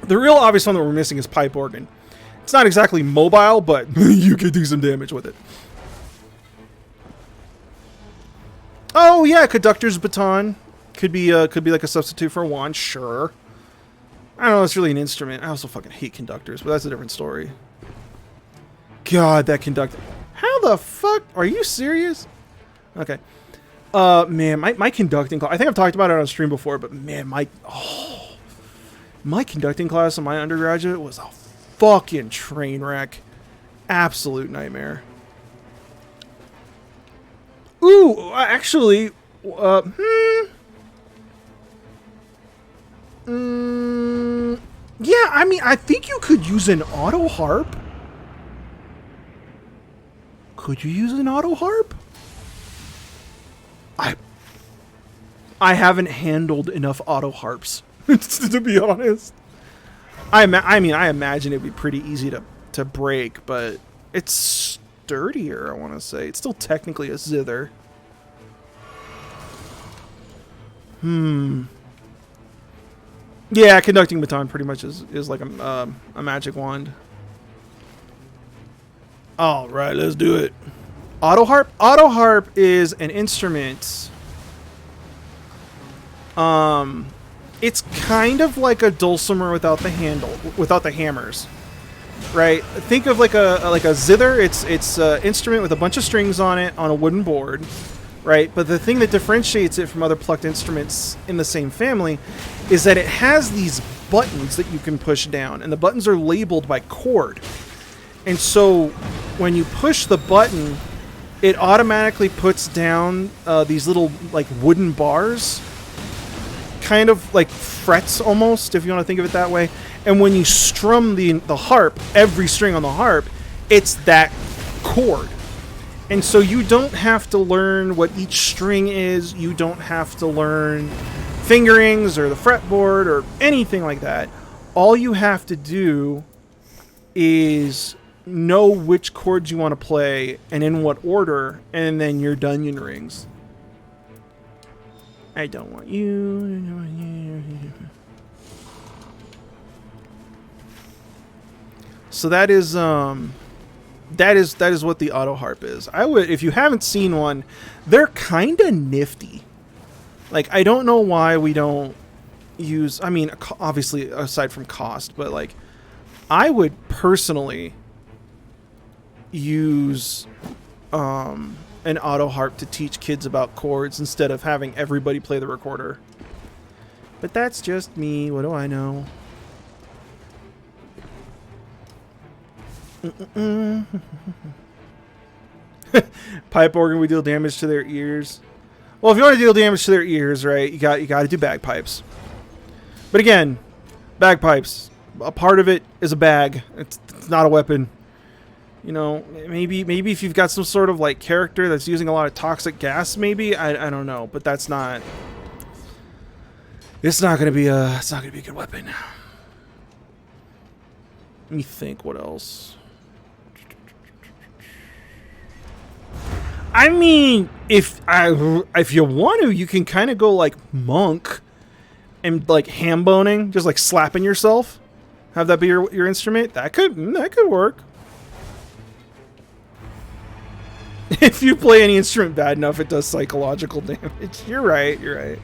The real obvious one that we're missing is pipe organ. It's not exactly mobile, but you could do some damage with it. Oh yeah, conductor's baton could be like a substitute for a wand. Sure. I don't know. It's really an instrument. I also fucking hate conductors, but that's a different story. God, that conductor. How the fuck? Are you serious? Okay. Man, my conducting class. I think I've talked about it on stream before, but man, my conducting class in my undergraduate was a fucking train wreck. Absolute nightmare. Ooh, actually, yeah, I mean, I think you could use an auto harp. Could you use an auto harp? I haven't handled enough auto harps to be honest. I mean, I imagine it'd be pretty easy to break, but it's sturdier, I want to say. It's still technically a zither. Yeah, conducting baton pretty much is like a magic wand. All right, let's do it. Auto harp. Auto harp is an instrument. It's kind of like a dulcimer without the handle, without the hammers, right? Think of like a zither. It's an instrument with a bunch of strings on it on a wooden board, right? But the thing that differentiates it from other plucked instruments in the same family is that it has these buttons that you can push down, and the buttons are labeled by chord. And so when you push the button, it automatically puts down these little like wooden bars, kind of like frets almost, if you want to think of it that way. And when you strum the harp, every string on the harp, it's that chord. And so you don't have to learn what each string is. You don't have to learn fingerings or the fretboard or anything like that. All you have to do is know which chords you want to play and in what order, and then you're done your rings. I don't want you. So that is what the auto harp is. I would, if you haven't seen one, they're kind of nifty. Like, I don't know why we don't use, I mean, obviously aside from cost, but like, I would personally use an auto harp to teach kids about chords instead of having everybody play the recorder. But that's just me. What do I know? Pipe organ, we deal damage to their ears. Well, if you want to deal damage to their ears, right, you got to do bagpipes. But again, bagpipes, a part of it is a bag. It's not a weapon. You know, maybe if you've got some sort of like character that's using a lot of toxic gas, maybe I don't know, but that's not. It's not gonna be a good weapon. Let me think. What else? I mean, if you want to, you can kind of go like monk and like ham boning, just like slapping yourself. Have that be your instrument. That could work. If you play any instrument bad enough, it does psychological damage. You're right.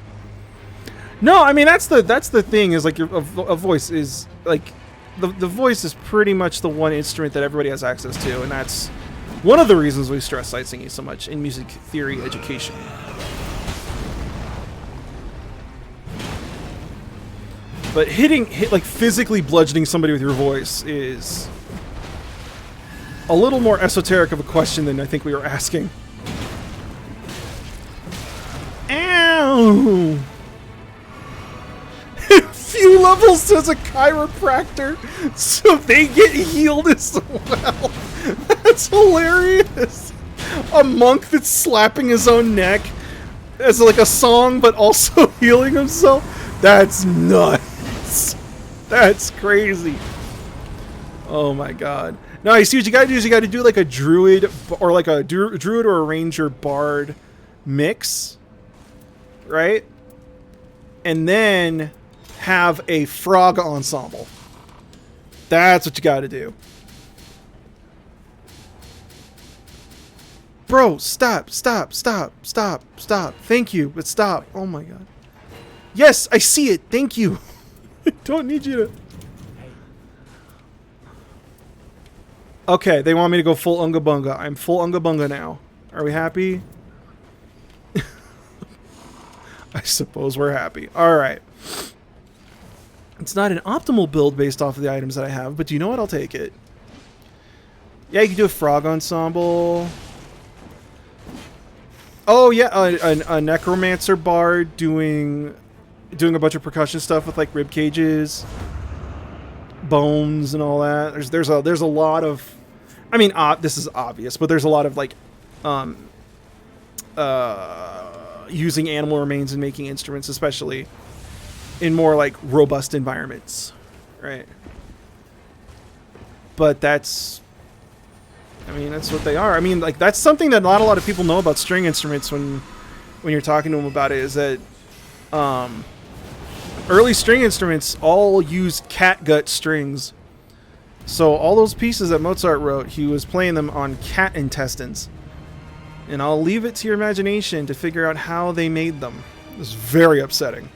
No, I mean that's the thing is like a voice is like the voice is pretty much the one instrument that everybody has access to, and that's one of the reasons we stress sight singing so much in music theory education. But like physically bludgeoning somebody with your voice is a little more esoteric of a question than I think we were asking. Ow! Few levels as a chiropractor, so they get healed as well. That's hilarious. A monk that's slapping his own neck as like a song, but also healing himself. That's nuts. That's crazy. Oh my god. No, you see what you gotta do is you gotta do like a druid or like a druid or a ranger bard mix, right? And then have a frog ensemble. That's what you gotta do. Bro, stop. Thank you, but stop. Oh my god. Yes, I see it. Thank you. I don't need you to... Okay, they want me to go full Unga Bunga. I'm full Unga Bunga now. Are we happy? I suppose we're happy. Alright. It's not an optimal build based off of the items that I have, but do you know what? I'll take it. Yeah, you can do a frog ensemble. Oh, yeah, a necromancer bard doing a bunch of percussion stuff with, like, rib cages, bones, and all that. There's a lot of... I mean, this is obvious, but there's a lot of, like, using animal remains and making instruments, especially in more, like, robust environments, right? But that's... I mean, that's what they are. I mean, like, that's something that not a lot of people know about string instruments when you're talking to them about it, is that, Early string instruments all used catgut strings. So all those pieces that Mozart wrote, he was playing them on cat intestines. And I'll leave it to your imagination to figure out how they made them. It was very upsetting.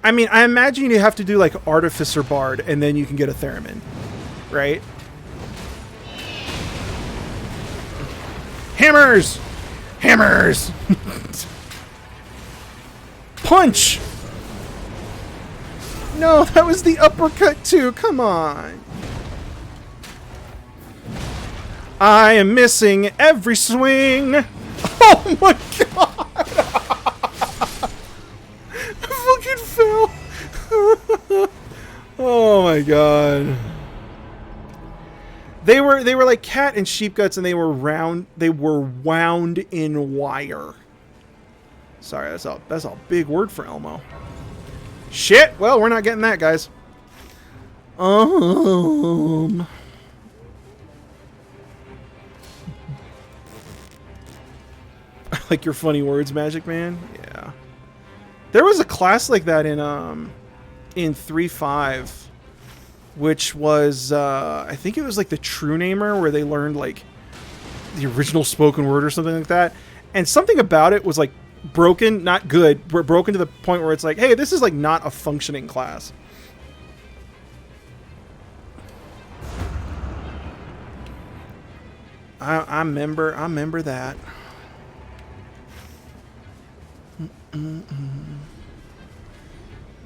I mean, I imagine you have to do like Artificer Bard, and then you can get a theremin, right? Hammers! Hammers! Punch! No, that was the uppercut too. Come on. I am missing every swing. Oh my god! I fucking fell. Oh my god. They were like cat and sheep guts, and they were round. They were wound in wire. Sorry, that's a big word for Elmo. Shit. Well, we're not getting that, guys. Like your funny words, Magic Man. Yeah. There was a class like that in 3.5. Which was, I think it was like the True Namer, where they learned like the original spoken word or something like that. And something about it was like broken, not good, but broken to the point where it's like, hey, this is like not a functioning class. I remember that.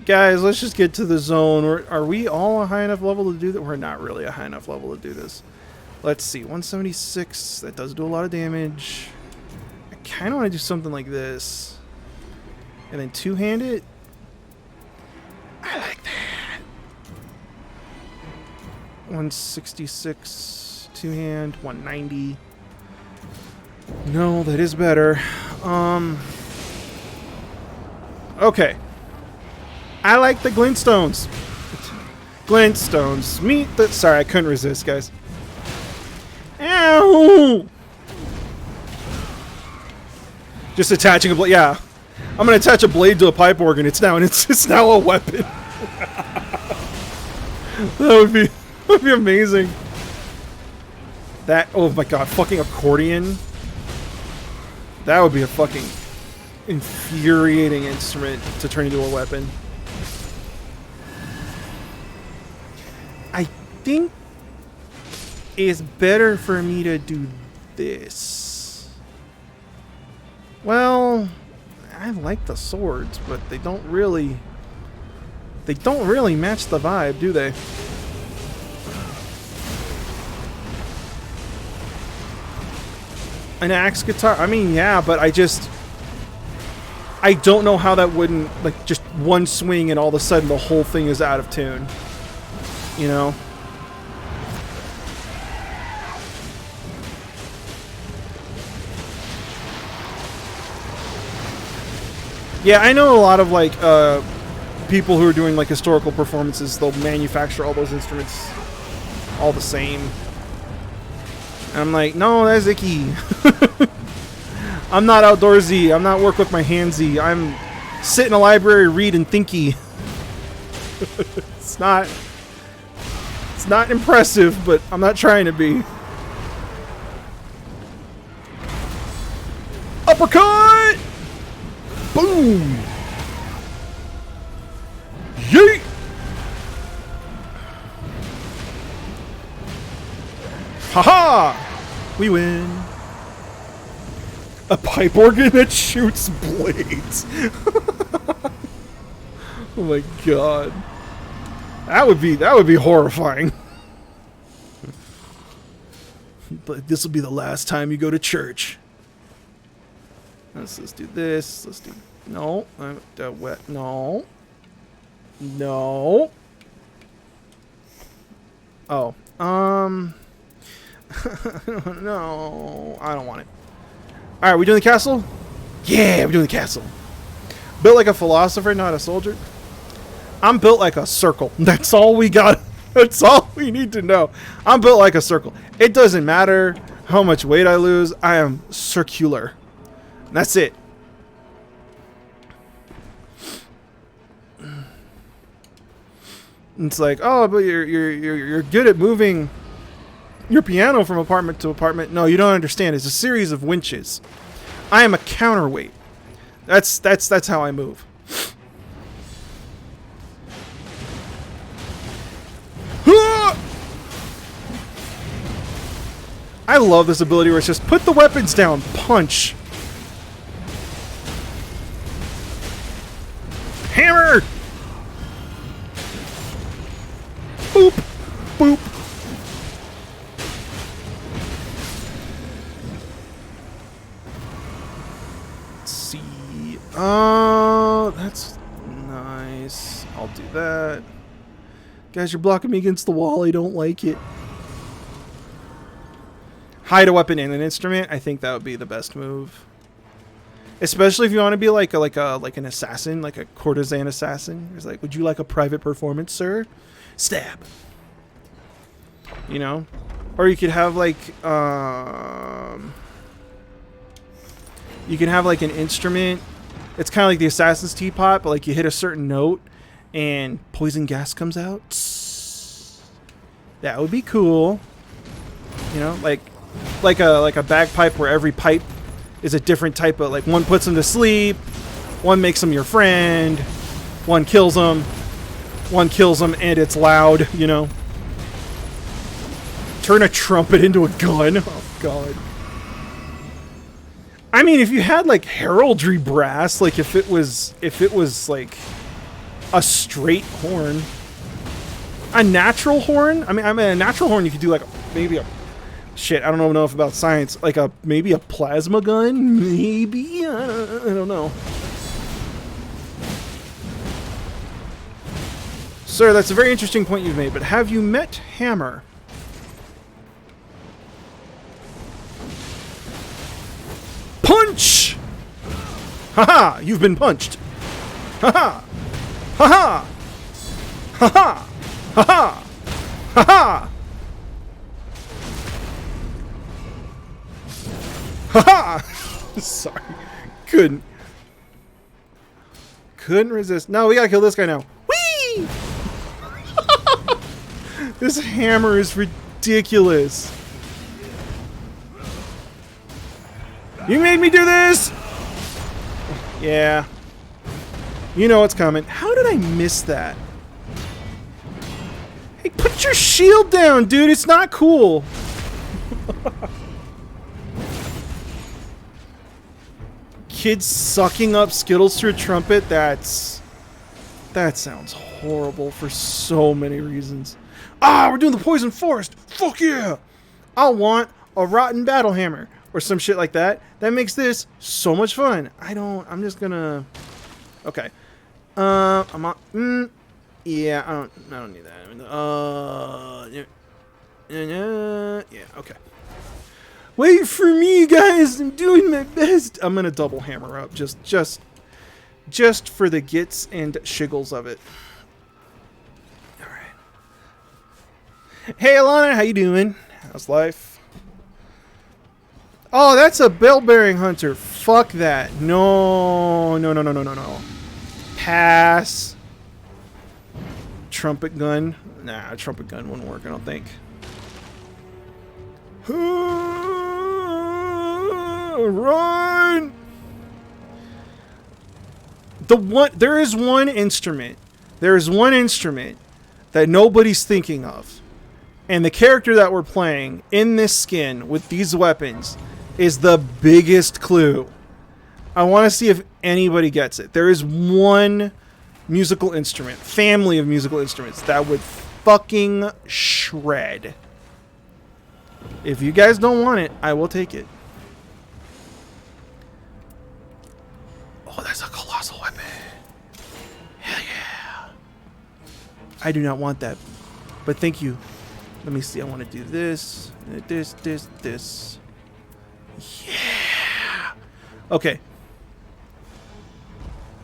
Guys, let's just get to the zone. Are we all a high enough level to do that? We're not really a high enough level to do this. Let's see. 176. That does do a lot of damage. I kind of want to do something like this. And then two-hand it. I like that. 166. Two-hand. 190. No, that is better. Okay. I like the glintstones. Glintstones. Meet the... Sorry, I couldn't resist, guys. Ow! Just attaching a blade. Yeah. I'm going to attach a blade to a pipe organ. It's now a weapon. That would be amazing. That... Oh my god. Fucking accordion. That would be a fucking infuriating instrument to turn into a weapon. I think it's better for me to do this. Well, I like the swords, but they don't really match the vibe, do they? An axe guitar? I mean, yeah, but I don't know how that wouldn't, like, just one swing and all of a sudden the whole thing is out of tune. You know? Yeah, I know a lot of, like, people who are doing, like, historical performances, they'll manufacture all those instruments all the same. And I'm like, no, that's icky. I'm not outdoorsy. I'm not work with my handsy. I'm sit in a library, read, and thinky. It's not impressive, but I'm not trying to be. Uppercut! Boom! Yeet! Haha! We win. A pipe organ that shoots blades. Oh my god. That would be horrifying. But this will be the last time you go to church. Let's do this. Let's do... No. No. No. Oh. No. I don't want it. Alright, we doing the castle? Yeah, we're doing the castle. Built like a philosopher, not a soldier. I'm built like a circle. That's all we got. That's all we need to know. I'm built like a circle. It doesn't matter how much weight I lose. I am circular. That's it. It's like, oh, but you're good at moving your piano from apartment to apartment. No, you don't understand. It's a series of winches. I am a counterweight. That's how I move. I love this ability where it's just put the weapons down, punch. Hammer! Boop! Boop! Let's see. Oh, that's nice. I'll do that. Guys, you're blocking me against the wall. I don't like it. Hide a weapon in an instrument. I think that would be the best move. Especially if you want to be like an assassin, like a courtesan assassin. It's like, would you like a private performance, sir? Stab. You know? Or you could have like you can have like an instrument. It's kind of like the assassin's teapot, but like you hit a certain note and poison gas comes out. That would be cool. You know, like a bagpipe where every pipe is a different type of, like, one puts them to sleep, one makes them your friend, one kills them and it's loud, you know. Turn a trumpet into a gun. Oh god. I mean, if you had like heraldry brass, like if it was like a straight horn, a natural horn. I mean a natural horn you could do like maybe a shit. I don't know enough about science. Like maybe a plasma gun, maybe. I don't know. Sir, that's a very interesting point you've made. But have you met Hammer? Punch! Haha! You've been punched. Haha! Haha! Haha! Haha! Haha! Haha! Sorry. Couldn't resist. No, we gotta kill this guy now. Whee! This hammer is ridiculous. You made me do this! Yeah. You know what's coming. How did I miss that? Hey, put your shield down, dude. It's not cool. Kids sucking up Skittles through a trumpet. That sounds horrible for so many reasons. Ah, we're doing the poison forest. Fuck yeah. I want a rotten battle hammer. Or some shit like that. That makes this so much fun. I'm just gonna... Okay. I'm on... yeah, I don't need that. Yeah, okay. Wait for me, guys! I'm doing my best! I'm gonna double hammer up. Just for the gits and shiggles of it. Alright. Hey, Alana, how you doing? How's life? Oh, that's a bell-bearing hunter. Fuck that. No. Pass. Trumpet gun. Nah, trumpet gun wouldn't work, I don't think. Run! There is one instrument that nobody's thinking of. And the character that we're playing in this skin with these weapons is the biggest clue. I want to see if anybody gets it. There is one musical instrument, family of musical instruments, that would fucking shred. If you guys don't want it, I will take it. Oh, that's a colossal weapon. Hell yeah. I do not want that, but thank you. Let me see, I want to do this, this. Yeah. Okay.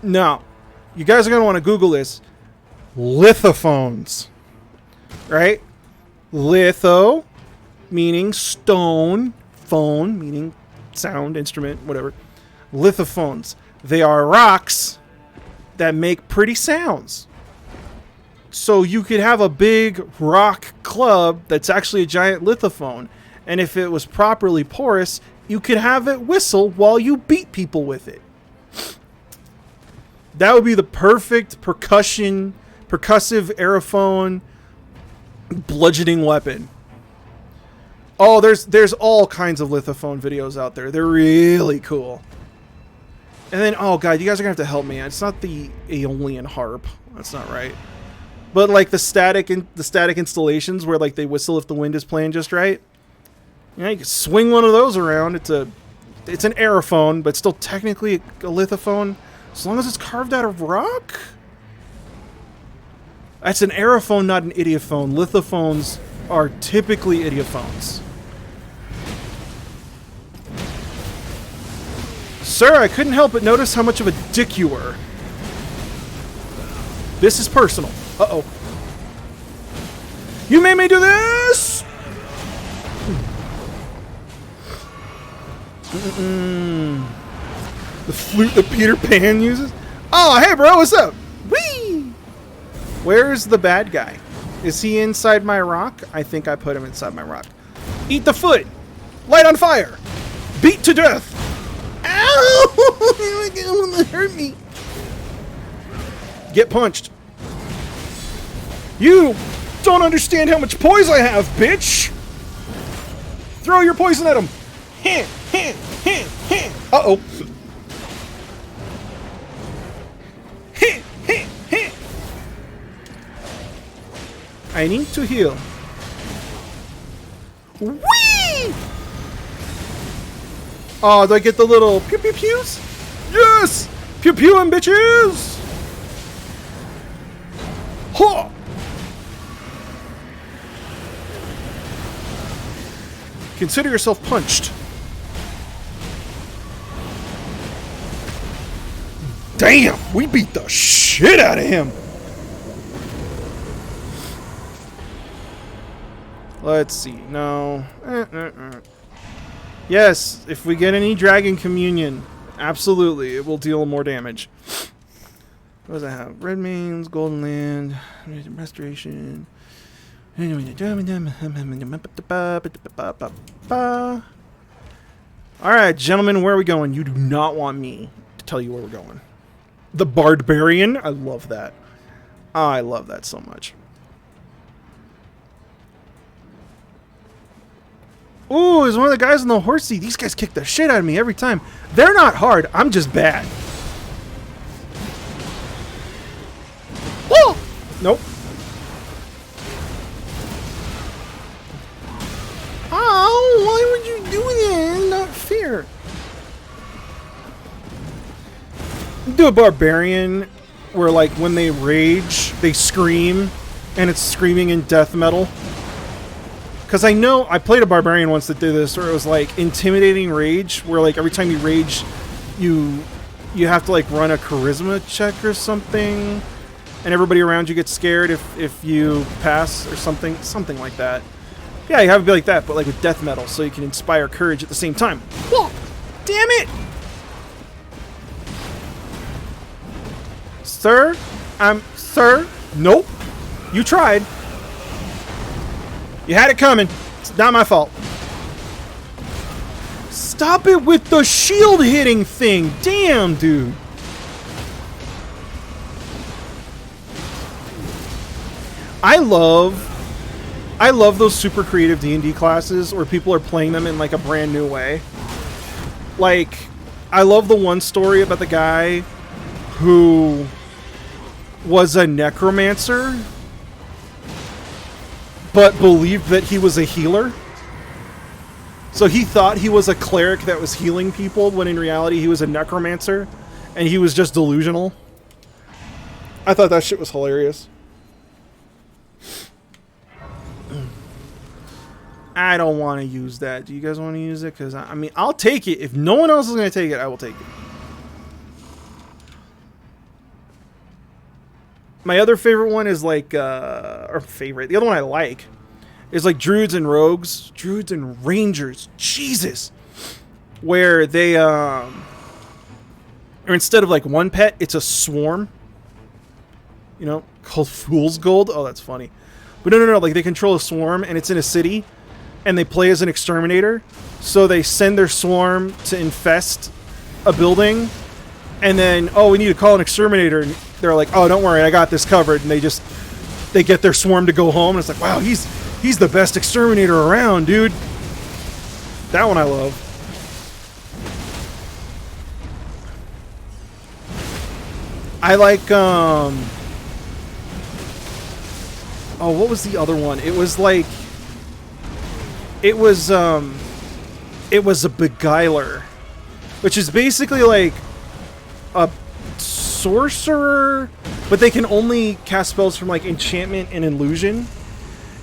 Now, you guys are going to want to Google this. Lithophones. Right? Litho, meaning stone. Phone, meaning sound, instrument, whatever. Lithophones. They are rocks that make pretty sounds. So you could have a big rock club that's actually a giant lithophone. And if it was properly porous, you could have it whistle while you beat people with it. That would be the perfect percussive aerophone bludgeoning weapon. Oh, there's all kinds of lithophone videos out there. They're really cool. And then, oh god, you guys are gonna have to help me. It's not the Aeolian harp. That's not right. But like the static installations where like they whistle if the wind is playing just right. You know, you can swing one of those around. It's an aerophone, but still technically a lithophone, as long as it's carved out of rock. That's an aerophone, not an idiophone. Lithophones are typically idiophones. Sir, I couldn't help but notice how much of a dick you were. This is personal. Uh-oh. You made me do this! The flute that Peter Pan uses? Oh, hey bro, what's up? Whee! Where's the bad guy? Is he inside my rock? I think I put him inside my rock. Eat the foot! Light on fire! Beat to death! Ow! It hurt me. Get punched. You don't understand how much poise I have, bitch! Throw your poison at him! Uh-oh. I need to heal. Whee! Oh, do I get the little pew pew pews? Yes! Pew pewing, bitches! Huh! Consider yourself punched. Damn! We beat the shit out of him! Let's see. No. Yes, if we get any Dragon Communion, absolutely, it will deal more damage. What does I have? Red Mains, Golden Land, Restoration. Alright, gentlemen, where are we going? You do not want me to tell you where we're going. The Barbarian? I love that. I love that so much. Ooh, there's one of the guys on the horsey. These guys kick the shit out of me every time. They're not hard. I'm just bad. Oh! Nope. Oh, why would you do that? Not fair. Do a barbarian where, like, when they rage, they scream, and it's screaming in death metal. Because I know, I played a barbarian once that did this, where it was like intimidating rage, where like every time you rage, you have to like run a charisma check or something, and everybody around you gets scared if you pass or something like that. Yeah, you have to be like that, but like with death metal, so you can inspire courage at the same time. Whoa! Damn it! Sir? Sir? Nope. You tried. You had it coming. It's not my fault. Stop it with the shield hitting thing. Damn, dude. I love those super creative D&D classes where people are playing them in like a brand new way. Like, I love the one story about the guy who was a necromancer but believed that he was a healer. So he thought he was a cleric that was healing people, when in reality he was a necromancer, and he was just delusional. I thought that shit was hilarious. I don't want to use that. Do you guys want to use it? Because, I mean, I'll take it. If no one else is going to take it, I will take it. My other favorite one is like, the other one I like is like Druids and Rogues. Druids and Rangers. Jesus. Where they, Or instead of like one pet, it's a swarm. You know, called Fool's Gold. Oh, that's funny. But no. Like, they control a swarm, and it's in a city, and they play as an exterminator. So they send their swarm to infest a building, and then, oh, we need to call an exterminator. And they're like, oh, don't worry, I got this covered. And they get their swarm to go home, and it's like, wow, he's the best exterminator around, dude. That one I love. I like, oh, what was the other one? It was like, it was a beguiler, which is basically like a sorcerer, but they can only cast spells from like enchantment and illusion,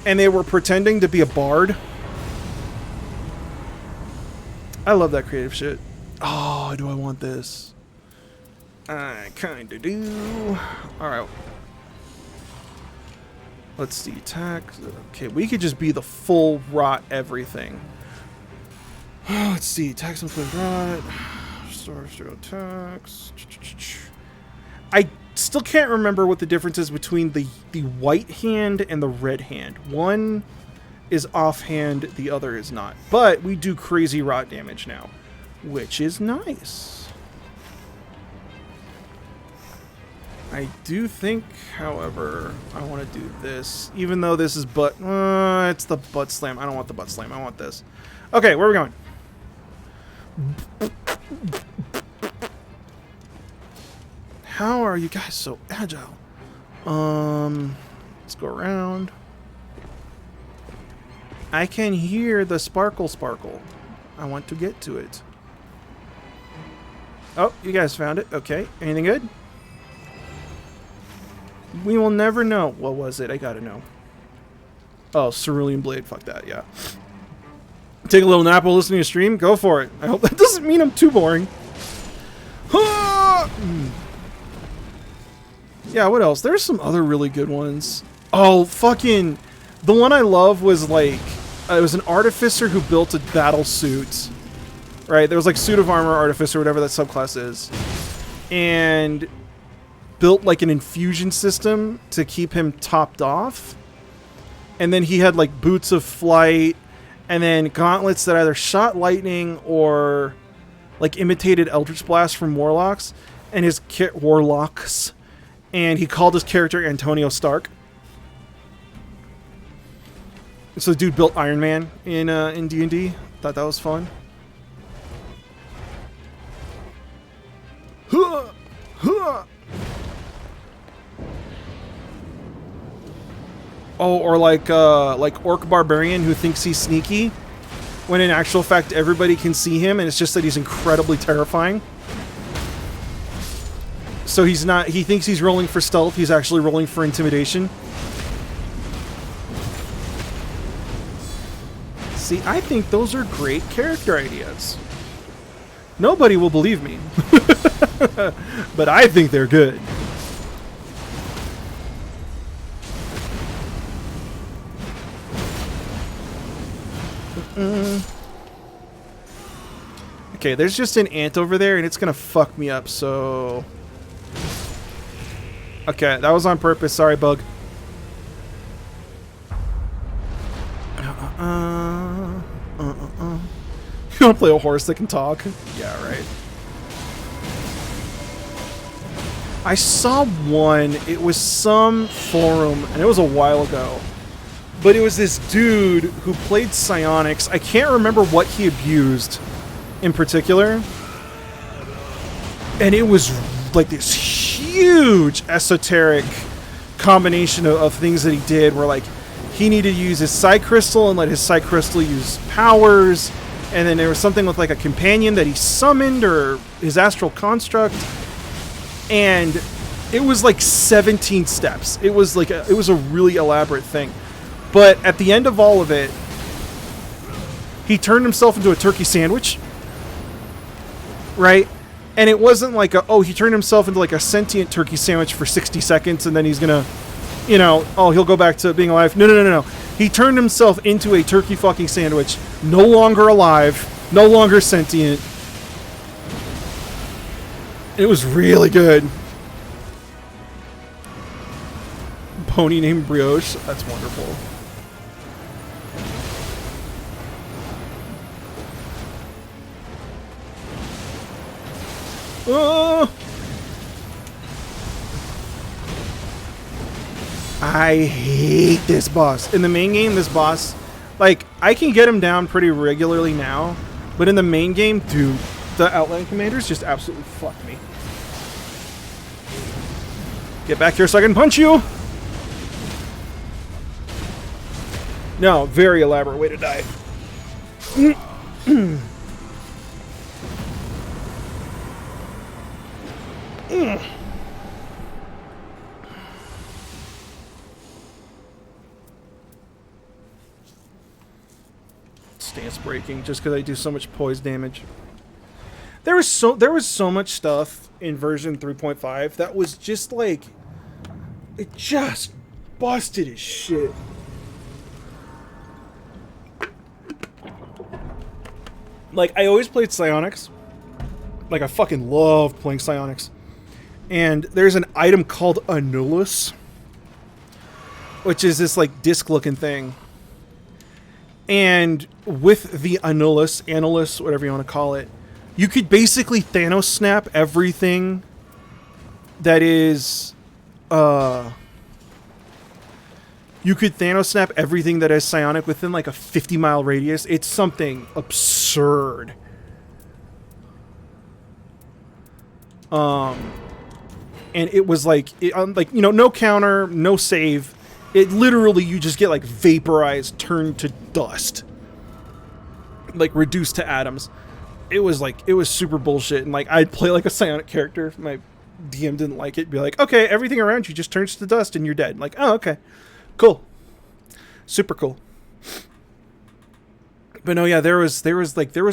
and they were pretending to be a bard. I love that creative shit. Oh, do I want this? I kinda do. Alright. Let's see. Attack. Okay, we could just be the full rot everything. Let's see. Attacks and flame rot. Star attacks. I still can't remember what the difference is between the white hand and the red hand. One is offhand, the other is not. But we do crazy rot damage now, which is nice. I do think, however, I want to do this, even though this is it's the butt slam. I don't want the butt slam. I want this. Okay, where are we going? How are you guys so agile? Let's go around. I can hear the sparkle. I want to get to it. Oh, you guys found it. Okay, anything good? We will never know. What was it? I gotta know. Oh, Cerulean Blade. Fuck that, yeah. Take a little nap while listening to stream? Go for it. I hope that doesn't mean I'm too boring. Yeah, what else? There's some other really good ones. Oh, fucking... The one I love was, like... it was an artificer who built a battle suit. Right? There was, like, suit of armor artificer, whatever that subclass is. And... built like an infusion system to keep him topped off, and then he had like boots of flight, and then gauntlets that either shot lightning or like imitated Eldritch Blast from warlocks, and his warlocks, and he called his character Antonio Stark. So the dude built Iron Man in D&D. Thought that was fun. Oh, or like Orc Barbarian who thinks he's sneaky, when in actual fact everybody can see him, and it's just that he's incredibly terrifying. So he's not. He thinks he's rolling for stealth. He's actually rolling for intimidation. See, I think those are great character ideas. Nobody will believe me, but I think they're good. Okay, there's just an ant over there, and it's gonna fuck me up, so... Okay, that was on purpose. Sorry, bug. You wanna play a horse that can talk? Yeah, right. I saw one. It was some forum, and it was a while ago. But it was this dude who played psionics. I can't remember what he abused in particular. And it was like this huge esoteric combination of things that he did, where like he needed to use his psi crystal and let his psi crystal use powers. And then there was something with like a companion that he summoned, or his astral construct. And it was like 17 steps. It was like it was a really elaborate thing. But at the end of all of it, he turned himself into a turkey sandwich, right? And it wasn't like he turned himself into like a sentient turkey sandwich for 60 seconds and then he's gonna, you know, he'll go back to being alive. No. He turned himself into a turkey fucking sandwich, no longer alive, no longer sentient. It was really good. Pony named Brioche. That's wonderful. Oh! I hate this boss. In the main game, this boss, like, I can get him down pretty regularly now, but in the main game, dude, the Outland Commanders just absolutely fucked me. Get back here so I can punch you! No, very elaborate way to die. Stance breaking just because I do so much poise damage. There was so much stuff in version 3.5 that was just like, it just busted as shit. Like, I always played psionics. Like, I fucking loved playing psionics. And there's an item called Annulus, which is this like disc looking thing. And with the Annulus, whatever you want to call it, you could basically Thanos snap everything that is, you could Thanos snap everything that is psionic within like a 50-mile radius. It's something absurd. And it was like, like, you know, no counter, no save. It literally, you just get like vaporized, turned to dust, like reduced to atoms. It was like, it was super bullshit. And like, I'd play like a psionic character. My DM didn't like it. Be like, okay, everything around you just turns to dust and you're dead. Like, oh, okay, cool, super cool. But no, yeah, there was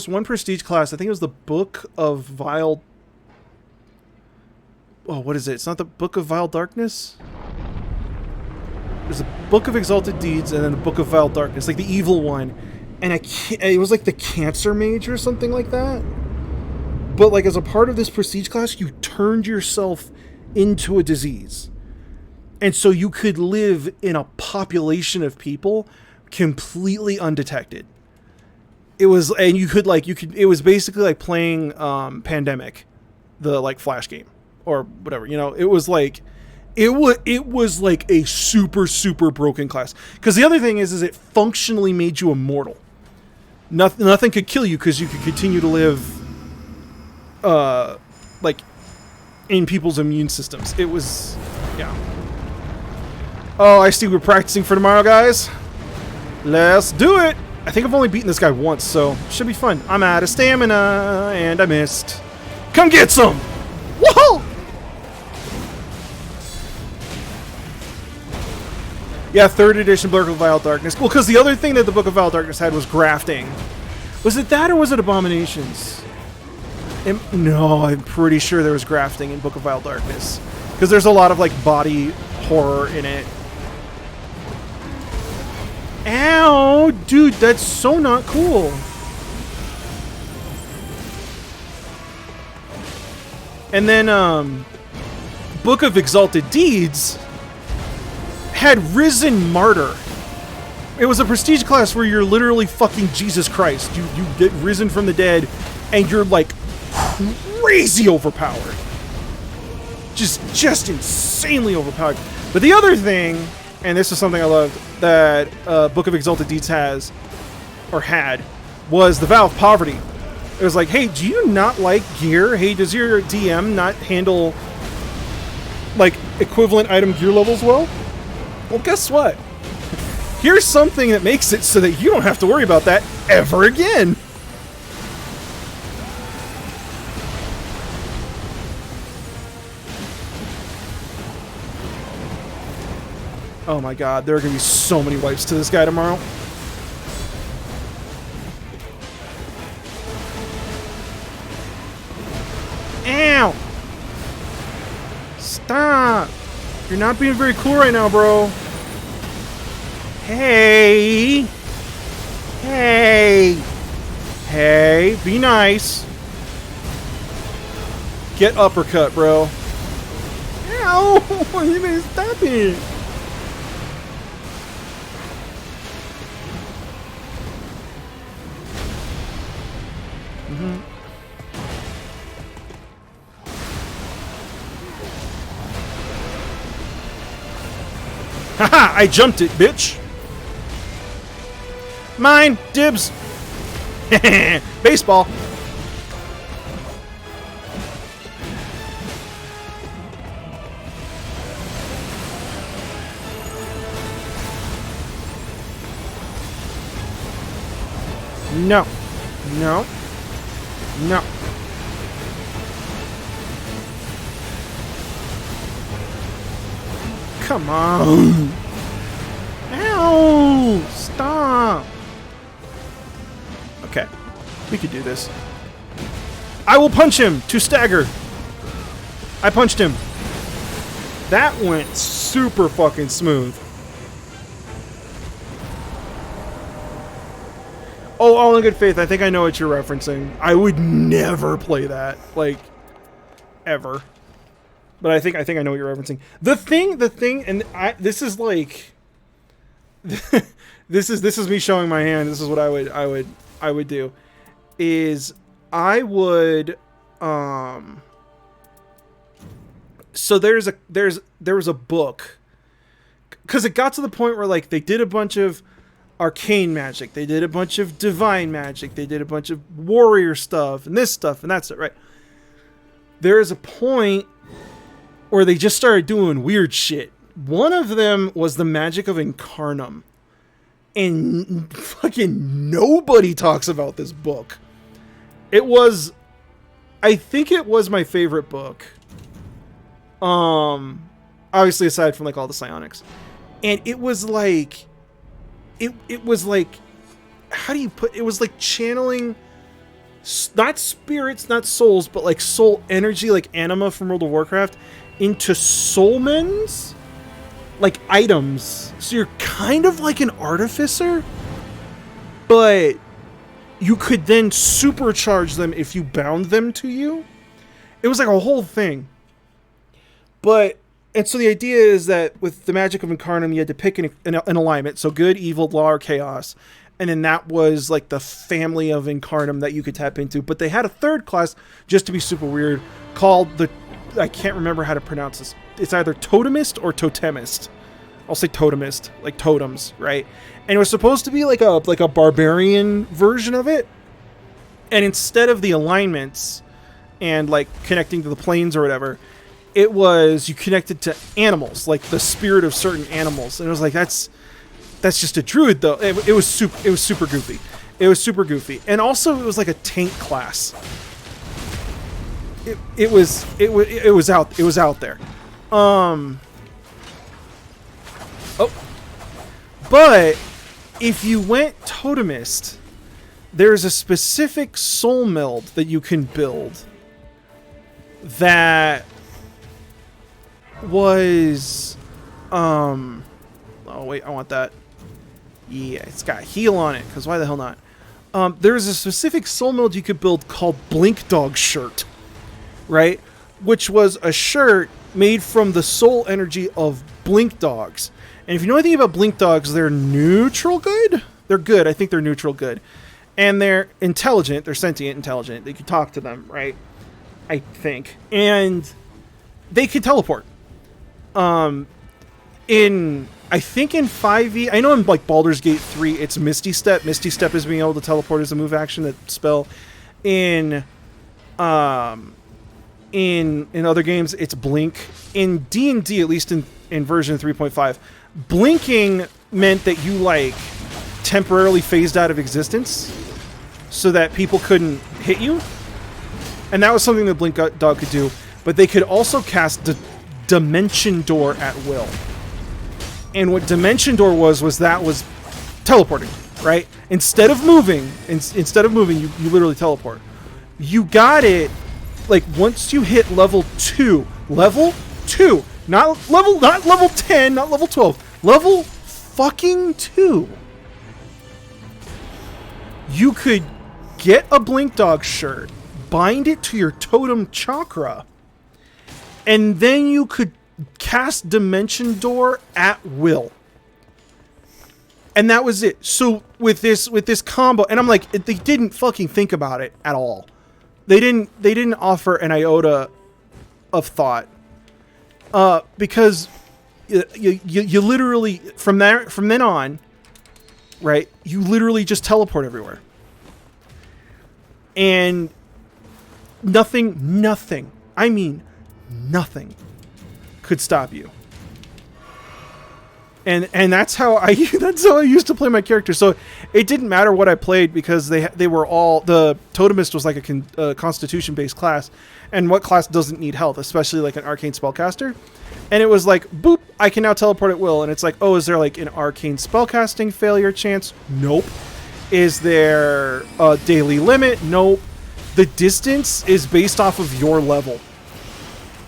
one prestige class. I think it was the Book of Vile. Oh, what is it? It's not the Book of Vile Darkness? There's a Book of Exalted Deeds and then the Book of Vile Darkness, like the evil one. And it was like the Cancer Mage or something like that. But like as a part of this prestige class, you turned yourself into a disease. And so you could live in a population of people completely undetected. It was, and it was basically like playing Pandemic, the like Flash game. Or whatever, you know, it was like, it was like a super broken class. Because the other thing is it functionally made you immortal. Nothing could kill you because you could continue to live, like, in people's immune systems. It was, yeah. Oh, I see we're practicing for tomorrow, guys. Let's do it. I think I've only beaten this guy once, so should be fun. I'm out of stamina, and I missed. Come get some! Whoa! Yeah, 3rd edition Book of Vile Darkness. Well, because the other thing that the Book of Vile Darkness had was grafting. Was it that or was it Abominations? No, I'm pretty sure there was grafting in Book of Vile Darkness. Because there's a lot of, like, body horror in it. Ow! Dude, that's so not cool. And then, Book of Exalted Deeds had Risen Martyr. It was a prestige class where you're literally fucking Jesus Christ. You get risen from the dead, and you're like crazy overpowered. Just insanely overpowered. But the other thing, and this is something I loved, that Book of Exalted Deeds has, or had, was the vow of poverty. It was like, hey, do you not like gear? Hey, does your DM not handle like equivalent item gear levels well? Well, guess what? Here's something that makes it so that you don't have to worry about that ever again. Oh my god, there are going to be so many wipes to this guy tomorrow. Ow! Stop! You're not being very cool right now, bro. Hey! Hey! Hey, be nice. Get uppercut, bro. Ow! You made stop it. Haha! I jumped it, bitch. Mine. Dibs. Baseball. No. No. No. Come on. Ow! Stop. Okay. We could do this. I will punch him to stagger. I punched him. That went super fucking smooth. Oh, all in good faith. I think I know what you're referencing. I would never play that, like, ever. But I think I know what you're referencing. The thing, and this is like, this is me showing my hand. This is what I would do, is I would, so there was a book, because it got to the point where like they did a bunch of arcane magic, they did a bunch of divine magic, they did a bunch of warrior stuff and this stuff and that's it, right? There is a point where they just started doing weird shit. One of them was the magic of Incarnum. And fucking nobody talks about this book. I think it was my favorite book. Obviously aside from like all the psionics. And it was like, it was like, how do you put, it was like channeling, not spirits, not souls, but like soul energy, like anima from World of Warcraft, into soulmens, like items. So you're kind of like an artificer, but you could then supercharge them if you bound them to you. It was like a whole thing. And so the idea is that with the magic of Incarnum, you had to pick an alignment. So good, evil, law, or chaos. And then that was like the family of Incarnum that you could tap into. But they had a third class, just to be super weird, called I can't remember how to pronounce this. It's either Totemist or Totemist. I'll say Totemist, like totems, right? And it was supposed to be like a barbarian version of it. And instead of the alignments and like connecting to the planes or whatever, it was you connected to animals, like the spirit of certain animals. And it was like, that's just a druid though. It was super goofy. It was super goofy. And also it was like a tank class. It was out there. Oh. But if you went Totemist, there's a specific soul meld that you can build that was oh wait, I want that. Yeah, it's got heal on it, because why the hell not? There's a specific soul meld you could build called Blink Dog Shirt, right? Which was a shirt made from the soul energy of Blink Dogs. And if you know anything about Blink Dogs, they're neutral good? They're good. I think they're neutral good. And they're intelligent. They're sentient, intelligent. They can talk to them, right? I think. And they can teleport. I think in 5e, I know in like Baldur's Gate 3, it's Misty Step. Misty Step is being able to teleport as a move action, that spell. In other games, it's Blink. In D&D, at least in version 3.5, blinking meant that you like temporarily phased out of existence so that people couldn't hit you. And that was something that Blink Dog could do. But they could also cast Dimension Door at will. And what Dimension Door was teleporting, right? Instead of moving, you literally teleport. You got it, like, once you hit level 2, not level 10, not level 12, level fucking 2, you could get a Blink Dog shirt, bind it to your totem chakra, and then you could cast Dimension Door at will. And that was it. So with this combo, and I'm like, they didn't fucking think about it at all. They didn't offer an iota of thought. Because you literally from then on, right? You literally just teleport everywhere. And nothing, I mean nothing could stop you. And that's how I used to play my character. So it didn't matter what I played because they were all, the Totemist was like a Constitution based class, and what class doesn't need health, especially like an arcane spellcaster. And it was like, boop, I can now teleport at will. And it's like, oh, is there like an arcane spellcasting failure chance? Nope. Is there a daily limit? Nope. The distance is based off of your level,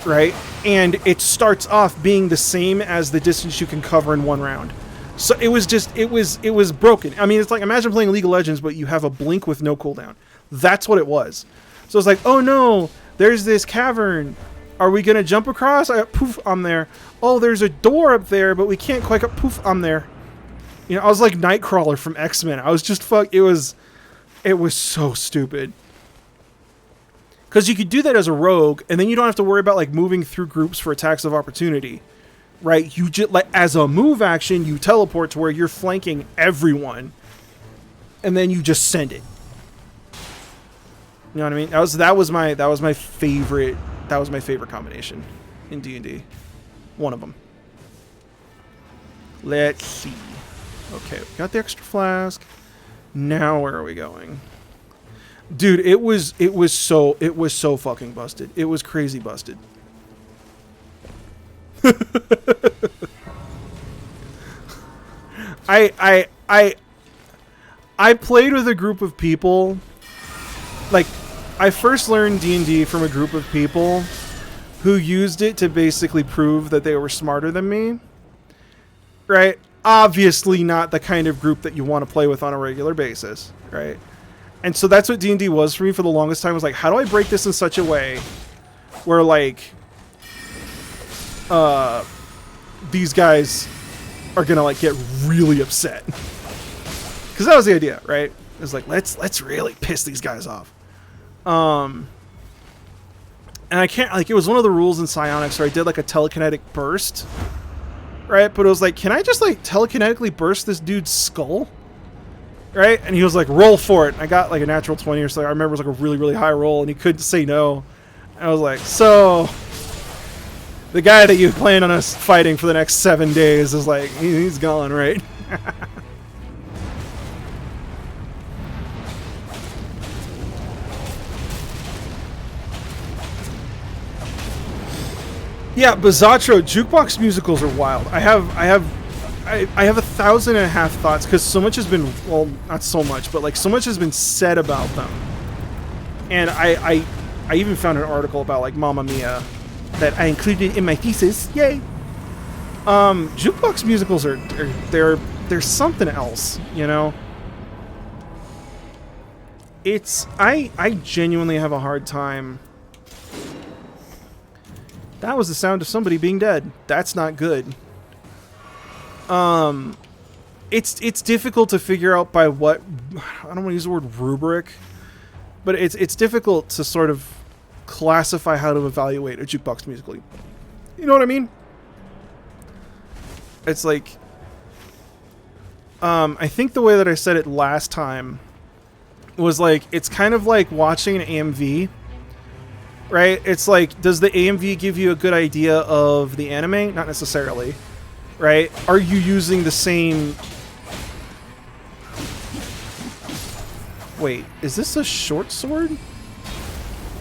right? And it starts off being the same as the distance you can cover in one round. So it was just, it was broken. I mean, it's like, imagine playing League of Legends, but you have a blink with no cooldown. That's what it was. So it's like, oh no, there's this cavern. Are we going to jump across? Poof, I'm there. Oh, there's a door up there, but we can't quite go. Poof, I'm there. You know, I was like Nightcrawler from X-Men. I was just it was so stupid. Because you could do that as a rogue, and then you don't have to worry about like moving through groups for attacks of opportunity, right? You just like as a move action, you teleport to where you're flanking everyone, and then you just send it. You know what I mean? That was my favorite combination in D&D. One of them. Let's see. Okay, we got the extra flask. Now where are we going? Dude, it was so fucking busted. It was crazy busted. I played with a group of people. Like, I first learned D&D from a group of people who used it to basically prove that they were smarter than me. Right? Obviously not the kind of group that you want to play with on a regular basis, right? And so that's what D&D was for me for the longest time. Was like, how do I break this in such a way where, like, these guys are gonna, like, get really upset? Because that was the idea, right? It was like, let's really piss these guys off. And I can't, like, it was one of the rules in Psionics where I did, like, a telekinetic burst, right? But it was like, can I just, like, telekinetically burst this dude's skull? Right? And he was like, roll for it. I got like a natural 20 or so. I remember it was like a really, really high roll, and he couldn't say no. And I was like, so the guy that you plan on us fighting for the next 7 days is like, he's gone, right? Yeah, Bazatro, jukebox musicals are wild. I have 1,500 thoughts because so much has been, well, not so much, but like so much has been said about them. And I even found an article about like Mamma Mia that I included in my thesis. Yay! Jukebox musicals are they're something else, you know. I genuinely have a hard time. That was the sound of somebody being dead. That's not good. It's difficult to figure out by what, I don't want to use the word rubric, but it's difficult to sort of classify how to evaluate a jukebox musical. You know what I mean? It's like, I think the way that I said it last time was like, it's kind of like watching an AMV, right? It's like, does the AMV give you a good idea of the anime? Not necessarily. Right? Are you using the same... Wait, is this a short sword?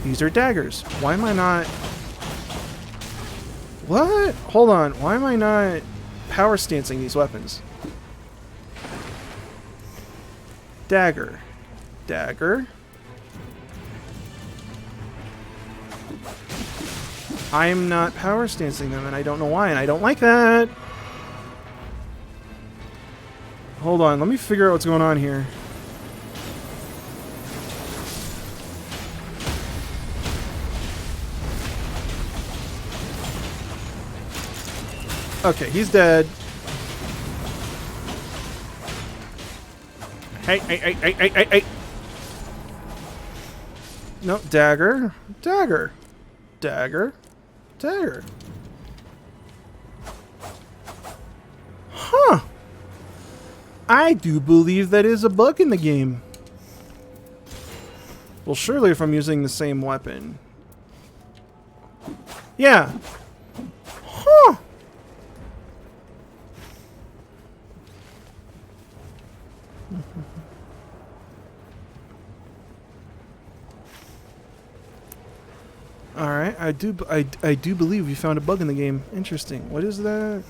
These are daggers. Why am I not... What? Hold on. Why am I not power stancing these weapons? Dagger. Dagger. I am not power stancing them, and I don't know why, and I don't like that. Hold on, let me figure out what's going on here. Okay, he's dead. Hey. No, dagger. Dagger. Dagger. Dagger. Huh. I do believe that is a bug in the game. Well, surely if I'm using the same weapon. Yeah. Huh. Alright, I do believe we found a bug in the game. Interesting. What is that?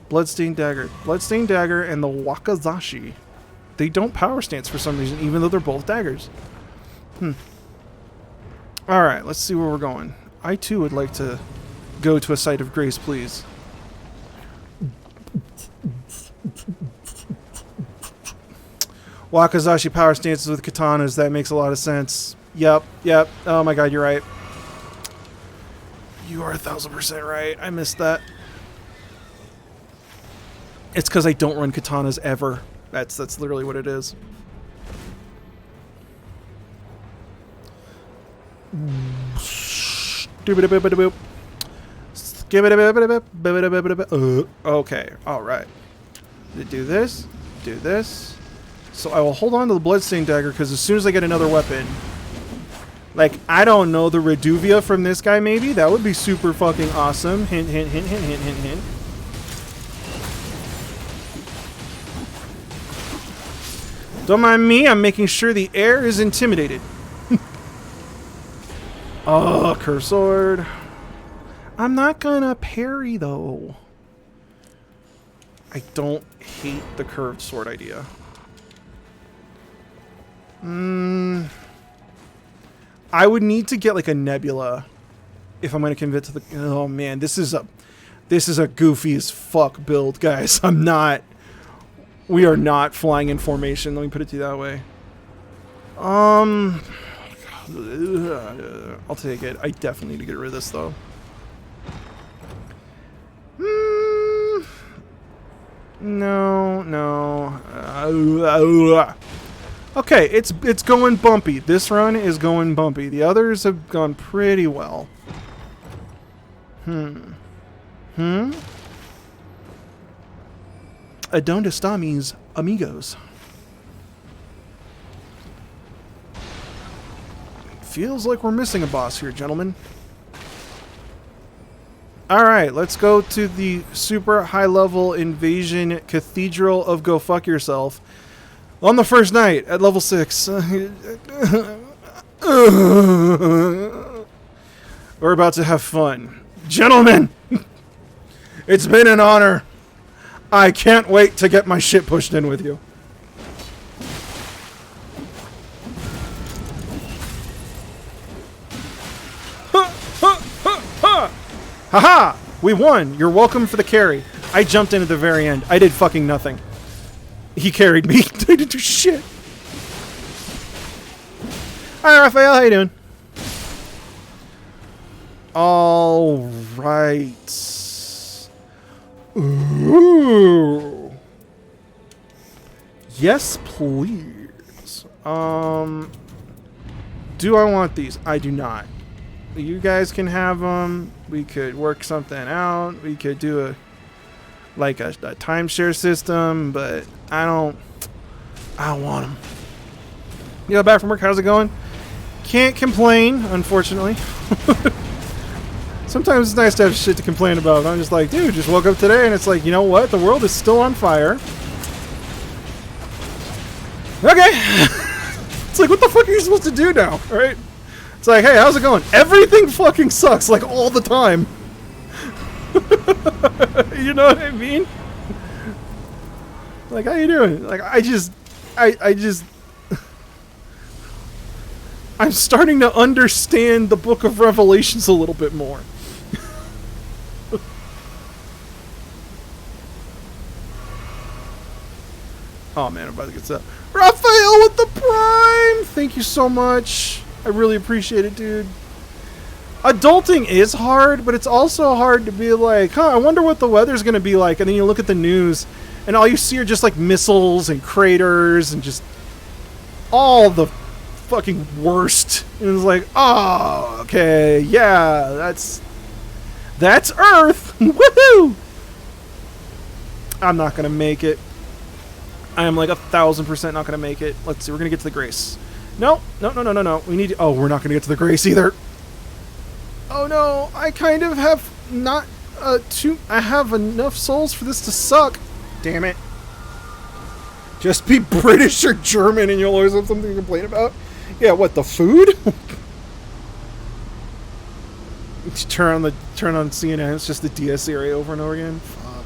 Bloodstained Dagger. Bloodstained Dagger and the Wakizashi. They don't power stance for some reason, even though they're both daggers. Alright, let's see where we're going. I too would like to go to a site of grace, please. Wakizashi power stances with katanas, that makes a lot of sense. Yep. Oh my god, you're right. You are 1000% right. I missed that. It's because I don't run katanas ever. That's literally what it is. Okay, alright. Do this. Do this. So I will hold on to the Bloodstained Dagger because as soon as I get another weapon... Like, I don't know, the Reduvia from this guy maybe? That would be super fucking awesome. Hint, hint, hint, hint, hint, hint, hint. Don't mind me, I'm making sure the air is intimidated. Oh, Curve Sword. I'm not gonna parry, though. I don't hate the curved sword idea. I would need to get like a nebula if I'm going to convert to the... Oh man, this is a goofy as fuck build, guys. We are not flying in formation. Let me put it to you that way. I'll take it. I definitely need to get rid of this though. No. Okay, it's going bumpy. This run is going bumpy. The others have gone pretty well. Adonde está mis amigos? Feels like we're missing a boss here, gentlemen. Alright, let's go to the super high-level invasion cathedral of Go Fuck Yourself. On the first night, at level 6. We're about to have fun. Gentlemen! It's been an honor. I can't wait to get my shit pushed in with you. Haha! We won! You're welcome for the carry. I jumped in at the very end. I did fucking nothing. He carried me. I didn't do shit. Hi, Raphael. How you doing? All right. Ooh. Yes, please. Do I want these? I do not. You guys can have them. We could work something out. We could do a timeshare system, but I don't want them. You got back from work? How's it going? Can't complain, unfortunately. Sometimes it's nice to have shit to complain about. I'm just like, dude, just woke up today, and it's like, you know what? The world is still on fire. Okay. It's like, what the fuck are you supposed to do now, right? It's like, hey, how's it going? Everything fucking sucks, like, all the time. You know what I mean? Like, how you doing? Like, I'm starting to understand the Book of Revelations a little bit more. Oh man, I'm about to get set. Raphael with the Prime! Thank you so much. I really appreciate it, dude. Adulting is hard, but it's also hard to be like, huh, I wonder what the weather's going to be like. And then you look at the news, and all you see are just like missiles and craters and just all the fucking worst. And it's like, oh, okay, yeah, that's Earth. Woohoo! I'm not going to make it. I am like 1,000% not going to make it. Let's see, we're going to get to the Grace. No. We need to, oh, we're not going to get to the Grace either. Oh no, I kind of have not, I have enough souls for this to suck. Damn it. Just be British or German and you'll always have something to complain about. Yeah, what, the food? turn on CNN, it's just the DS area over and over again. Fuck.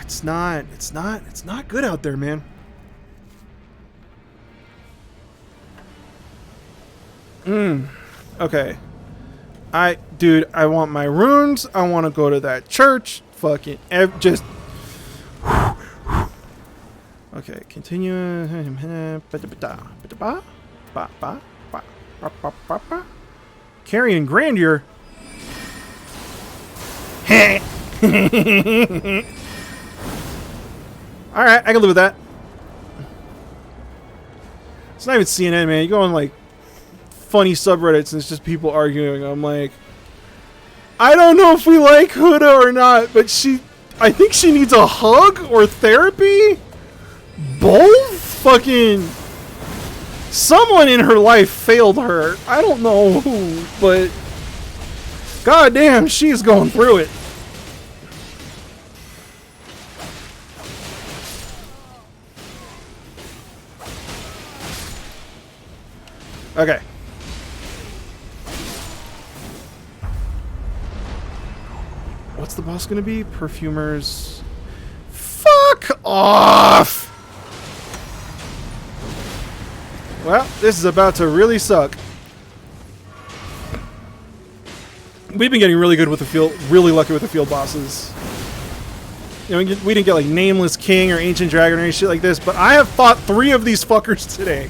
It's not good out there, man. Okay. Dude, I want my runes. I want to go to that church. Fucking just. Okay, continue. Carrying grandeur. Alright, I can live with that. It's not even CNN, man. You go on like funny subreddits and it's just people arguing. I'm like, I don't know if we like Huda or not, but I think she needs a hug or therapy. Both? Fucking someone in her life failed her. I don't know who, but goddamn, she's going through it. Okay. What's the boss gonna be? Perfumers. Fuck off! Well, this is about to really suck. We've been getting really good with the field, really lucky with the field bosses. You know, we didn't get like Nameless King or Ancient Dragon or any shit like this, but I have fought 3 of these fuckers today.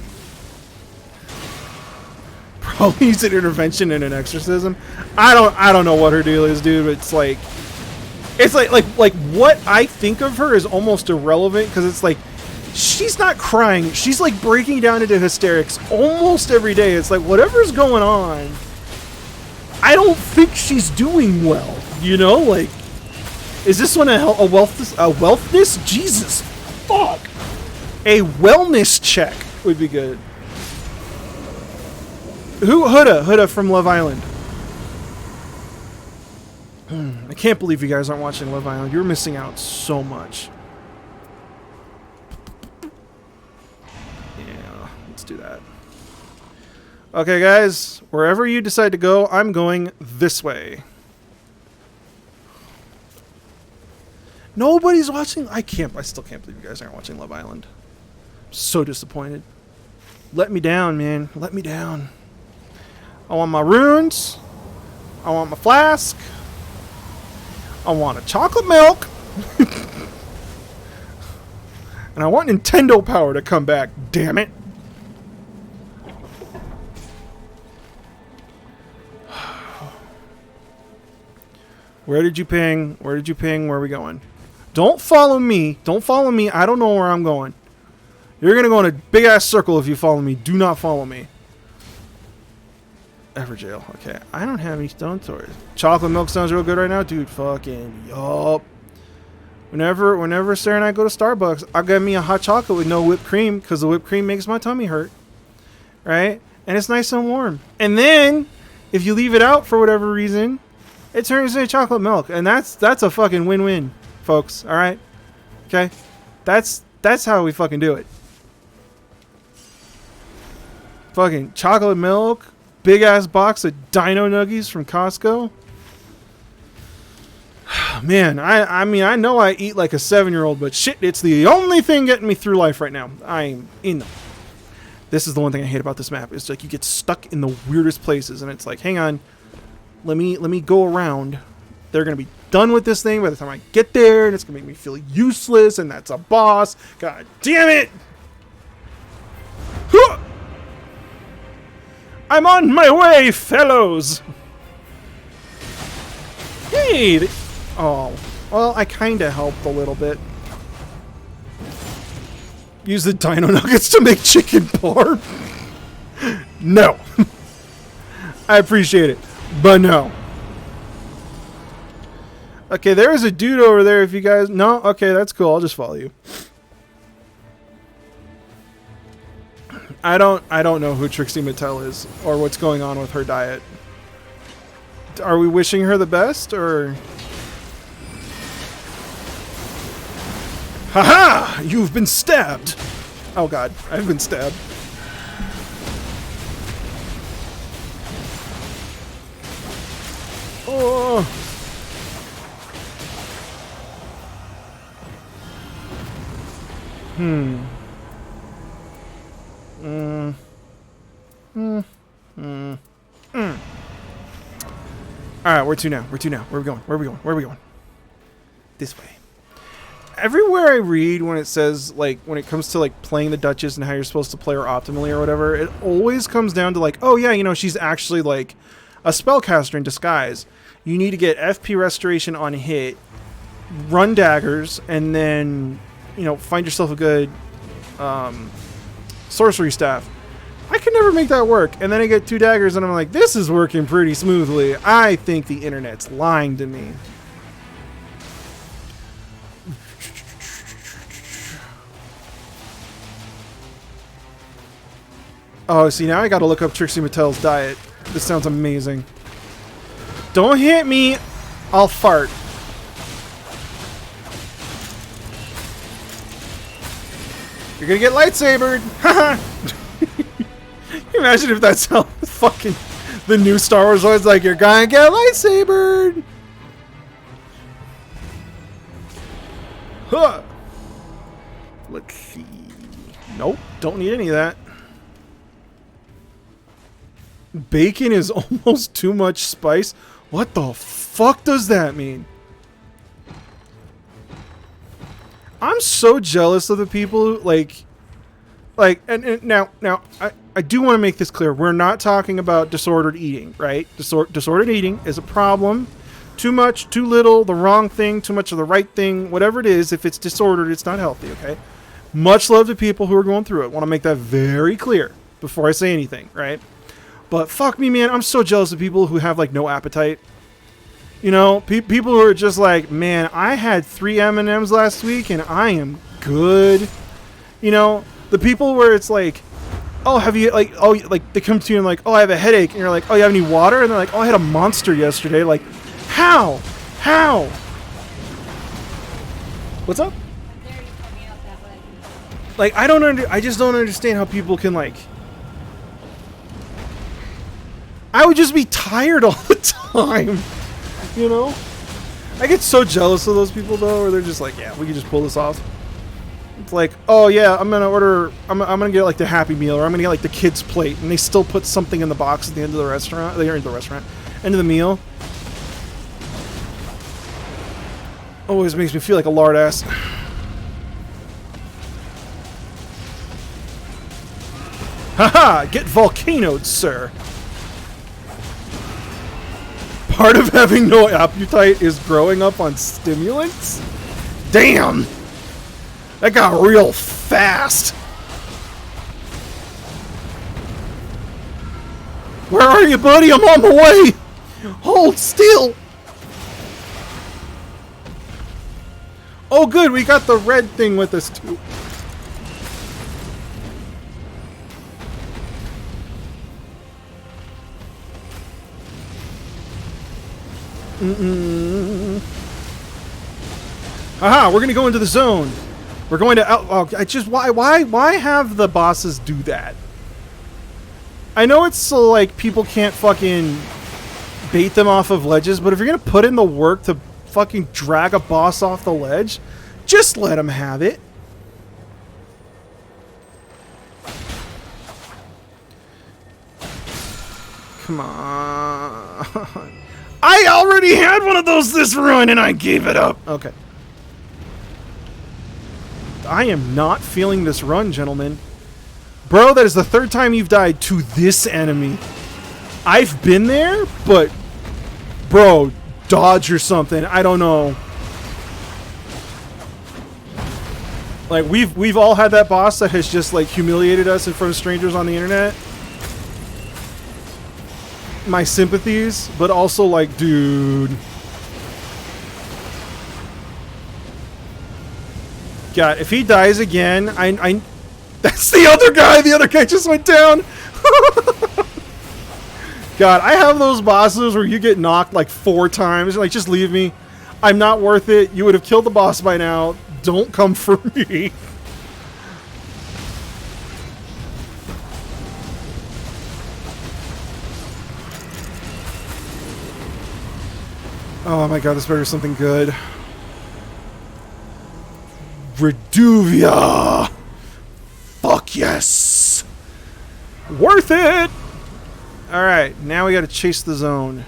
Probably needs an intervention and an exorcism. I don't know what her deal is, dude. But it's like what I think of her is almost irrelevant because it's like she's not crying. She's like breaking down into hysterics almost every day. It's like whatever's going on, I don't think she's doing well. You know, like, is this one a wellness? Jesus, fuck. A wellness check would be good. Who? Huda from Love Island. I can't believe you guys aren't watching Love Island. You're missing out so much. Yeah, let's do that. Okay, guys. Wherever you decide to go, I'm going this way. Nobody's watching? I still can't believe you guys aren't watching Love Island. I'm so disappointed. Let me down, man. Let me down. I want my runes. I want my flask. I want a chocolate milk. And I want Nintendo Power to come back, damn it. Where did you ping? Where did you ping? Where are we going? Don't follow me. Don't follow me. I don't know where I'm going. You're going to go in a big-ass circle if you follow me. Do not follow me. Everjail. Okay. I don't have any stone toys. Chocolate milk sounds real good right now. Dude, fucking yup. Whenever Sarah and I go to Starbucks, I'll get me a hot chocolate with no whipped cream because the whipped cream makes my tummy hurt. Right? And it's nice and warm. And then, if you leave it out for whatever reason, it turns into chocolate milk. And that's a fucking win-win, folks. Alright? Okay? That's how we fucking do it. Fucking chocolate milk. Big ass box of Dino Nuggies from Costco. Man, I mean, I know I eat like a 7-year-old, but shit, it's the only thing getting me through life right now. I'm in them. This is the one thing I hate about this map. It's like you get stuck in the weirdest places, and it's like, hang on, let me go around. They're gonna be done with this thing by the time I get there, and it's gonna make me feel useless, and that's a boss. God damn it! I'm on my way, fellows! Hey! Oh. Well, I kinda helped a little bit. Use the dino nuggets to make chicken parm? No. I appreciate it, but no. Okay, there is a dude over there if you guys... No? Okay, that's cool. I'll just follow you. I don't know who Trixie Mattel is or what's going on with her diet. Are we wishing her the best, or... Haha! You've been stabbed! Oh god, I've been stabbed. Oh! Alright, where to now? Where to now? Where are we going? Where are we going? Where are we going? This way. Everywhere I read when it says, like, when it comes to, like, playing the Duchess and how you're supposed to play her optimally or whatever, it always comes down to, like, oh yeah, you know, she's actually, like, a spellcaster in disguise. You need to get FP restoration on hit, run daggers, and then, you know, find yourself a good sorcery staff. I can never make that work. And then I get 2 daggers and I'm like, this is working pretty smoothly. I think the internet's lying to me. Oh, see, now I gotta look up Trixie Mattel's diet. This sounds amazing. Don't hit me! I'll fart. You're gonna get lightsabered! Haha! Imagine if that's how fucking the new Star Wars was like, you're gonna get lightsabered! Huh! Let's see. Nope, don't need any of that. Bacon is almost too much spice? What the fuck does that mean? I'm so jealous of the people who, like, and now, I do want to make this clear. We're not talking about disordered eating, right? Disordered eating is a problem. Too much, too little, the wrong thing, too much of the right thing, whatever it is, if it's disordered, it's not healthy, okay? Much love to people who are going through it. Want to make that very clear before I say anything, right? But fuck me, man, I'm so jealous of people who have, like, no appetite. You know, people who are just like, man, I had 3 M&Ms last week and I am good. You know, the people where it's like, oh, have you, like, oh, like, they come to you and like, oh, I have a headache. And you're like, oh, you have any water? And they're like, oh, I had a Monster yesterday. Like, how? How? What's up? Like, I just don't understand how people can, like, I would just be tired all the time. You know? I get so jealous of those people, though, where they're just like, yeah, we can just pull this off. It's like, oh, yeah, I'm going to order, I'm going to get, like, the Happy Meal, or I'm going to get, like, the kids' plate, and they still put something in the box at the end of the restaurant, end of the meal. Always makes me feel like a lard ass. Haha! Get volcanoed, sir! Part of having no appetite is growing up on stimulants? Damn! That got real fast! Where are you, buddy? I'm on the way! Hold still! Oh good, we got the red thing with us too. Aha, we're gonna go into the zone. We're going to out. Oh, I just why have the bosses do that? I know it's so like people can't fucking bait them off of ledges, but if you're gonna put in the work to fucking drag a boss off the ledge, just let him have it. Come on. I already had one of those this run and I gave it up. Okay. I am not feeling this run, gentlemen. Bro, that is the 3rd time you've died to this enemy. I've been there, but bro, dodge or something. I don't know. Like we've all had that boss that has just like humiliated us in front of strangers on the internet. My sympathies, but also like, dude. God, if he dies again, I that's the other guy. The other guy just went down. God, I have those bosses where you get knocked like 4 times. Like, just leave me. I'm not worth it. You would have killed the boss by now. Don't come for me. Oh my god, this better be something good. Reduvia! Fuck yes! Worth it! Alright, now we gotta chase the zone.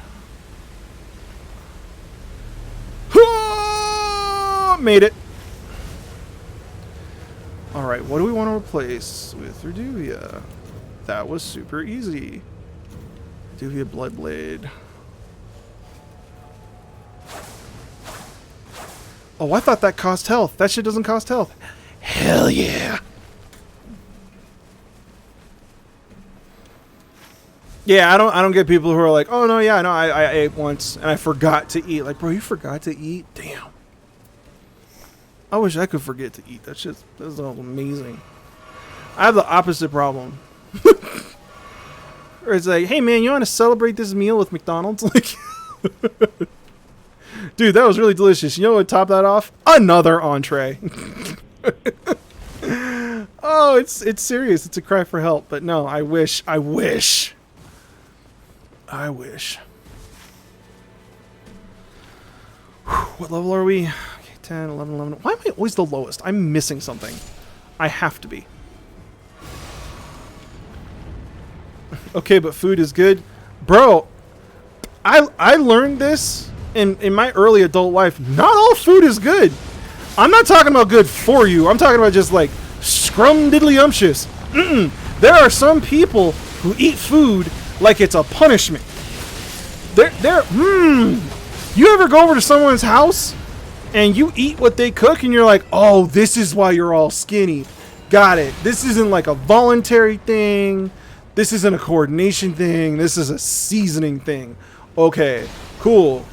Made it! Alright, what do we want to replace with Reduvia? That was super easy. Reduvia Bloodblade. Oh, I thought that cost health. That shit doesn't cost health. Hell yeah. Yeah, I don't get people who are like, oh no, yeah, no, I ate once and I forgot to eat. Like, bro, you forgot to eat? Damn. I wish I could forget to eat. That's all amazing. I have the opposite problem. Or it's like, hey man, you want to celebrate this meal with McDonald's? Like, dude, that was really delicious. You know what would top that off? Another entree. Oh, it's serious. It's a cry for help. But no, I wish. What level are we? Okay, 10, 11, 11. Why am I always the lowest? I'm missing something. I have to be. Okay, but food is good. Bro, I learned this in my early adult life. Not all food is good. I'm not talking about good for you. I'm talking about just like scrum-diddly-umptious. There are some people who eat food like it's a punishment. You ever go over to someone's house and you eat what they cook and you're like, oh, this is why you're all skinny. Got it. This isn't like a voluntary thing. This isn't a coordination thing. This is a seasoning thing. Okay, cool.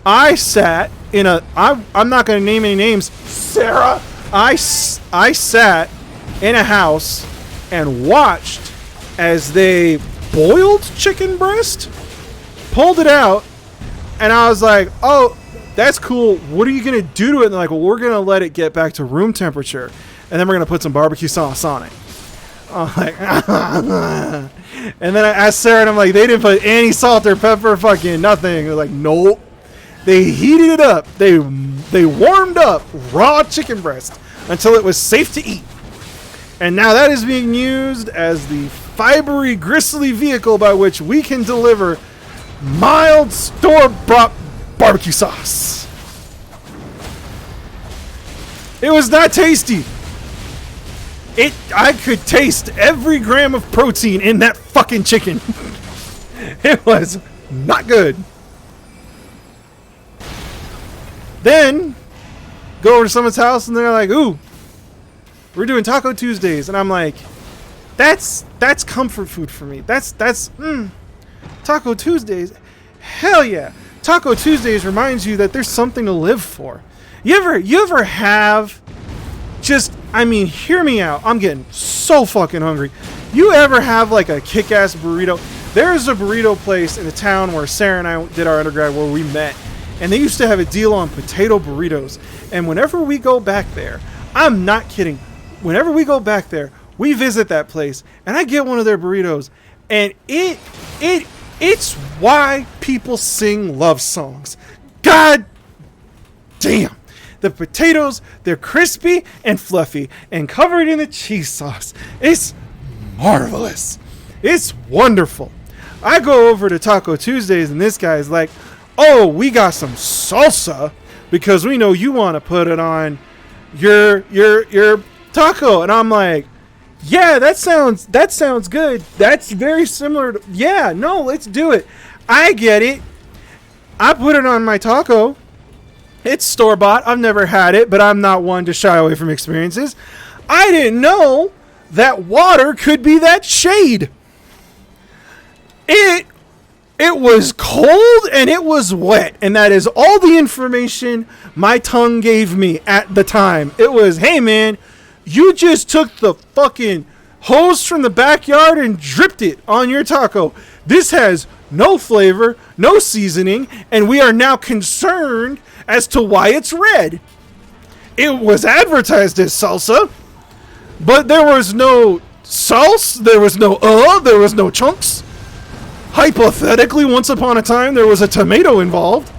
I sat in a... I'm not going to name any names. Sarah! I sat in a house and watched as they boiled chicken breast, pulled it out, and I was like, oh, that's cool. What are you going to do to it? And they're like, well, we're going to let it get back to room temperature, and then we're going to put some barbecue sauce on it. I'm like, and then I asked Sarah, and I'm like, they didn't put any salt or pepper, fucking nothing. They're like, nope. They heated it up. They warmed up raw chicken breast until it was safe to eat. And now that is being used as the fibery, gristly vehicle by which we can deliver mild store-bought barbecue sauce. It was not tasty. I could taste every gram of protein in that fucking chicken. It was not good. Then go over to someone's house and they're like, ooh, we're doing Taco Tuesdays. And I'm like, that's comfort food for me. That's Taco Tuesdays. Hell yeah. Taco Tuesdays reminds you that there's something to live for. You ever have just, I mean, hear me out. I'm getting so fucking hungry. You ever have like a kick-ass burrito? There's a burrito place in the town where Sarah and I did our undergrad where we met. And they used to have a deal on potato burritos. And whenever we go back there, I'm not kidding. Whenever we go back there, we visit that place and I get one of their burritos. And it's why people sing love songs. God damn. The potatoes, they're crispy and fluffy and covered in the cheese sauce. It's marvelous. It's wonderful. I go over to Taco Tuesdays and this guy's like, oh, we got some salsa because we know you want to put it on your taco. And I'm like, Yeah, that sounds good. That's very similar to, yeah, no, let's do it. I get it. I put it on my taco. It's store-bought. I've never had it, but I'm not one to shy away from experiences. I didn't know that water could be that shade. It was cold and it was wet, and that is all the information my tongue gave me at the time. It was, hey man, you just took the fucking hose from the backyard and dripped it on your taco. This has no flavor, no seasoning, and we are now concerned as to why it's red. It was advertised as salsa, but there was no sauce, there was no chunks. Hypothetically, once upon a time, there was a tomato involved.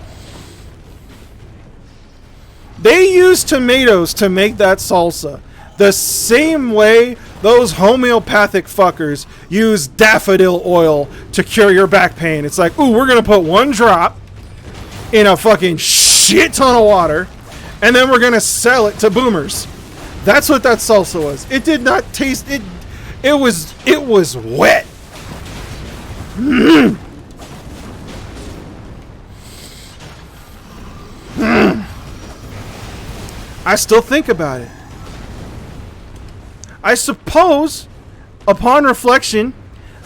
They used tomatoes to make that salsa. The same way those homeopathic fuckers use daffodil oil to cure your back pain. It's like, ooh, we're going to put one drop in a fucking shit ton of water, and then we're going to sell it to boomers. That's what that salsa was. It did not taste... It was wet. I still think about it. I suppose, upon reflection,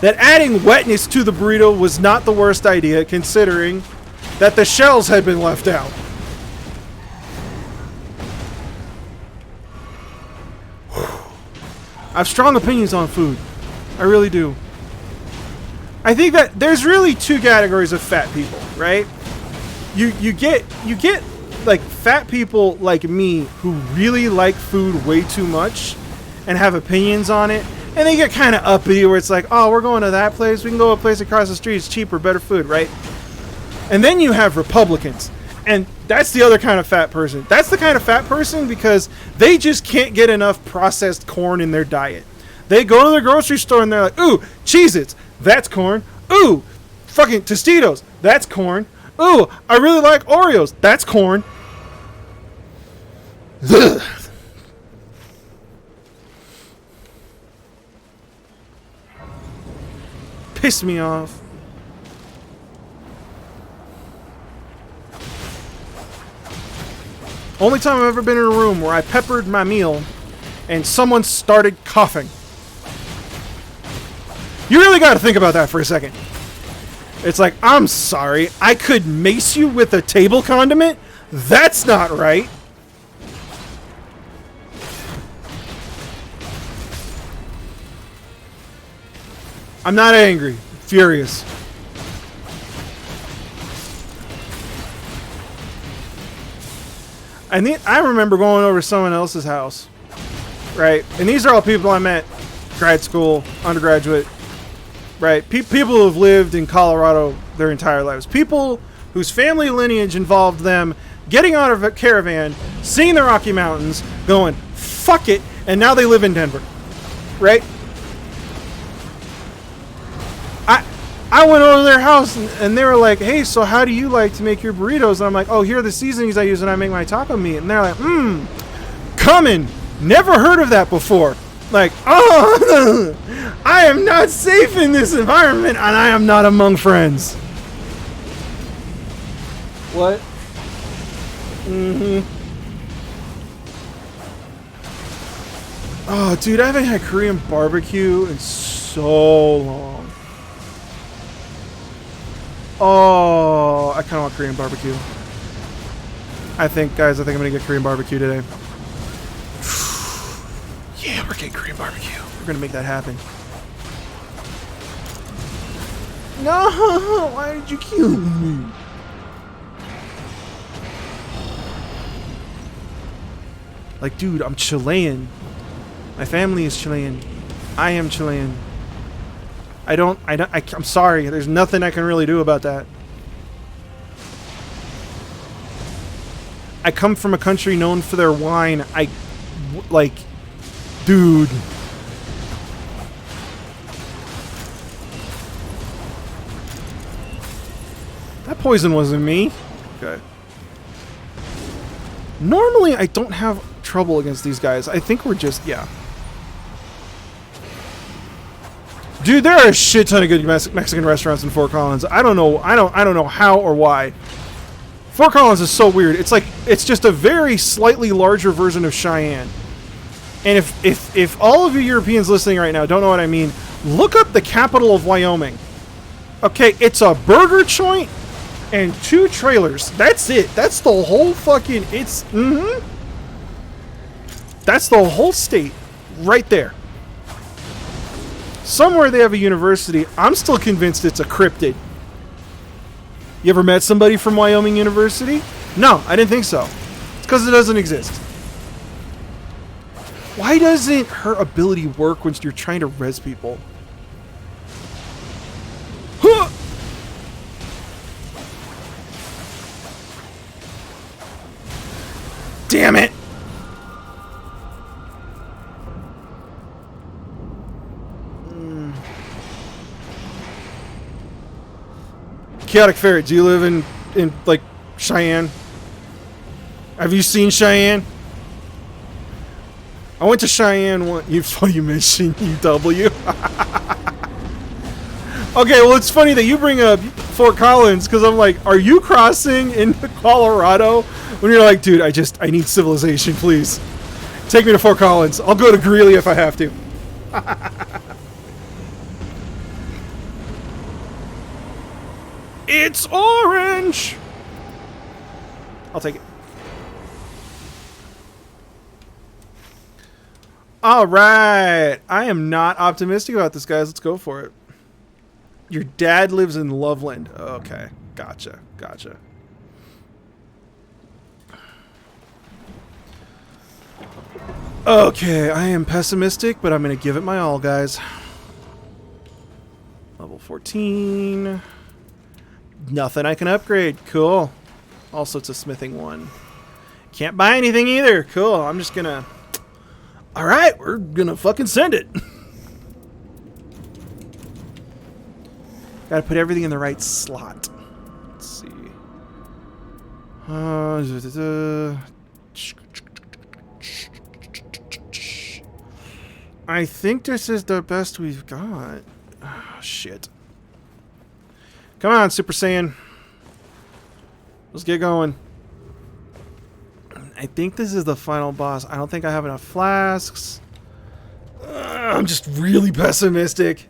that adding wetness to the burrito was not the worst idea, considering that the shells had been left out. I have strong opinions on food. I really do. I think that there's really two categories of fat people, right? You get like fat people like me who really like food way too much and have opinions on it, and they get kind of uppity where it's like, oh, we're going to that place, we can go to a place across the street, it's cheaper, better food, right? And then you have Republicans, and that's the other kind of fat person. That's the kind of fat person because they just can't get enough processed corn in their diet. They go to the grocery store and they're like, ooh, Cheez-Its, that's corn. Ooh, fucking Tostitos, that's corn. Ooh, I really like Oreos, that's corn. Ugh. Piss me off. Only time I've ever been in a room where I peppered my meal and someone started coughing. You really got to think about that for a second. It's like, I'm sorry, I could mace you with a table condiment? That's not right. I'm not angry, furious. I remember going over to someone else's house, right? And these are all people I met, grad school, undergraduate, right? People who have lived in Colorado their entire lives. People whose family lineage involved them getting out of a caravan, seeing the Rocky Mountains, going, fuck it, and now they live in Denver, right? I went over to their house and they were like, hey, so how do you like to make your burritos? And I'm like, oh, here are the seasonings I use when I make my taco meat. And they're like, coming. Never heard of that before. Like, oh, I am not safe in this environment and I am not among friends. What? Oh, dude, I haven't had Korean barbecue in so long. Oh, I kind of want Korean barbecue. I think I'm going to get Korean barbecue today. Yeah, we're getting Korean barbecue. We're going to make that happen. No, why did you kill me? Like, dude, I'm Chilean. My family is Chilean. I am Chilean. I'm sorry. There's nothing I can really do about that. I come from a country known for their wine. Dude. That poison wasn't me. Okay. Normally, I don't have trouble against these guys. I think we're just, yeah. Dude, there are a shit ton of good Mexican restaurants in Fort Collins. I don't know. I don't know how or why. Fort Collins is so weird. It's like it's just a very slightly larger version of Cheyenne. And if all of you Europeans listening right now don't know what I mean, look up the capital of Wyoming. Okay, it's a burger joint and 2 trailers. That's it. That's the whole fucking. It's. That's the whole state, right there. Somewhere they have a university. I'm still convinced it's a cryptid. You ever met somebody from Wyoming University? No, I didn't think so. It's because it doesn't exist. Why doesn't her ability work when you're trying to res people? Huh! Damn it! Chaotic Ferret, do you live in like Cheyenne? Have you seen Cheyenne? I went to Cheyenne one. You mentioned UW. Okay, well it's funny that you bring up Fort Collins because I'm like, are you crossing into Colorado? When you're like, dude, I need civilization, please. Take me to Fort Collins. I'll go to Greeley if I have to. It's orange! I'll take it. Alright. I am not optimistic about this, guys. Let's go for it. Your dad lives in Loveland. Okay. Gotcha. Gotcha. Okay. I am pessimistic, but I'm going to give it my all, guys. Level 14. Nothing I can upgrade. Cool. Also, it's a smithing one. Can't buy anything either. Cool. I'm just gonna... Alright, we're gonna fucking send it. Gotta put everything in the right slot. Let's see. I think this is the best we've got. Oh, shit. Come on, Super Saiyan. Let's get going. I think this is the final boss. I don't think I have enough flasks. I'm just really pessimistic.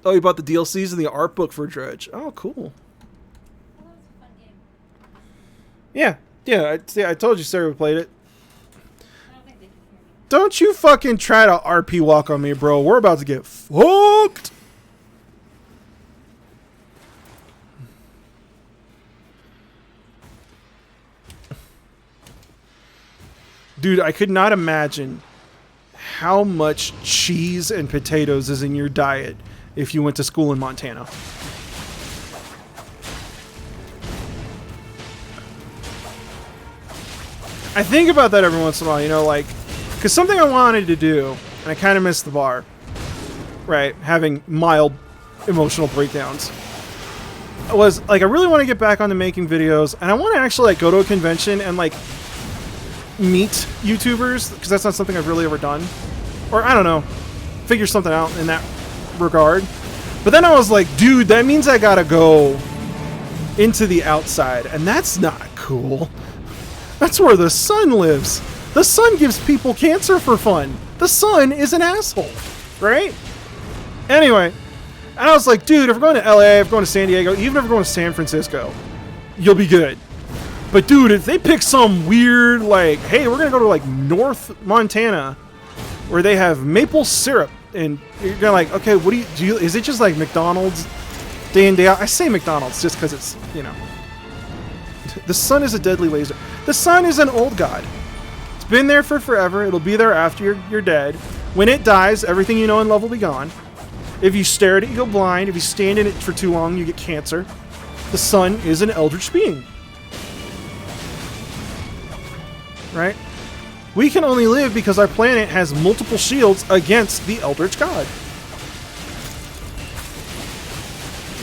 Oh, you bought the DLCs and the art book for Dredge. Oh, cool.
Well, that was a fun game.
Yeah. I told you Sarah played it.
I don't think they can hear me.
Don't you fucking try to RP walk on me, bro. We're about to get fucked. Dude, I could not imagine how much cheese and potatoes is in your diet if you went to school in Montana. I think about that every once in a while, you know, like, because something I wanted to do, and I kind of missed the bar, right, having mild emotional breakdowns, was, like, I really want to get back onto making videos, and I want to actually, like, go to a convention and, like, meet YouTubers, because that's not something I've really ever done. Or, I don't know, figure something out in that regard. But then I was like, dude, that means I gotta go into the outside, and that's not cool. That's where the sun lives. The sun gives people cancer for fun. The sun is an asshole, right? Anyway, and I was like, dude, if we're going to LA, if we're going to San Diego, even if we're going to San Francisco, you'll be good. But dude, if they pick some weird, like, hey, we're gonna go to like North Montana, where they have maple syrup, and you're gonna like, okay, what do you? Is it just like McDonald's, day in day out? I say McDonald's just because it's, you know, the sun is a deadly laser. The sun is an old god. It's been there for forever. It'll be there after you're dead. When it dies, everything you know in love will be gone. If you stare at it, you go blind. If you stand in it for too long, you get cancer. The sun is an eldritch being. Right? We can only live because our planet has multiple shields against the Eldritch God.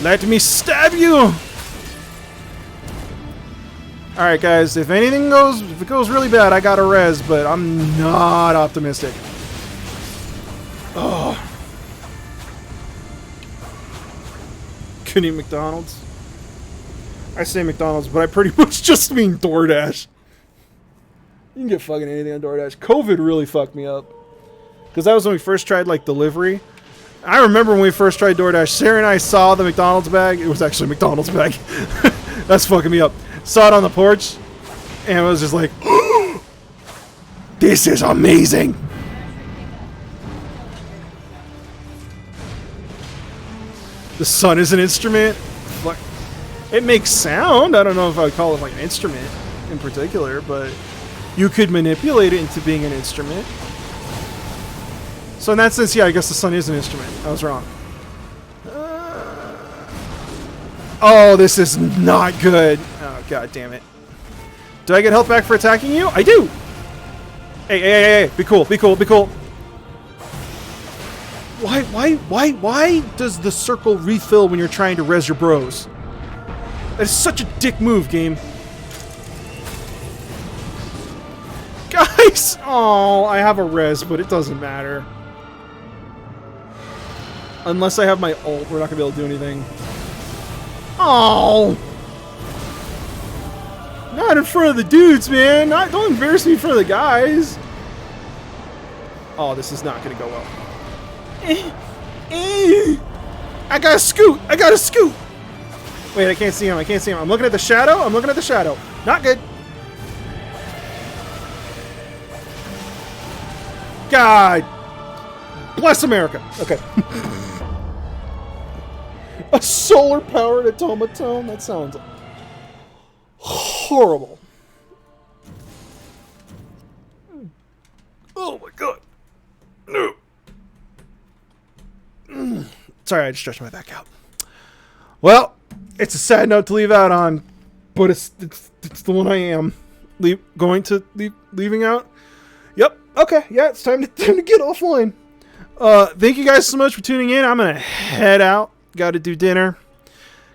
Let me stab you! Alright guys, if it goes really bad, I got a res, but I'm not optimistic. couldn't eat McDonald's. I say McDonald's, but I pretty much just mean DoorDash. You can get fucking anything on DoorDash. COVID really fucked me up. Because that was when we first tried, like, delivery. I remember when we first tried DoorDash, Sarah and I saw the McDonald's bag. It was actually a McDonald's bag. That's fucking me up. Saw it on the porch, and it was just like, this is amazing. The sun is an instrument. Like, it makes sound. I don't know if I would call it like an instrument in particular, but you could manipulate it into being an instrument. So in that sense, yeah, I guess the sun is an instrument. I was wrong. Oh, this is not good. Oh, god damn it. Do I get health back for attacking you? I do! Hey, be cool, be cool, be cool. Why does the circle refill when you're trying to res your bros? That is such a dick move, game. Guys! Oh, I have a res, but it doesn't matter. Unless I have my ult, we're not gonna be able to do anything. Oh! Not in front of the dudes, man! Don't embarrass me in front of the guys! Oh, this is not gonna go well. I gotta scoot! I gotta scoot! Wait, I can't see him, I can't see him. I'm looking at the shadow, I'm looking at the shadow. Not good. God! Bless America! Okay. A solar-powered automaton? That sounds horrible. Oh my god. No. Sorry, I just stretched my back out. Well, it's a sad note to leave out on, but it's the one I am leaving out. Yep. Okay. Yeah, it's time to get offline. Thank you guys so much for tuning in. I'm gonna head out. Got to do dinner.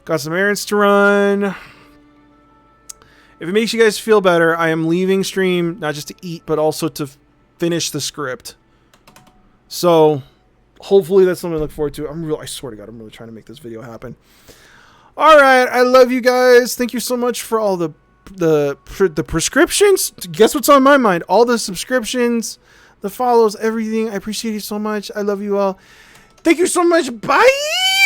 Got some errands to run. If it makes you guys feel better, I am leaving stream not just to eat, but also to finish the script. So, hopefully that's something to look forward to. I swear to God, I'm really trying to make this video happen. All right, I love you guys. Thank you so much for all the prescriptions. Guess what's on my mind? All the subscriptions, the follows, everything. I appreciate you so much. I love you all. Thank you so much. Bye.